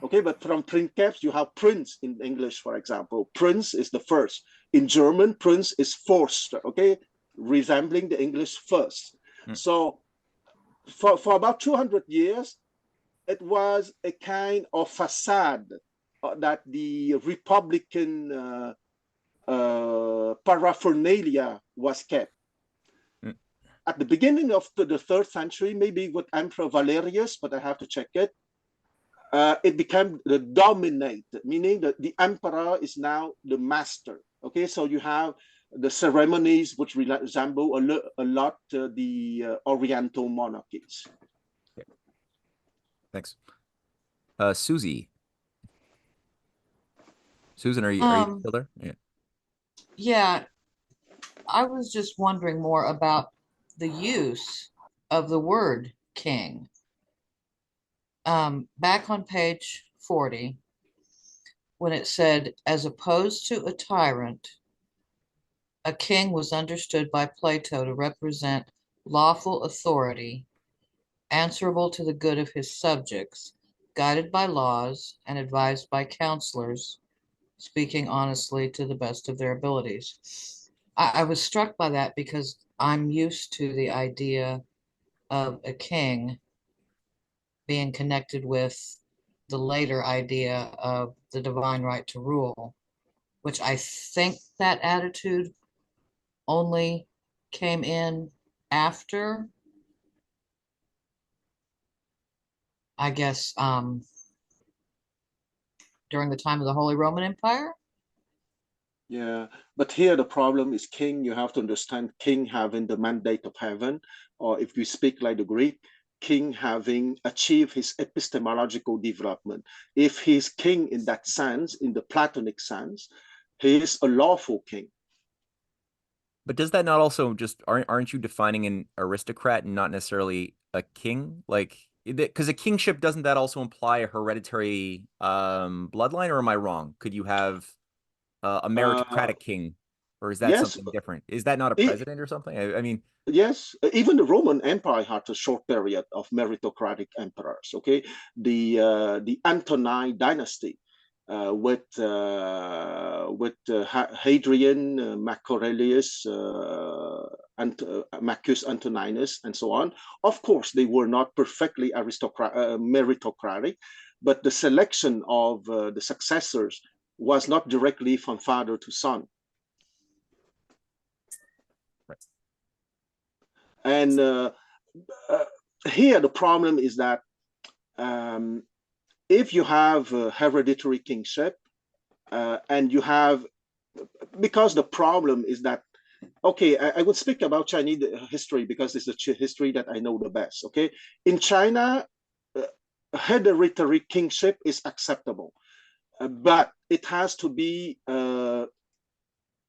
Okay, but from princeps, you have prince in English, for example. Prince is the first. In German, prince is first, okay, resembling the English first. So for about 200 years, it was a kind of facade that the Republican paraphernalia was kept. At the beginning of the 3rd century, maybe with Emperor Valerius, but I have to check it, it became the dominate, meaning that the emperor is now the master. Okay, so you have the ceremonies which resemble a lot the Oriental monarchies. Okay. Thanks. Susie. Susan, are you still there? Yeah. Yeah, I was just wondering more about the use of the word king. Back on page 40, when it said, as opposed to a tyrant, a king was understood by Plato to represent lawful authority, answerable to the good of his subjects, guided by laws and advised by counselors, speaking honestly to the best of their abilities. I was struck by that because I'm used to the idea of a king being connected with the later idea of the divine right to rule, which I think that attitude only came in after, I guess, during the time of the Holy Roman Empire. Yeah, but here the problem is king. You have to understand king having the mandate of heaven, or if we speak like the Greek, king having achieved his epistemological development. If he's king in that sense, in the Platonic sense, he is a lawful king. But does that not also just aren't you defining an aristocrat and not necessarily a king? Like because a kingship, doesn't that also imply a hereditary bloodline, or am I wrong? Could you have a Uh, meritocratic king, or is that yes, something different? Is that not a e- president or something? I mean, yes. Even the Roman Empire had a short period of meritocratic emperors. Okay, the Antonine dynasty with Hadrian, Marcus Aurelius, and Marcus Antoninus, and so on. Of course, they were not perfectly meritocratic, but the selection of the successors was not directly from father to son. right. And uh, here the problem is that um, if you have a hereditary kingship and you have, because the problem is that, okay, I would speak about Chinese history because it's the history that I know the best. Okay, in China, hereditary kingship is acceptable, but it has to be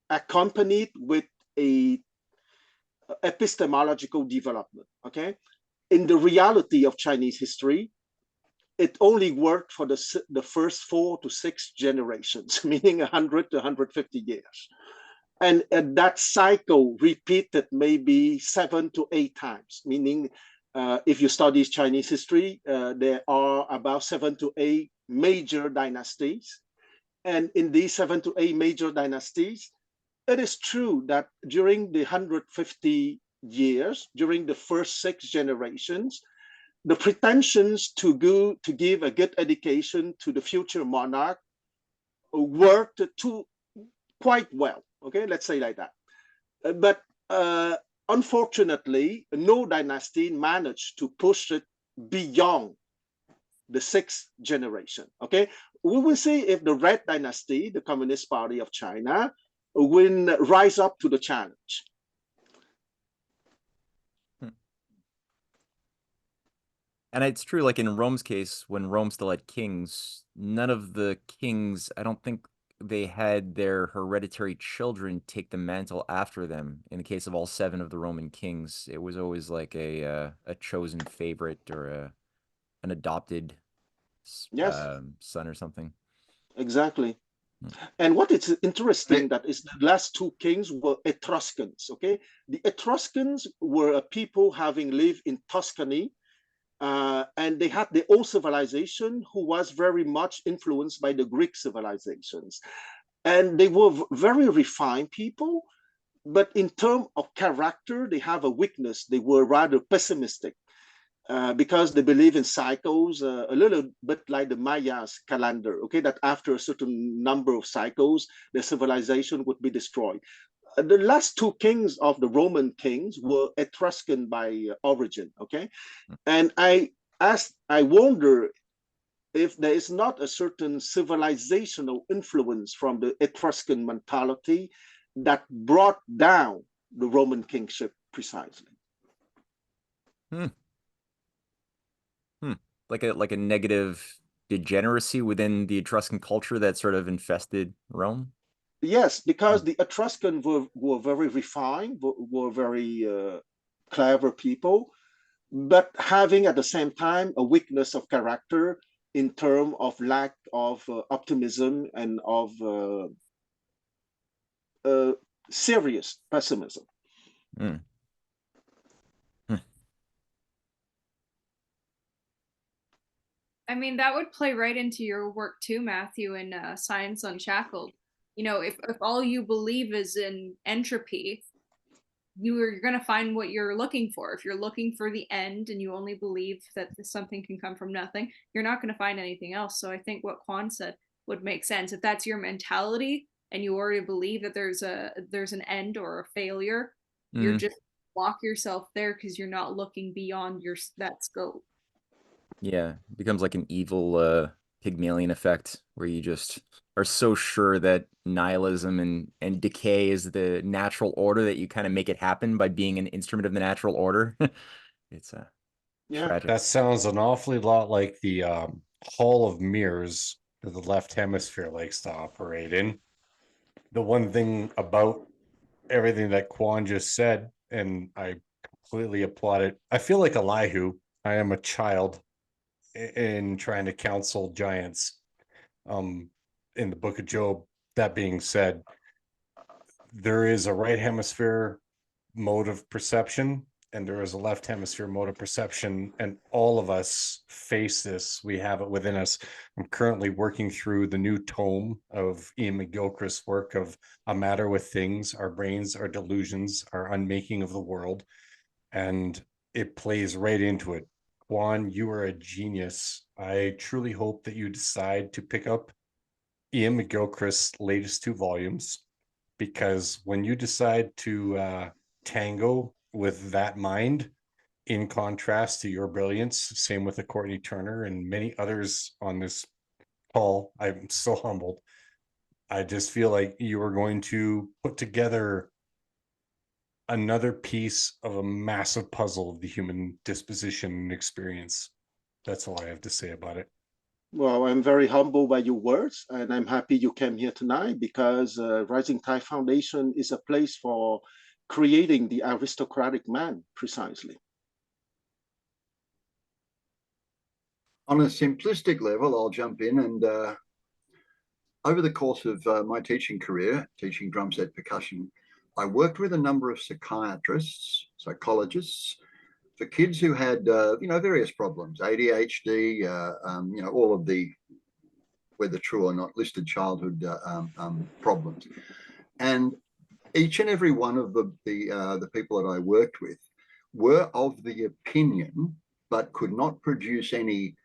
accompanied with a epistemological development. Okay, in the reality of Chinese history, it only worked for the first 4 to 6 generations, meaning 100 to 150 years. And that cycle repeated maybe 7 to 8 times, meaning if you study Chinese history, there are about 7 to 8 major dynasties. And in these 7 to 8 major dynasties, it is true that during the 150 years, during the first 6 generations, the pretensions to give a good education to the future monarch worked quite well. Okay, let's say like that. But unfortunately, no dynasty managed to push it beyond the 6th generation. Okay, we will see if the Red Dynasty, the Communist Party of China, will rise up to the challenge. And it's true, like in Rome's case, when Rome still had kings, none of the kings, I don't think they had their hereditary children take the mantle after them. In the case of all 7 of the Roman kings, it was always like a chosen favorite or an adopted Yes, son or something. exactly. Hmm. And what is interesting that is the last 2 kings were Etruscans. Okay, the Etruscans were a people having lived in Tuscany, and they had their own civilization, who was very much influenced by the Greek civilizations, and they were very refined people. But in terms of character, they have a weakness. They were rather pessimistic. Because they believe in cycles, a little bit like the Mayas calendar, okay, that after a certain number of cycles, the civilization would be destroyed. The last 2 kings of the Roman kings were Etruscan by origin, okay? And I wonder if there is not a certain civilizational influence from the Etruscan mentality that brought down the Roman kingship precisely. Hmm. Hmm. Like a negative degeneracy within the Etruscan culture that sort of infested Rome. Yes, Hmm. because the Etruscans were very refined, were very clever people, but having at the same time a weakness of character in terms of lack of optimism and of uh, serious pessimism. Hmm. Hmm. I mean, that would play right into your work too, Matthew, in Science Unshackled. You know, if all you believe is in entropy, you're going to find what you're looking for. If you're looking for the end and you only believe that something can come from nothing, you're not going to find anything else. So I think what Quan said would make sense. If that's your mentality and you already believe that there's an end or a failure, you're Hmm. just lock yourself there because you're not looking beyond your that scope. Yeah, it becomes like an evil Pygmalion effect where you just are so sure that nihilism and decay is the natural order that you kind of make it happen by being an instrument of the natural order. It's Yeah, tragic. That sounds an awfully lot like the Hall of Mirrors that the left hemisphere likes to operate in. The one thing about everything that Quan just said, and I completely applaud it. I feel like Elihu. I am a child in trying to counsel giants in the book of Job. That being said, there is a right hemisphere mode of perception and there is a left hemisphere mode of perception, and all of us face this. We have it within us. I'm currently working through the new tome of Ian McGilchrist's work of A Matter with Things, Our Brains, Our Delusions, Our Unmaking of the World, and it plays right into it. Juan, you are a genius. I truly hope that you decide to pick up Ian McGilchrist's latest 2 volumes, because when you decide to tango with that mind, in contrast to your brilliance, same with the Courtney Turner and many others on this call, I'm so humbled. I just feel like you are going to put together another piece of a massive puzzle of the human disposition and experience. That's all I have to say about it. Well, I'm very humbled by your words, and I'm happy you came here tonight because Rising Tide Foundation is a place for creating the aristocratic man, precisely. On a simplistic level, I'll jump in and over the course of my teaching career, teaching drum set percussion, I worked with a number of psychiatrists, psychologists, for kids who had, various problems, ADHD, all of the, whether true or not, listed childhood problems. And each and every one of the people that I worked with were of the opinion, but could not produce any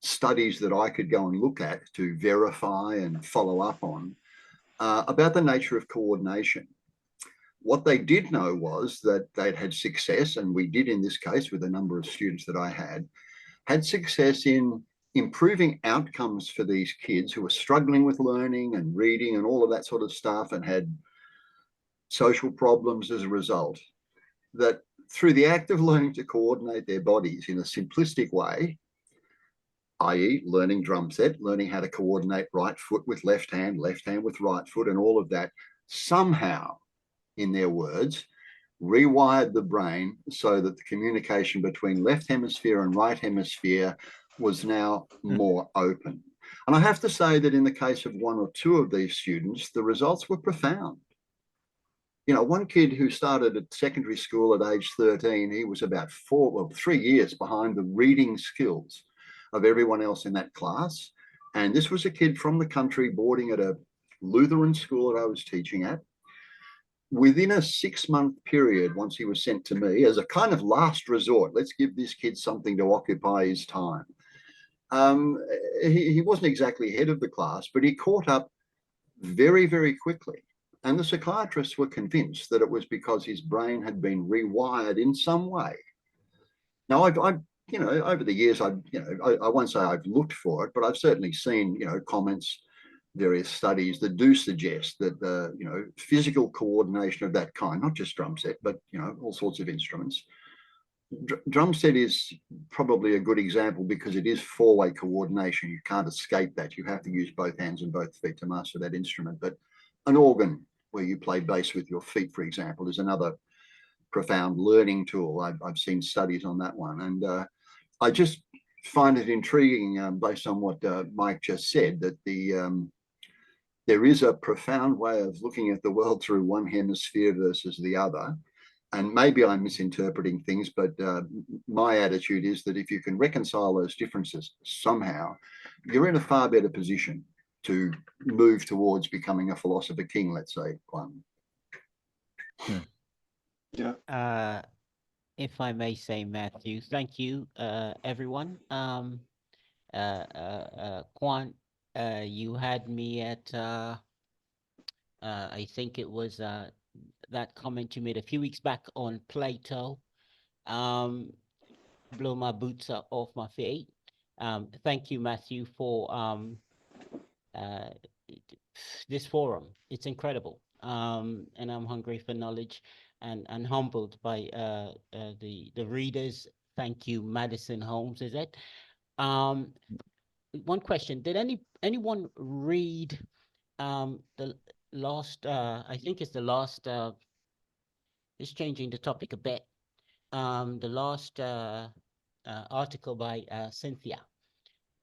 studies that I could go and look at to verify and follow up on about the nature of coordination. What they did know was that they'd had success, and we did in this case with a number of students that I had success in improving outcomes for these kids who were struggling with learning and reading and all of that sort of stuff and had social problems as a result. That through the act of learning to coordinate their bodies in a simplistic way, i.e. learning drum set, learning how to coordinate right foot with left hand with right foot, and all of that, somehow, in their words, rewired the brain so that the communication between left hemisphere and right hemisphere was now more open. And I have to say that in the case of 1 or 2 of these students, the results were profound. One kid who started at secondary school at age 13, he was about 3 years behind the reading skills of everyone else in that class. And this was a kid from the country boarding at a Lutheran school that I was teaching at. Within a 6-month period, once he was sent to me as a kind of last resort, let's give this kid something to occupy his time. He wasn't exactly head of the class, but he caught up very, very quickly. And the psychiatrists were convinced that it was because his brain had been rewired in some way. Now, I've over the years, I won't say I've looked for it, but I've certainly seen, comments, various studies that do suggest that the, physical coordination of that kind, not just drum set, but, all sorts of instruments. Drum set is probably a good example because it is 4-way coordination. You can't escape that. You have to use both hands and both feet to master that instrument. But an organ where you play bass with your feet, for example, is another profound learning tool. I've seen studies on that one. And I just find it intriguing based on what Mike just said, that there is a profound way of looking at the world through one hemisphere versus the other. And maybe I'm misinterpreting things, but my attitude is that if you can reconcile those differences somehow, you're in a far better position to move towards becoming a philosopher king, let's say. Yeah. If I may say, Matthew, thank you, everyone. Quan, you had me at, I think it was that comment you made a few weeks back on Plato. Blow my boots off my feet. Thank you, Matthew, for this forum. It's incredible. And I'm hungry for knowledge and humbled by the readers. Thank you, Madison Holmes, is it? One question, did anyone read the last, I think it's the last, it's changing the topic a bit, the last article by Cynthia,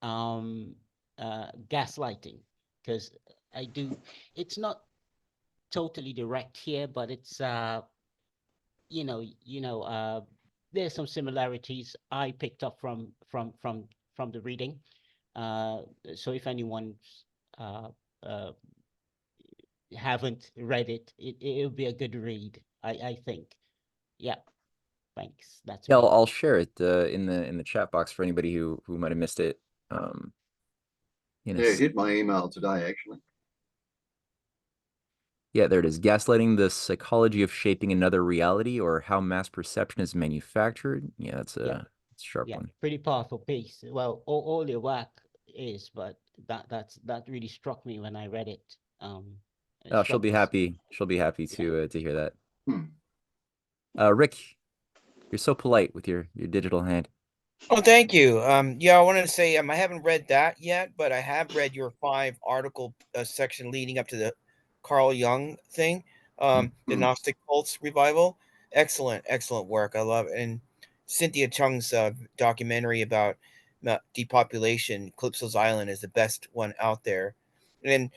gaslighting, because it's not totally direct here, but it's there's some similarities I picked up from the reading. So if anyone haven't read it, it'll be a good read, I think. Yeah, thanks. That's Yeah, me. I'll share it in the chat box for anybody who might have missed it. Yeah, it hit my email today, actually. Yeah, there it is. Gaslighting, the psychology of shaping another reality, or how mass perception is manufactured. Yeah, that's a sharp one. Pretty powerful piece. Well, all your work is, but that really struck me when I read it. Oh, she'll be happy. She'll be happy to hear that. Rick, you're so polite with your digital hand. Oh, thank you. Yeah, I wanted to say I haven't read that yet, but I have read your 5-article section leading up to the Carl Jung thing, the Gnostic cults revival. Excellent work. I love it. And Cynthia Chung's documentary about depopulation, Calypso's Island, is the best one out there. And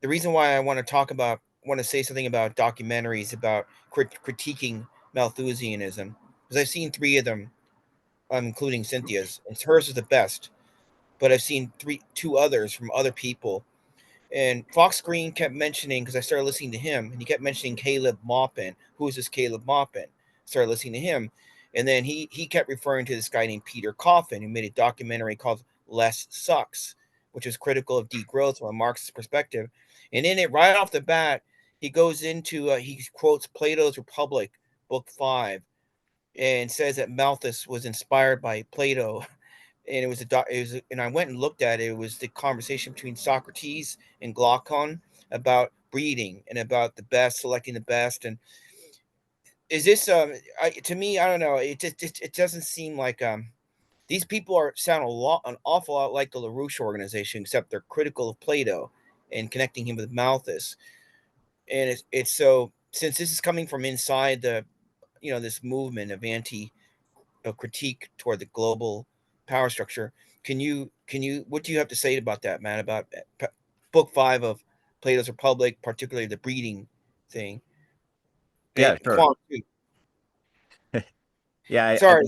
the reason why I want to say something about documentaries about critiquing Malthusianism, because I've seen 3 of them, including Cynthia's, and hers is the best. But I've seen 2 others from other people. And Fox Green kept mentioning, because I started listening to him, and he kept mentioning Caleb Maupin. Who is this Caleb Maupin? Started listening to him. And then he kept referring to this guy named Peter Coffin, who made a documentary called Less Sucks, which is critical of degrowth from a Marxist perspective. And in it, right off the bat, he goes into, he quotes Plato's Republic, book 5, and says that Malthus was inspired by Plato. And and I went and looked at it. It was the conversation between Socrates and Glaucon about breeding and about the best, selecting the best. And is this to me, I don't know. It doesn't seem like these people sound an awful lot like the LaRouche organization, except they're critical of Plato and connecting him with Malthus. And it's so, since this is coming from inside this movement of critique toward the global power structure. Can you what do you have to say about that, man? About book 5 of Plato's Republic, particularly the breeding thing? Yeah, sure. Yeah, sorry.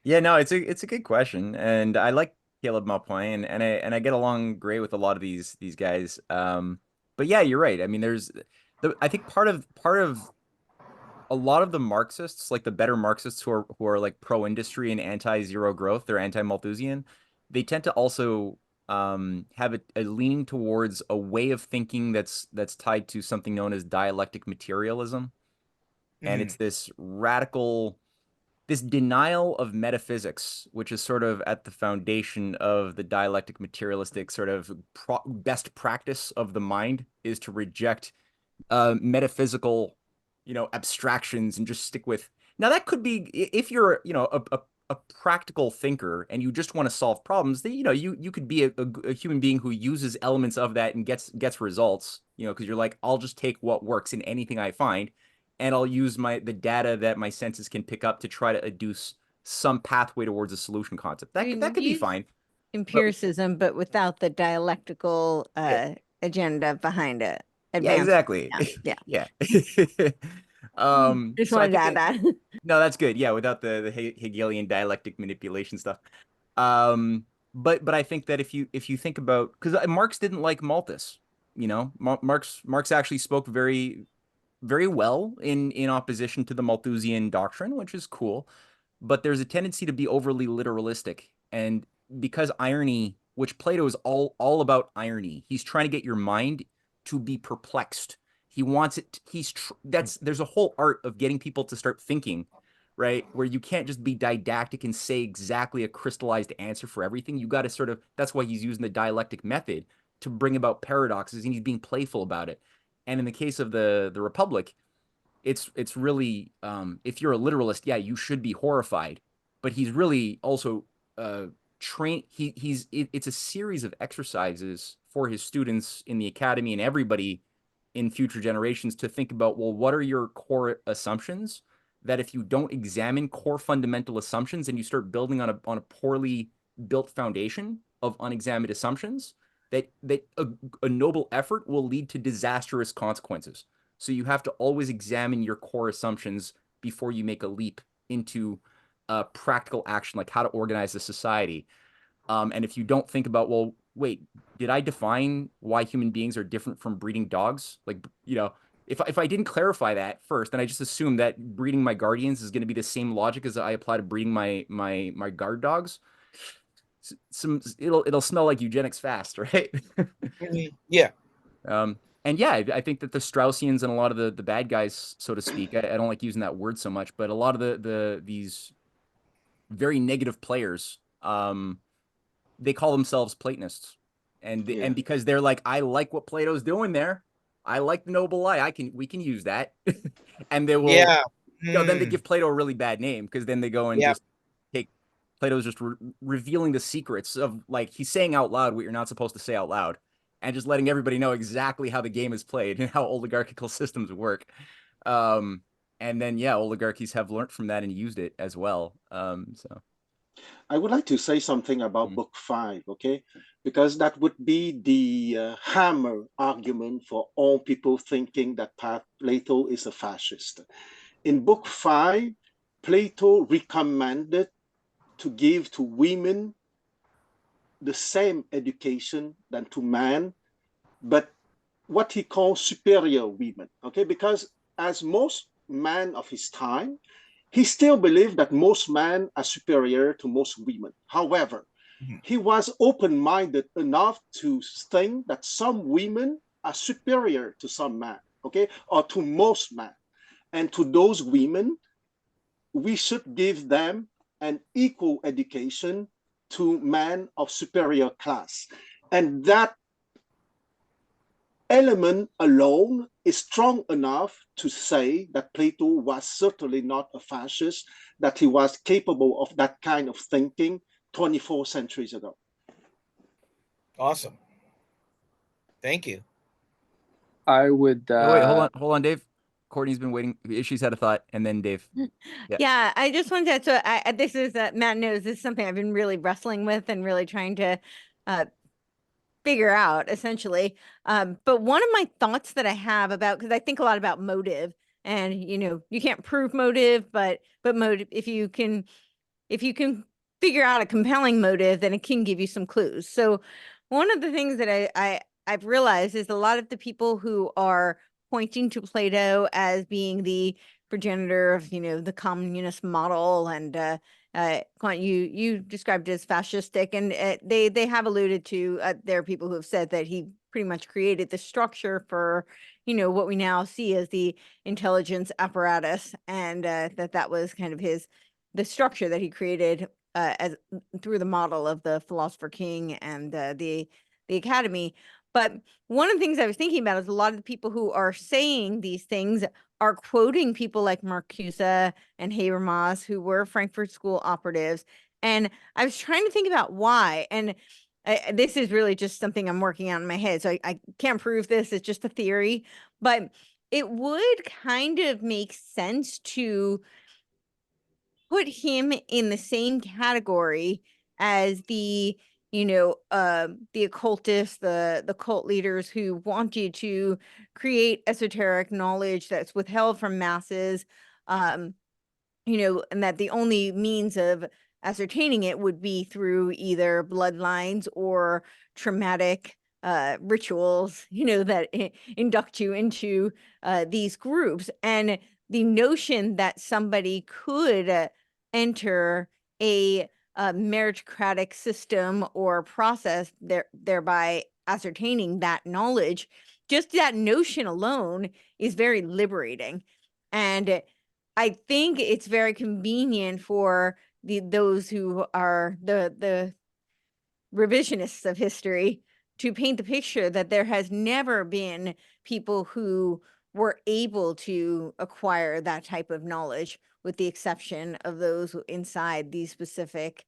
Yeah, no, it's a good question, and I like Caleb Maupin, and I get along great with a lot of these guys. But yeah, you're right. I mean, I think part of a lot of the Marxists, like the better Marxists who are like pro-industry and anti-zero growth, they're anti-Malthusian. They tend to also have a leaning towards a way of thinking that's tied to something known as dialectic materialism, and it's this denial of metaphysics, which is sort of at the foundation of the dialectic materialistic sort of best practice of the mind, is to reject metaphysical, abstractions and just stick with. Now that could be, if you're, a practical thinker and you just want to solve problems, then, you could be a human being who uses elements of that and gets results, because you're like, I'll just take what works in anything I find, and I'll use the data that my senses can pick up to try to adduce some pathway towards a solution concept. That could be fine. Empiricism, but without the dialectical agenda behind it. Yeah, exactly. Yeah. Just So wanted to add that. No, that's good. Yeah, without the Hegelian dialectic manipulation stuff. But I think that if you think about, because Marx didn't like Malthus, Marx actually spoke very, very well in opposition to the Malthusian doctrine, which is cool. But there's a tendency to be overly literalistic, and because irony, which Plato is all about irony, he's trying to get your mind to be perplexed. He wants it. There's a whole art of getting people to start thinking, right? Where you can't just be didactic and say exactly a crystallized answer for everything. You got to sort of, that's why he's using the dialectic method to bring about paradoxes, and he's being playful about it. And in the case of the Republic, it's really, if you're a literalist, yeah, you should be horrified. But he's really also trained. It's a series of exercises for his students in the academy and everybody in future generations to think about, well, what are your core assumptions that if you don't examine core fundamental assumptions and you start building on a poorly built foundation of unexamined assumptions, that a noble effort will lead to disastrous consequences. So you have to always examine your core assumptions before you make a leap into practical action, like how to organize the society. And if you don't think about, well, wait, did I define why human beings are different from breeding dogs? Like, you know, if I didn't clarify that first, then I just assume that breeding my guardians is going to be the same logic as I apply to breeding my guard dogs. It'll smell like eugenics fast, right? Yeah. And yeah, I think that the Straussians and a lot of the bad guys, so to speak, I don't like using that word so much, but a lot of these very negative players, they call themselves Platonists, and because they're like, I like what Plato's doing there, I like the noble lie, we can use that, and they will, you know, then they give Plato a really bad name because then they go and just take Plato's just revealing the secrets of, like, he's saying out loud what you're not supposed to say out loud, and just letting everybody know exactly how the game is played and how oligarchical systems work. And then oligarchies have learned from that and used it as well. So I would like to say something about Book 5, okay? Because that would be the hammer argument for all people thinking that Plato is a fascist. In Book 5, Plato recommended to give to women the same education than to men, but what he calls superior women, okay? Because as most men of his time, he still believed that most men are superior to most women. However, he was open-minded enough to think that some women are superior to some men, okay, or to most men. And to those women, we should give them an equal education to men of superior class. And that element alone is strong enough to say that Plato was certainly not a fascist, that he was capable of that kind of thinking 24 centuries ago. Awesome. Thank you. I would. wait, hold on, Dave. Courtney's been waiting. She's had a thought, and then Dave. Yeah, I just wanted to. So this is Matt knows this is something I've been really wrestling with and really trying to figure out, essentially. But one of my thoughts that I have about, because I think a lot about motive, and you can't prove motive, but motive, if you can figure out a compelling motive, then it can give you some clues. So one of the things that I've realized is a lot of the people who are pointing to Plato as being the progenitor of the communist model, and you described it as fascistic, and they have alluded to there are people who have said that he pretty much created the structure for what we now see as the intelligence apparatus, and that was kind of the structure that he created as through the model of the philosopher king and the academy. But one of the things I was thinking about is a lot of the people who are saying these things are quoting people like Marcuse and Habermas, who were Frankfurt School operatives. And I was trying to think about why. And this is really just something I'm working on in my head. So I can't prove this. It's just a theory. But it would kind of make sense to put him in the same category as the occultists, the cult leaders who wanted to create esoteric knowledge that's withheld from masses, and that the only means of ascertaining it would be through either bloodlines or traumatic rituals, that induct you into these groups. And the notion that somebody could enter a meritocratic system or process, thereby ascertaining that knowledge, just that notion alone is very liberating. And I think it's very convenient for those who are the revisionists of history to paint the picture that there has never been people who were able to acquire that type of knowledge, with the exception of those inside these specific,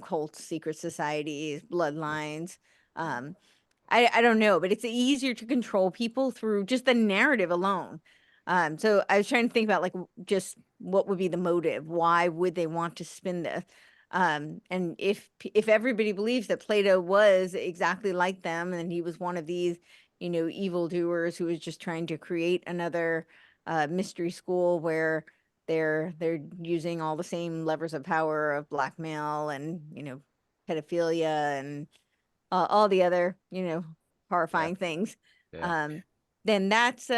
cults, secret societies, bloodlines. I don't know, but it's easier to control people through just the narrative alone. So I was trying to think about like just what would be the motive? Why would they want to spin this? And if everybody believes that Plato was exactly like them and he was one of these, evildoers who was just trying to create another mystery school where they're using all the same levers of power of blackmail and pedophilia and all the other horrifying things, Yeah. then that's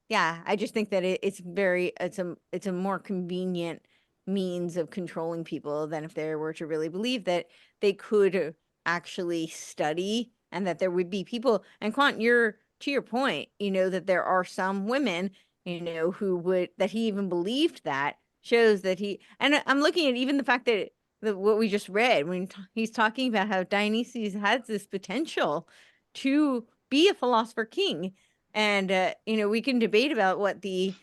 yeah, I just think that it's a more convenient means of controlling people than if they were to really believe that they could actually study and that there would be people. And Quant, to your point, that there are some women, who would, that he even believed, that shows that and I'm looking at even the fact that what we just read when he's talking about how Dionysius has this potential to be a philosopher king. And we can debate about what the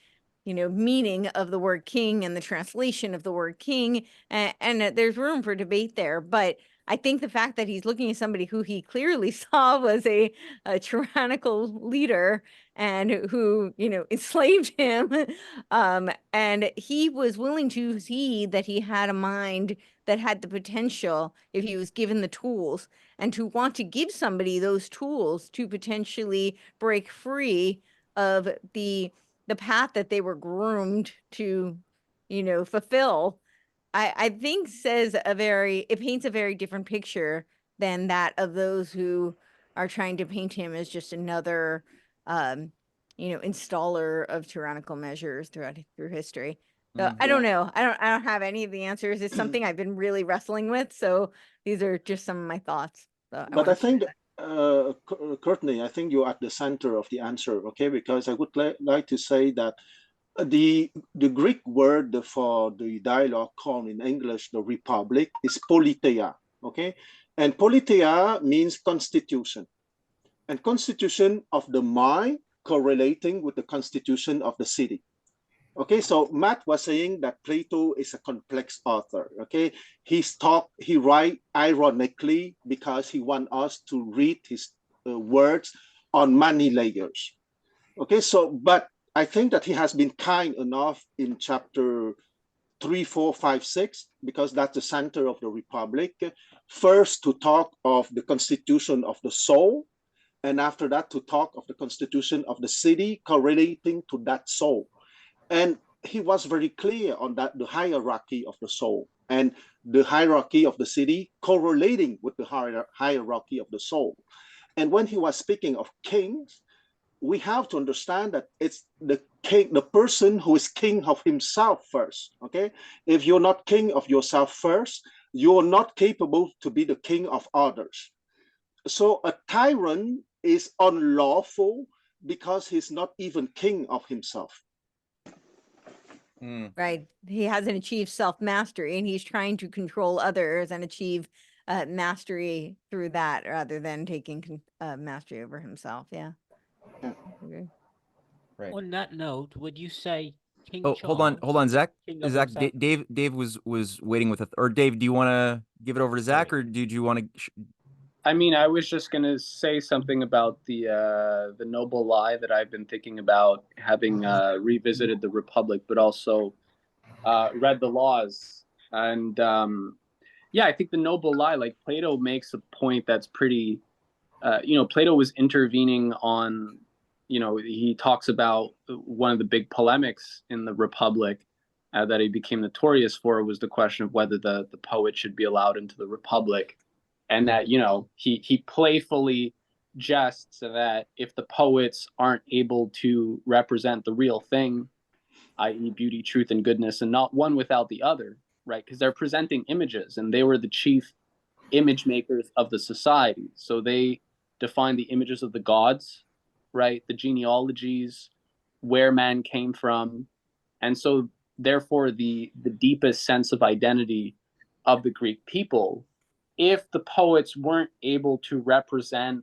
meaning of the word king and the translation of the word king, and there's room for debate there. But I think the fact that he's looking at somebody who he clearly saw was a tyrannical leader and who enslaved him, and he was willing to see that he had a mind that had the potential if he was given the tools, and to want to give somebody those tools to potentially break free of the path that they were groomed to fulfill. I think it paints a very different picture than that of those who are trying to paint him as just another installer of tyrannical measures through history. So I don't know. I don't have any of the answers. It's something I've been really wrestling with. So these are just some of my thoughts. So But I think, Courtney, I think you're at the center of the answer, okay? Because I would like to say that the Greek word for the dialogue called in English the republic is politeia, okay? And politeia means constitution, and constitution of the mind correlating with the constitution of the city. Okay, so Matt was saying that Plato is a complex author. Okay, he write ironically because he wants us to read his words on many layers. Okay, so but I think that he has been kind enough in chapter 3, 4, 5, 6, because that's the center of the Republic. First, to talk of the constitution of the soul, and after that, to talk of the constitution of the city correlating to that soul. And he was very clear on that, the hierarchy of the soul and the hierarchy of the city correlating with the hierarchy of the soul. And when he was speaking of kings, we have to understand that it's the king, the person who is king of himself first. Okay, if you're not king of yourself first, you're not capable to be the king of others. So a tyrant is unlawful because he's not even king of himself. Right. He hasn't achieved self-mastery, and he's trying to control others and achieve mastery through that rather than taking mastery over himself. Yeah. Okay. Right. On that note, would you say King Oh, Charles, hold on, Zach. king of Zach, himself? Dave was waiting with or Dave, do you want to give it over to Zach, or did you want to? I mean, I was just going to say something about the noble lie that I've been thinking about, having revisited the Republic, but also read the laws. And yeah, I think the noble lie, like Plato makes a point that's pretty, Plato was intervening on, he talks about one of the big polemics in the Republic that he became notorious for was the question of whether the poet should be allowed into the Republic. And that, he playfully jests that if the poets aren't able to represent the real thing, i.e. beauty, truth, and goodness, and not one without the other, right? Because they're presenting images, and they were the chief image makers of the society. So they defined the images of the gods, right? The genealogies, where man came from. And so therefore the deepest sense of identity of the Greek people, if the poets weren't able to represent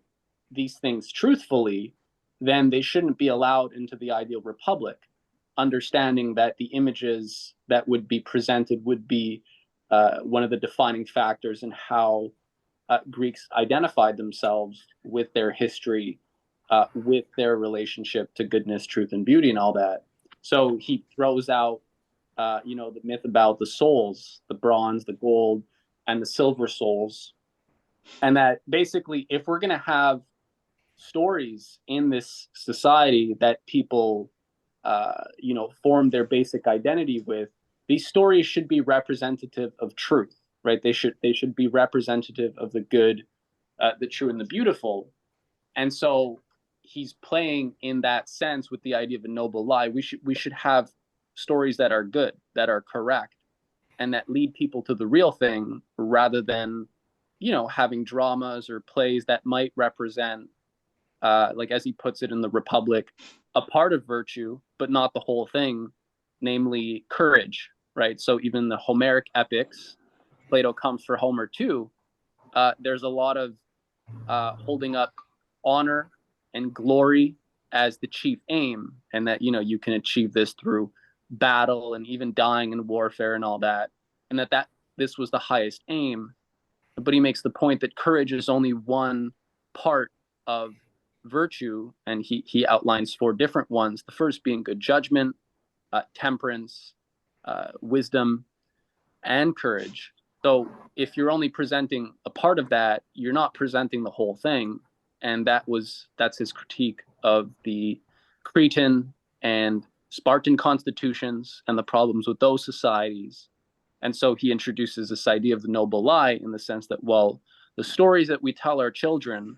these things truthfully, then they shouldn't be allowed into the ideal republic, understanding that the images that would be presented would be one of the defining factors in how Greeks identified themselves with their history with their relationship to goodness, truth, and beauty, and all that. So he throws out, the myth about the souls, the bronze, the gold, and the silver souls, and that basically, if we're going to have stories in this society that people, form their basic identity with, these stories should be representative of truth, right? They should be representative of the good, the true, and the beautiful. And so he's playing in that sense with the idea of a noble lie. We should have stories that are good, that are correct, and that lead people to the real thing, rather than, having dramas or plays that might represent, like as he puts it in the Republic, a part of virtue, but not the whole thing, namely courage, right? So even the Homeric epics, Plato comes for Homer too. There's a lot of holding up honor and glory as the chief aim, and that, you can achieve this through battle and even dying in warfare and all that, and that this was the highest aim. But he makes the point that courage is only one part of virtue, and he outlines 4 different ones, the first being good judgment, temperance, wisdom, and courage. So if you're only presenting a part of that, you're not presenting the whole thing. And that's his critique of the Cretan and Spartan constitutions and the problems with those societies. And so he introduces this idea of the noble lie, in the sense that, well, the stories that we tell our children,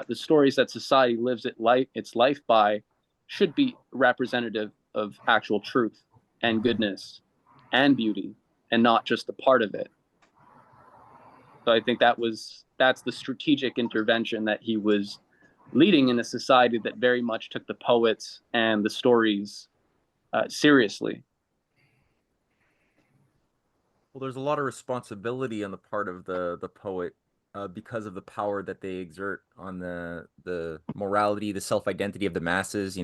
the stories that society lives its life by, should be representative of actual truth and goodness and beauty, and not just a part of it. So I think that's the strategic intervention that he was leading in a society that very much took the poets and the stories seriously. Well, there's a lot of responsibility on the part of the poet, because of the power that they exert on the morality, the self-identity of the masses.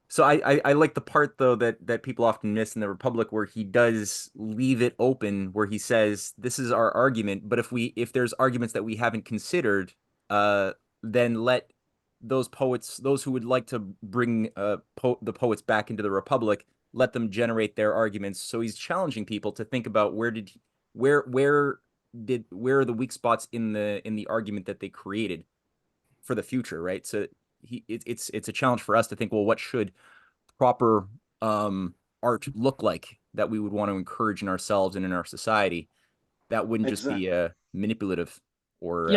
So I like the part, though, that people often miss in the Republic, where he does leave it open, where he says, this is our argument, but if there's arguments that we haven't considered, then let those poets, those who would like to bring the poets back into the Republic, let them generate their arguments. So he's challenging people to think about where are the weak spots in the argument that they created for the future, right? So it's a challenge for us to think, well, what should proper art look like that we would want to encourage in ourselves and in our society, that wouldn't just be manipulative or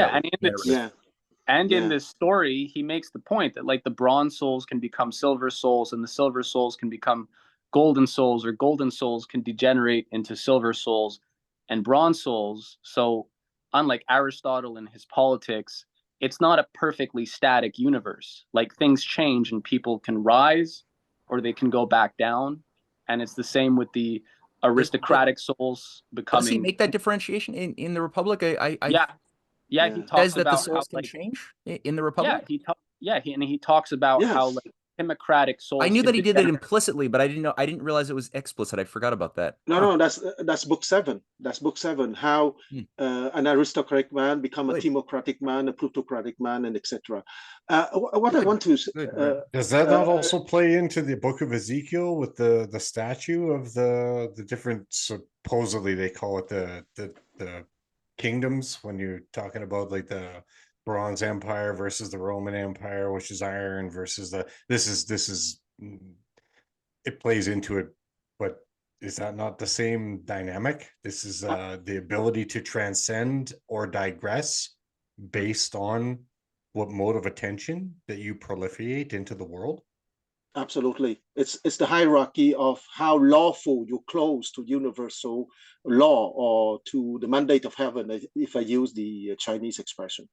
in this story, he makes the point that, like, the bronze souls can become silver souls, and the silver souls can become golden souls, or golden souls can degenerate into silver souls and bronze souls. So unlike Aristotle and his Politics, it's not a perfectly static universe. Like, things change and people can rise or they can go back down. And it's the same with the aristocratic souls becoming. Does he make that differentiation in the Republic? Yeah, he talks that about the souls how, can change in the Republic. He talks about how, like, democratic souls. I knew that he did that implicitly, but I didn't realize it was explicit. I forgot about that. No, that's book 7. That's book 7. How an aristocratic man become a democratic man, a plutocratic man, and etc. What I want to does that not also play into the book of Ezekiel with the statue of the different, supposedly they call it the kingdoms, when you're talking about, like, the Bronze Empire versus the Roman Empire, which is iron, versus this is it plays into it, but is that not the same dynamic? This is the ability to transcend or digress based on what mode of attention that you proliferate into the world. Absolutely. It's the hierarchy of how lawful you close to universal law, or to the mandate of heaven, if I use the Chinese expression.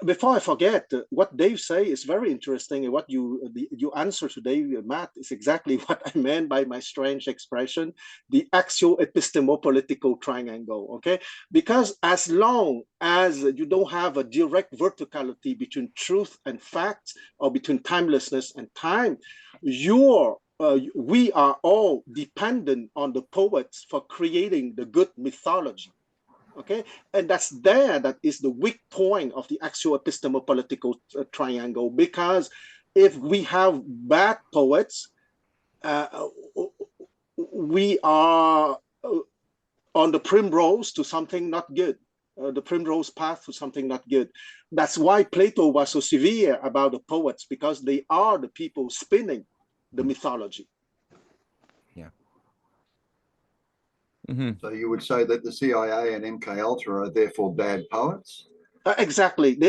Before I forget, what Dave say is very interesting, and what you answer today, Matt, is exactly what I meant by my strange expression, the axial epistemopolitical triangle. Okay, because as long as you don't have a direct verticality between truth and fact, or between timelessness and time, we are all dependent on the poets for creating the good mythology. Okay, and that's there that is the weak point of the actual epistemopolitical triangle, because if we have bad poets, we are on the primrose to something not good, the primrose path to something not good. That's why Plato was so severe about the poets, because they are the people spinning the mythology. Yeah. Mm-hmm. So you would say that the CIA and MK Ultra are therefore bad poets? Exactly.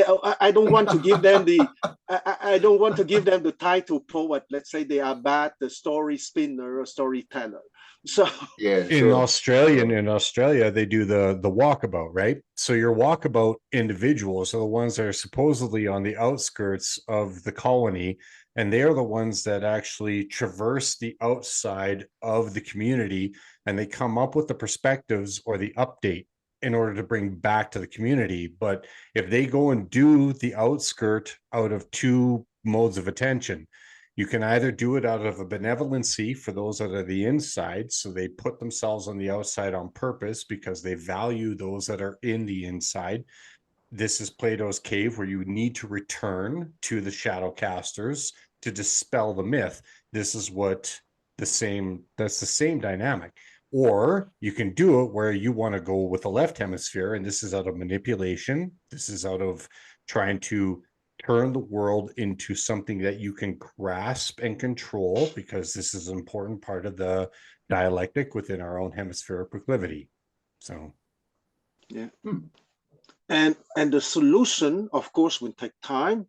I don't want to give them the I don't want to give them the title poet. Let's say they are bad, the story spinner or storyteller. So yeah, in Australia, they do the walkabout, right? So your walkabout individuals are the ones that are supposedly on the outskirts of the colony, and they are the ones that actually traverse the outside of the community, and they come up with the perspectives or the update in order to bring back to the community. But if they go and do the outskirt out of two modes of attention, you can either do it out of a benevolency for those that are the inside, so they put themselves on the outside on purpose because they value those that are in the inside. This is Plato's cave, where you need to return to the shadow casters to dispel the myth. This is that's the same dynamic. Or you can do it where you want to go with the left hemisphere, and this is out of manipulation. This is out of trying to turn the world into something that you can grasp and control, because this is an important part of the dialectic within our own hemispheric proclivity. So, yeah. And the solution, of course, will take time.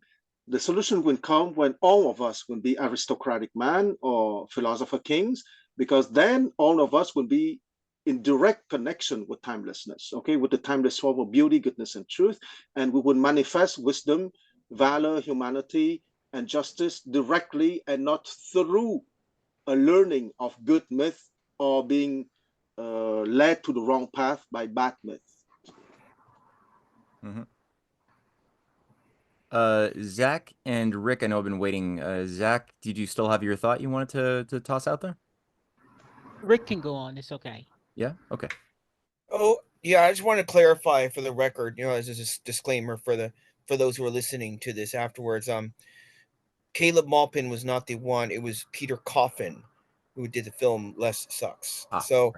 The solution will come when all of us will be aristocratic man or philosopher kings, because then all of us will be in direct connection with timelessness, okay, with the timeless form of beauty, goodness, and truth. And we will manifest wisdom, valor, humanity, and justice directly, and not through a learning of good myth or being led to the wrong path by bad myth. Mm-hmm. Zach and Rick, I know I've been waiting. Zach, did you still have your thought you wanted to toss out there? Rick can go on. It's okay. Yeah. Okay. Oh, yeah. I just want to clarify for the record, as a disclaimer for those who are listening to this afterwards. Caleb Maupin was not the one. It was Peter Coffin who did the film Less Sucks. So,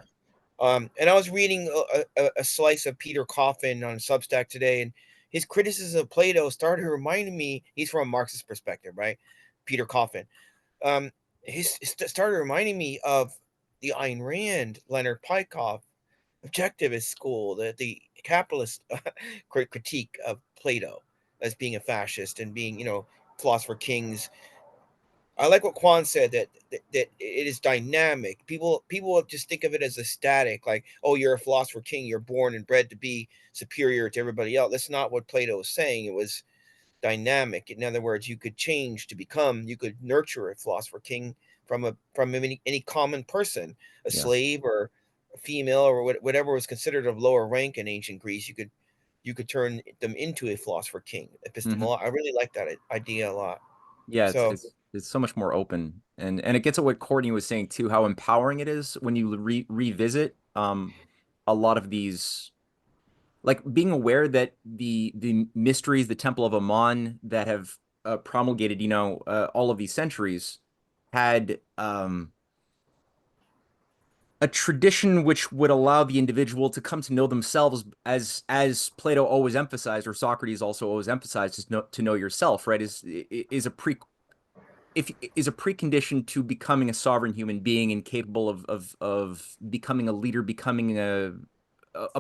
and I was reading a slice of Peter Coffin on Substack today, and his criticism of Plato started reminding me. He's from a Marxist perspective, right? Peter Coffin. Started reminding me of the Ayn Rand, Leonard Peikoff objectivist school, the capitalist critique of Plato as being a fascist and being, philosopher kings. I like what Quan said, that it is dynamic. People just think of it as a static, like, oh, you're a philosopher king, you're born and bred to be superior to everybody else. That's not what Plato was saying. It was dynamic. In other words, you could change to become, you could nurture a philosopher king from any common person, a slave or a female or whatever was considered of lower rank in ancient Greece. You could turn them into a philosopher king. Epistemology. I really like that idea a lot. Yeah, So it's so much more open, and it gets at what Courtney was saying too, how empowering it is when you revisit a lot of these, like being aware that the mysteries, the Temple of Ammon that have promulgated, all of these centuries had a tradition which would allow the individual to come to know themselves, as Plato always emphasized, or Socrates also always emphasized, to know yourself, right? Is a precondition to becoming a sovereign human being and capable of becoming a leader, becoming a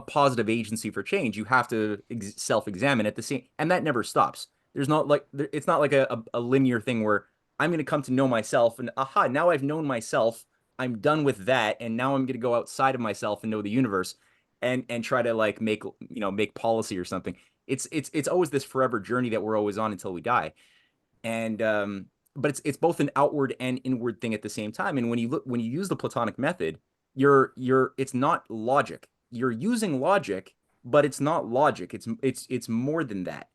positive agency for change. You have to self-examine at the same, and that never stops. There's not like, it's not like a linear thing where I'm going to come to know myself and aha, now I've known myself, I'm done with that, and now I'm going to go outside of myself and know the universe and try to like make policy or something. It's always this forever journey that we're always on until we die. And but it's both an outward and inward thing at the same time. And when you use the Platonic method, it's not logic. You're using logic, but it's not logic. It's more than that.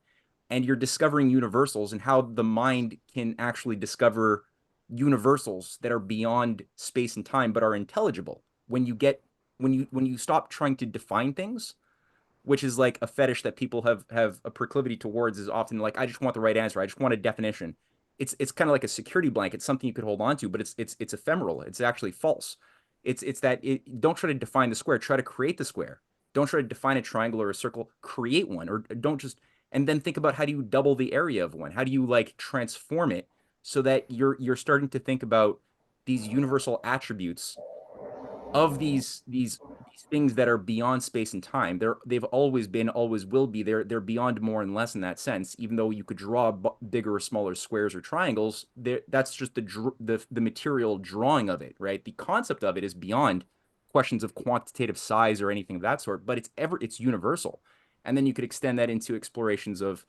And you're discovering universals, and how the mind can actually discover universals that are beyond space and time but are intelligible when you stop trying to define things which is like a fetish that people have a proclivity towards, is often like, I just want the right answer. I just want a definition. It's kind of like a security blanket, something you could hold on to, but it's ephemeral. It's actually false. It's that don't try to define the square, try to create the square. Don't try to define a triangle or a circle, create one, or don't just, and then think about how do you double the area of one? How do you like transform it so that you're starting to think about these universal attributes of these things that are beyond space and time. They've always been, always will be. They're beyond more and less in that sense. Even though you could draw bigger or smaller squares or triangles, that's just the material drawing of it, right? The concept of it is beyond questions of quantitative size or anything of that sort, but it's universal. And then you could extend that into explorations of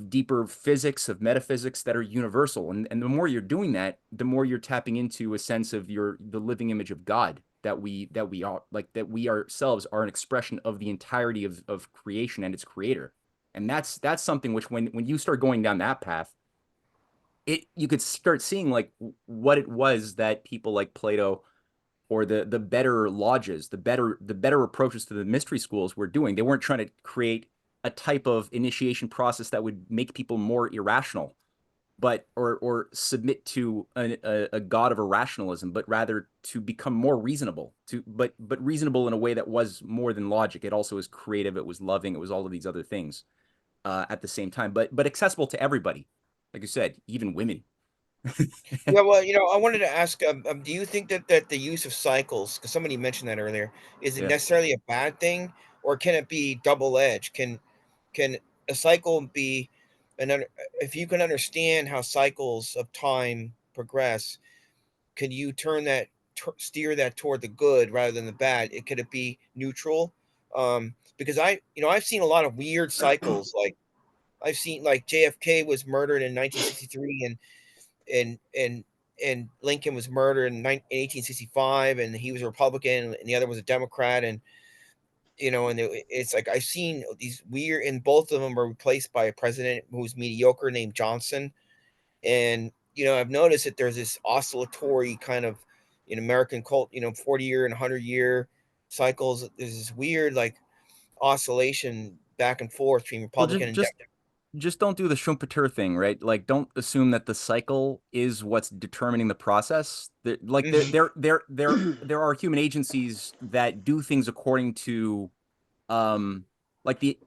deeper physics, of metaphysics that are universal. And the more you're doing that, the more you're tapping into a sense of the living image of God, that we are, like, that we ourselves are an expression of the entirety of creation and its creator. And that's something which when you start going down that path, you could start seeing like what it was that people like Plato or the better lodges, the better approaches to the mystery schools were doing. They weren't trying to create a type of initiation process that would make people more irrational, but or submit to a god of irrationalism, but rather to become more reasonable, but reasonable in a way that was more than logic. It also was creative, it was loving, it was all of these other things at the same time, but accessible to everybody. Like you said, even women. Yeah, well, I wanted to ask, do you think that the use of cycles, because somebody mentioned that earlier, is it Yeah. necessarily a bad thing, or can it be double-edged? Can a cycle be if you can understand how cycles of time progress, can you turn that steer that toward the good rather than the bad? Could it be neutral? Because I've seen a lot of weird cycles. Like I've seen, like, JFK was murdered in 1963, and Lincoln was murdered in 1865, and he was a Republican, and the other was a Democrat, and it's like I've seen these weird, and both of them were replaced by a president who was mediocre named Johnson. And I've noticed that there's this oscillatory kind of in American cult, 40-year and 100-year cycles. There's this weird like oscillation back and forth between Well, Republican and just don't do the Schumpeter thing, right? Like, don't assume that the cycle is what's determining the process. Like, there are human agencies that do things according to, like the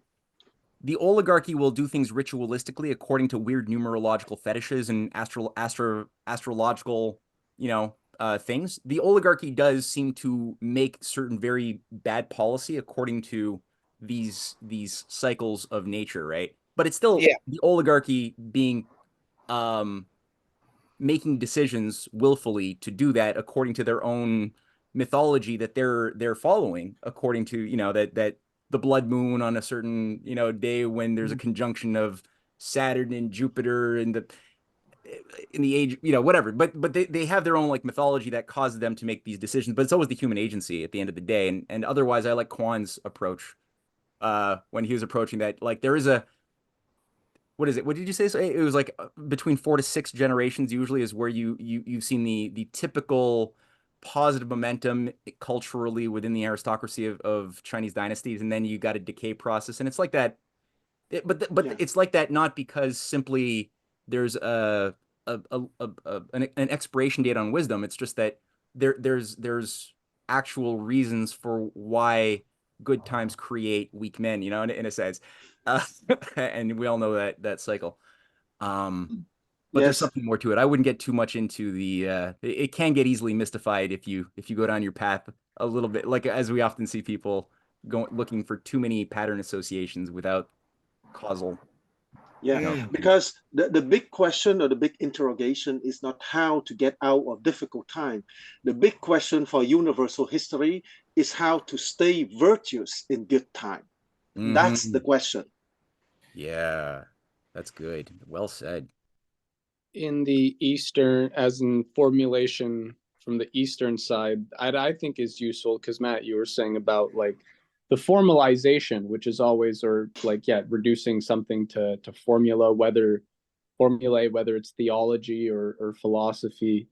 oligarchy will do things ritualistically according to weird numerological fetishes and astrological, things. The oligarchy does seem to make certain very bad policy according to these cycles of nature, right? But it's still Yeah. the oligarchy being making decisions willfully to do that according to their own mythology that they're following, according to that the blood moon on a certain day when there's a conjunction of Saturn and Jupiter in the age, whatever. But they have their own like mythology that causes them to make these decisions. But it's always the human agency at the end of the day. And otherwise, I like Kwan's approach when he was approaching that. Like, there is what is it? What did you say? So it was like between 4 to 6 generations usually is where you've seen the typical positive momentum culturally within the aristocracy of Chinese dynasties, and then you got a decay process, and it's like that. But Yeah. it's like that not because simply there's an expiration date on wisdom. It's just that there's actual reasons for why good times create weak men, in a sense. Uh, and we all know that cycle. But there's Yes. something more to it. I wouldn't get too much into it can get easily mystified if you go down your path a little bit, like as we often see people looking for too many pattern associations without causal. Yeah, because the big question or the big interrogation is not how to get out of difficult time. The big question for universal history is how to stay virtuous in good time. That's the question. Yeah, that's good. Well said. In the Eastern, as in formulation from the Eastern side, I think is useful because, Matt, you were saying about like the formalization, which is always, or like, yeah, reducing something to formula, whether it's theology or philosophy.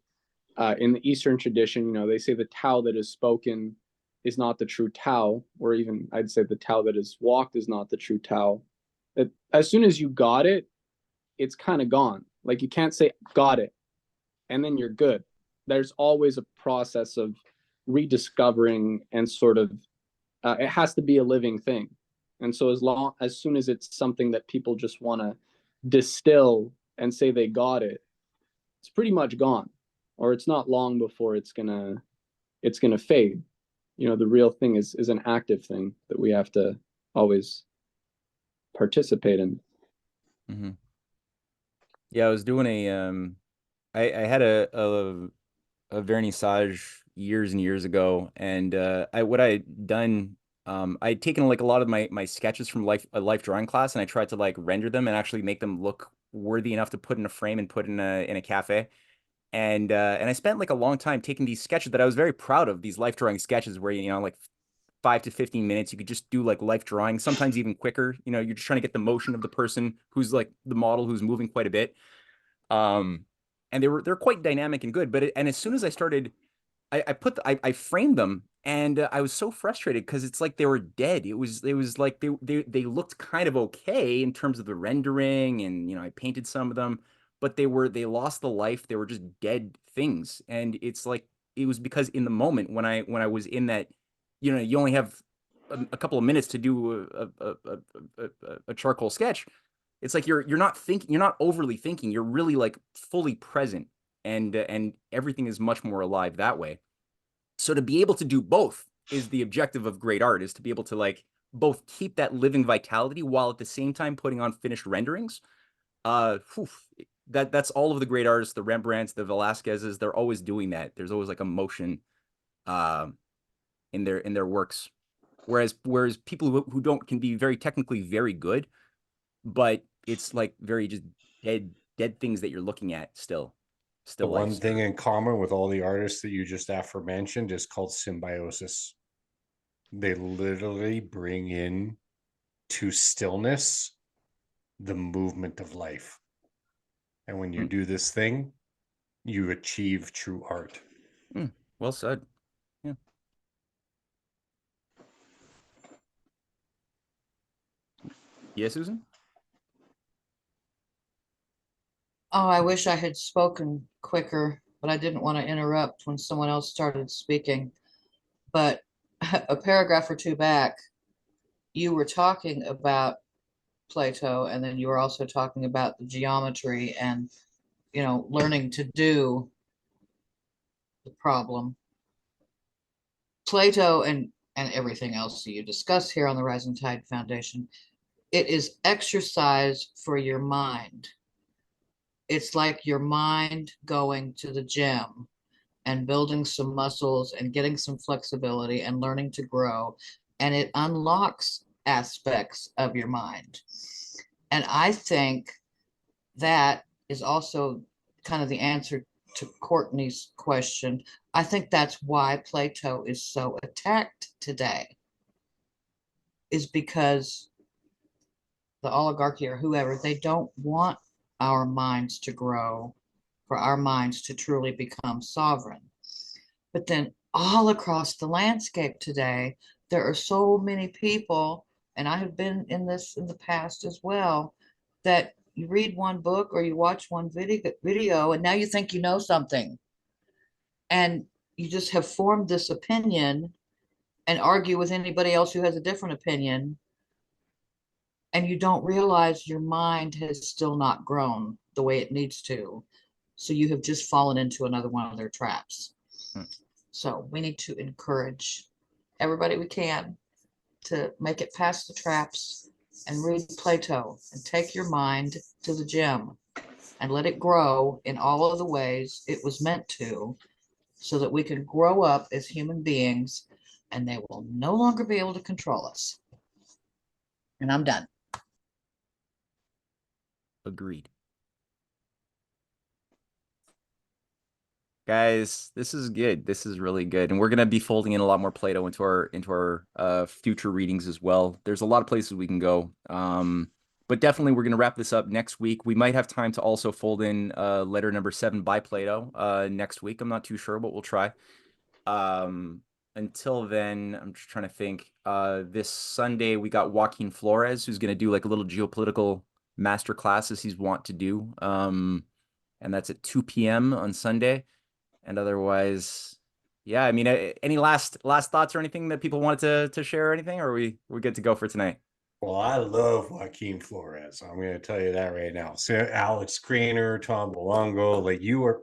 In the Eastern tradition, they say the Tao that is spoken is not the true Tao, or even I'd say the Tao that is walked is not the true Tao. That as soon as you got it, it's kind of gone. Like you can't say got it and then you're good. There's always a process of rediscovering and sort of it has to be a living thing. And so as soon as it's something that people just want to distill and say they got it, it's pretty much gone, or it's not long before it's gonna fade. You know, the real thing is an active thing that we have to always participate in. Mm-hmm. Yeah, I was doing I had a vernissage years and years ago, and what I had done, I'd taken like a lot of my sketches from a life drawing class, and I tried to like render them and actually make them look worthy enough to put in a frame and put in a cafe. And I spent like a long time taking these sketches that I was very proud of, these life drawing sketches where, you know, like 5 to 15 minutes, you could just do like life drawing, sometimes even quicker. You know, you're just trying to get the motion of the person who's like the model who's moving quite a bit. And they're quite dynamic and good. And as soon as I started, I framed them, and I was so frustrated because it's like they were dead. It was like they looked kind of okay in terms of the rendering, and you know I painted some of them, but they lost the life. They were just dead things, and it's like it was because in the moment when I was in that, you know, you only have a couple of minutes to do a charcoal sketch. It's like you're not thinking, you're not overly thinking, you're really like fully present, and everything is much more alive that way. So to be able to do both is the objective of great art, is to be able to like both keep that living vitality while at the same time putting on finished renderings. That's all of the great artists, the Rembrandts, the Velasquezes, they're always doing that. There's always like emotion in their works. Whereas people who don't can be very technically very good, but it's like very just dead things that you're looking at still. The Life. one thing in common with all the artists that you just aforementioned is called symbiosis. They literally bring in to stillness the movement of life. And when you do this thing, you achieve true art. Well said. Yeah. Yes, Susan? Oh, I wish I had spoken quicker, but I didn't want to interrupt when someone else started speaking. But a paragraph or two back, you were talking about Plato, and then you were also talking about the geometry and, you know, learning to do the problem. Plato and everything else that you discuss here on the Rising Tide Foundation, it is exercise for your mind. It's like your mind going to the gym and building some muscles and getting some flexibility and learning to grow. And it unlocks aspects of your mind. And I think that is also kind of the answer to Courtney's question. I think that's why Plato is so attacked today, is because the oligarchy or whoever, they don't want our minds to grow, for our minds to truly become sovereign. But then all across the landscape today, there are so many people, and I have been in this in the past as well, that you read one book or you watch one video and now you think you know something. And you just have formed this opinion and argue with anybody else who has a different opinion. And you don't realize your mind has still not grown the way it needs to. So you have just fallen into another one of their traps. So we need to encourage everybody we can to make it past the traps and read Plato and take your mind to the gym and let it grow in all of the ways it was meant to, so that we can grow up as human beings and they will no longer be able to control us. And I'm done. Agreed. Guys, this is good. This is really good. And we're going to be folding in a lot more Plato into our future readings as well. There's a lot of places we can go. But definitely we're going to wrap this up next week. We might have time to also fold in letter number 7 by Plato next week. I'm not too sure, but we'll try. until then, I'm just trying to think. This Sunday we got Joaquin Flores, who's going to do like a little geopolitical master class as he's wont to do. And that's at 2 p.m. on Sunday. And otherwise, yeah, I mean, any last thoughts or anything that people wanted to share or anything, or we're good to go for tonight? Well, I love Joaquin Flores. I'm going to tell you that right now. So Alex Craner, Tom Belongo, like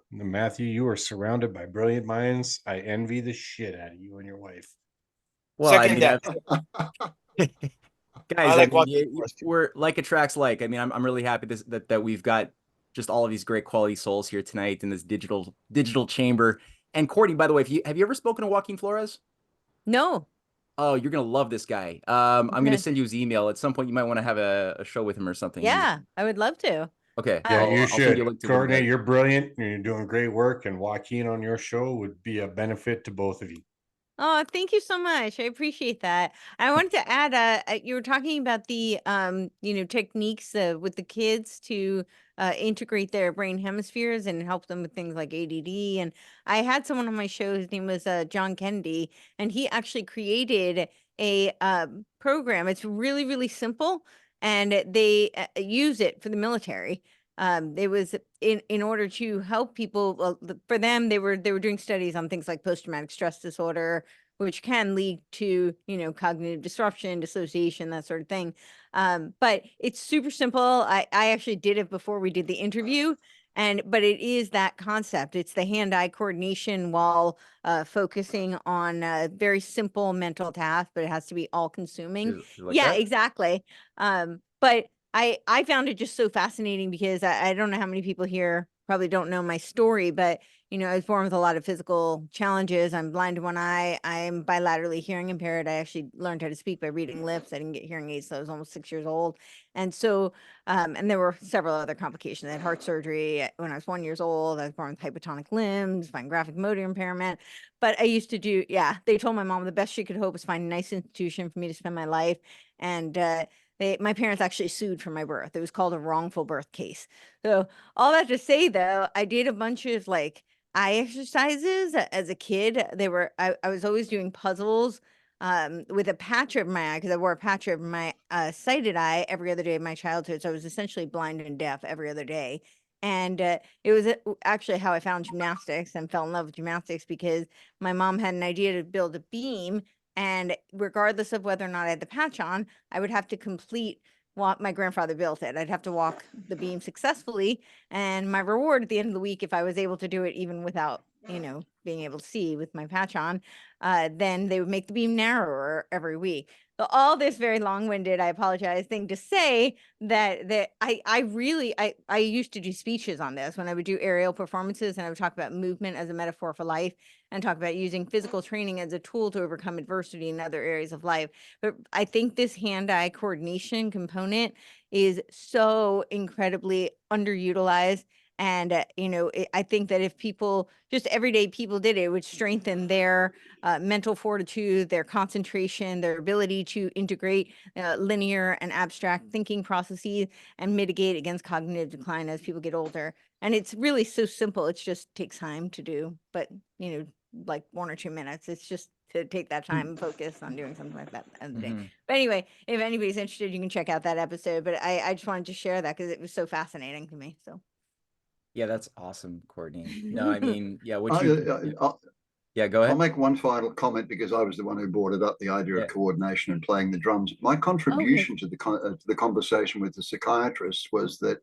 Matthew, you are surrounded by brilliant minds. I envy the shit out of you and your wife. Well, Second that. Guys, like we're like attracts like. I mean, I'm really happy that we've got just all of these great quality souls here tonight in this digital chamber. And Courtney, by the way, have you ever spoken to Joaquin Flores? No. Oh, you're gonna love this guy. I'm gonna send you his email. At some point, you might want to have a show with him or something. Yeah, I would love to. Okay. Yeah, you should. You Courtney, you're brilliant and you're doing great work. And Joaquin on your show would be a benefit to both of you. Oh, thank you so much. I appreciate that. I wanted to add, you were talking about the, techniques with the kids to integrate their brain hemispheres and help them with things like ADD. And I had someone on my show, his name was John Kennedy, and he actually created a program. It's really, really simple, and they use it for the military. It was in order to help people. Well, for them, they were doing studies on things like post-traumatic stress disorder, which can lead to cognitive disruption, dissociation, that sort of thing. But it's super simple. I actually did it before we did the interview, but it is that concept. It's the hand-eye coordination while focusing on very simple mental tasks, but it has to be all-consuming. Like yeah, that? exactly. But I found it just so fascinating because I don't know how many people here probably don't know my story, but I was born with a lot of physical challenges. I'm blind in one eye. I'm bilaterally hearing impaired. I actually learned how to speak by reading lips. I didn't get hearing aids, so I was almost 6 years old. And so, and there were several other complications. I had heart surgery when I was 1 year old. I was born with hypotonic limbs, fine graphic motor impairment. But I used to do, they told my mom the best she could hope was find a nice institution for me to spend my life. And my parents actually sued for my birth. It was called a wrongful birth case. So all that to say, though, I did a bunch of eye exercises as a kid. I was always doing puzzles with a patch over my eye, because I wore a patch over my sighted eye every other day of my childhood. So I was essentially blind and deaf every other day. And it was actually how I found gymnastics and fell in love with gymnastics, because my mom had an idea to build a beam. And regardless of whether or not I had the patch on, I would have to complete what my grandfather built it. I'd have to walk the beam successfully. And my reward at the end of the week, if I was able to do it even without, being able to see with my patch on, then they would make the beam narrower every week. So all this very long-winded, I apologize, thing to say that I used to do speeches on this when I would do aerial performances, and I would talk about movement as a metaphor for life and talk about using physical training as a tool to overcome adversity in other areas of life. But I think this hand-eye coordination component is so incredibly underutilized. And, I think that if just everyday people did it, it would strengthen their mental fortitude, their concentration, their ability to integrate linear and abstract thinking processes and mitigate against cognitive decline as people get older. And it's really so simple. It just takes time to do, but, like 1 or 2 minutes. It's just to take that time and focus on doing something like that at the end of the day. But anyway, if anybody's interested, you can check out that episode. But I just wanted to share that because it was so fascinating to me. So. Yeah, that's awesome, Courtney. No, I mean, yeah, go ahead. I'll make one final comment, because I was the one who brought it up, the idea of coordination and playing the drums. My contribution to the conversation with the psychiatrist was that,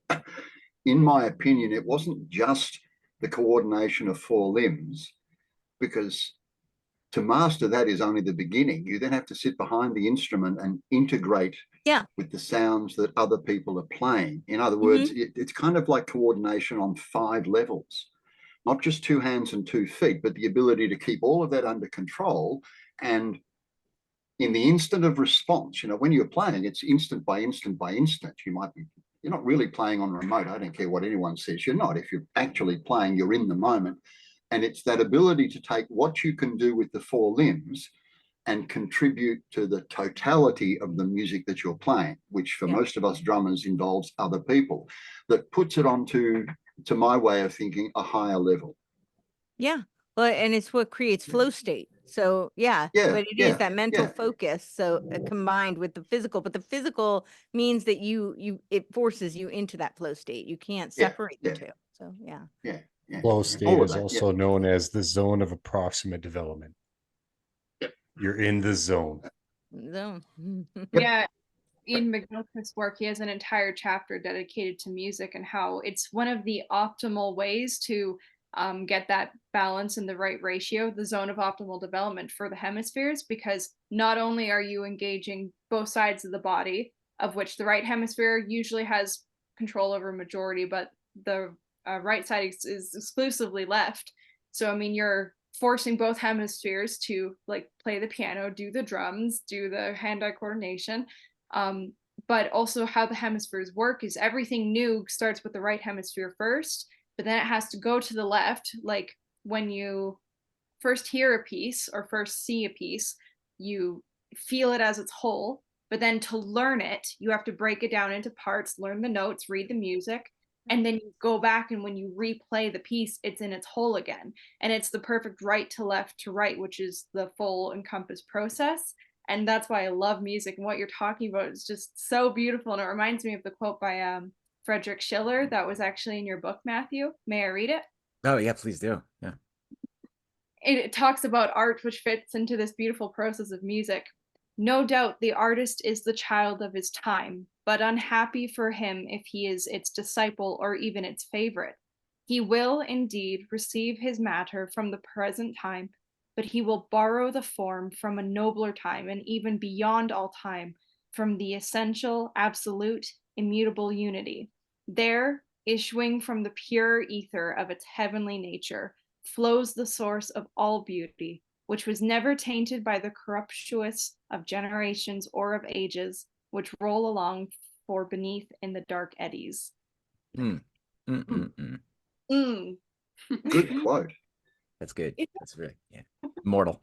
in my opinion, it wasn't just the coordination of 4 limbs, because to master that is only the beginning. You then have to sit behind the instrument and integrate with the sounds that other people are playing. In other words, it's kind of like coordination on 5 levels, not just 2 hands and 2 feet, but the ability to keep all of that under control. And in the instant of response, when you're playing, it's instant by instant by instant. You're not really playing on remote. I don't care what anyone says. You're not. If you're actually playing, you're in the moment. And it's that ability to take what you can do with the 4 limbs and contribute to the totality of the music that you're playing, which for most of us drummers involves other people, that puts it onto, to my way of thinking, a higher level. Yeah. Well, and it's what creates flow state. So yeah, Yeah, but it is yeah, that mental yeah. focus. So combined with the physical, but the physical means that it forces you into that flow state. You can't Yeah, separate yeah. the two. So yeah. Yeah, yeah. Flow All state of is that, also known as the zone of approximate development. Yep. You're in the zone. So, Yeah, in McNulty's work, he has an entire chapter dedicated to music and how it's one of the optimal ways to get that balance in the right ratio, the zone of optimal development for the hemispheres, because not only are you engaging both sides of the body, of which the right hemisphere usually has control over majority, but the right side is exclusively left. So, I mean, you're forcing both hemispheres to like play the piano, do the drums, do the hand-eye coordination. But also how the hemispheres work is everything new starts with the right hemisphere first, but then it has to go to the left. Like when you first hear a piece or first see a piece, you feel it as its whole, but then to learn it, you have to break it down into parts, learn the notes, read the music, and then you go back, and when you replay the piece, it's in its whole again. And it's the perfect right to left to right, which is the full encompass process. And that's why I love music, and what you're talking about is just so beautiful. And it reminds me of the quote by Frederick Schiller that was actually in your book, Matthew. May I read it? Oh yeah, please do. Yeah. It talks about art, which fits into this beautiful process of music. No doubt the artist is the child of his time, but unhappy for him if he is its disciple or even its favorite. He will indeed receive his matter from the present time, but he will borrow the form from a nobler time, and even beyond all time, from the essential, absolute, immutable unity. There, issuing from the pure ether of its heavenly nature, flows the source of all beauty, which was never tainted by the corruptuous of generations or of ages, which roll along for beneath in the dark eddies. Mm. Good quote. That's good. That's really immortal.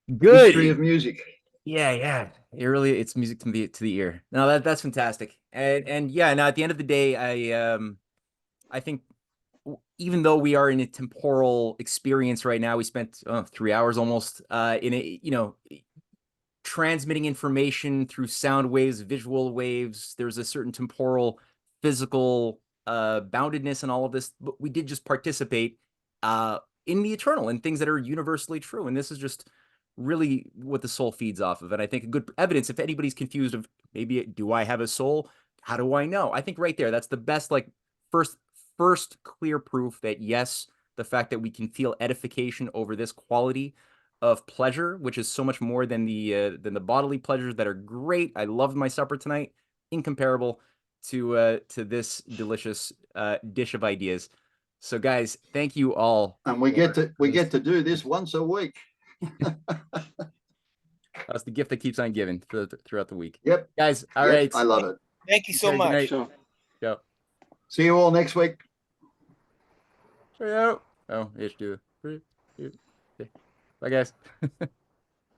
History Good. of music. Yeah. It's music to the ear. No, that's fantastic. And yeah, now at the end of the day, I think even though we are in a temporal experience right now, we spent 3 hours almost in a, transmitting information through sound waves, visual waves. There's a certain temporal, physical boundedness and all of this, but we did just participate in the eternal and things that are universally true. And this is just really what the soul feeds off of. And I think a good evidence, if anybody's confused of maybe, do I have a soul? How do I know? I think right there, that's the best, like first clear proof that yes, the fact that we can feel edification over this quality of pleasure, which is so much more than the bodily pleasures that are great. I loved my supper tonight, incomparable to this delicious dish of ideas. So guys, thank you all. And we get to do this once a week. That's the gift that keeps on giving throughout the week. Yep. Guys, all right. I love it. Thank you so Okay, good much. night. Sure. Go. See you all next week. Cheerio. Oh, it's do. Bye, guys.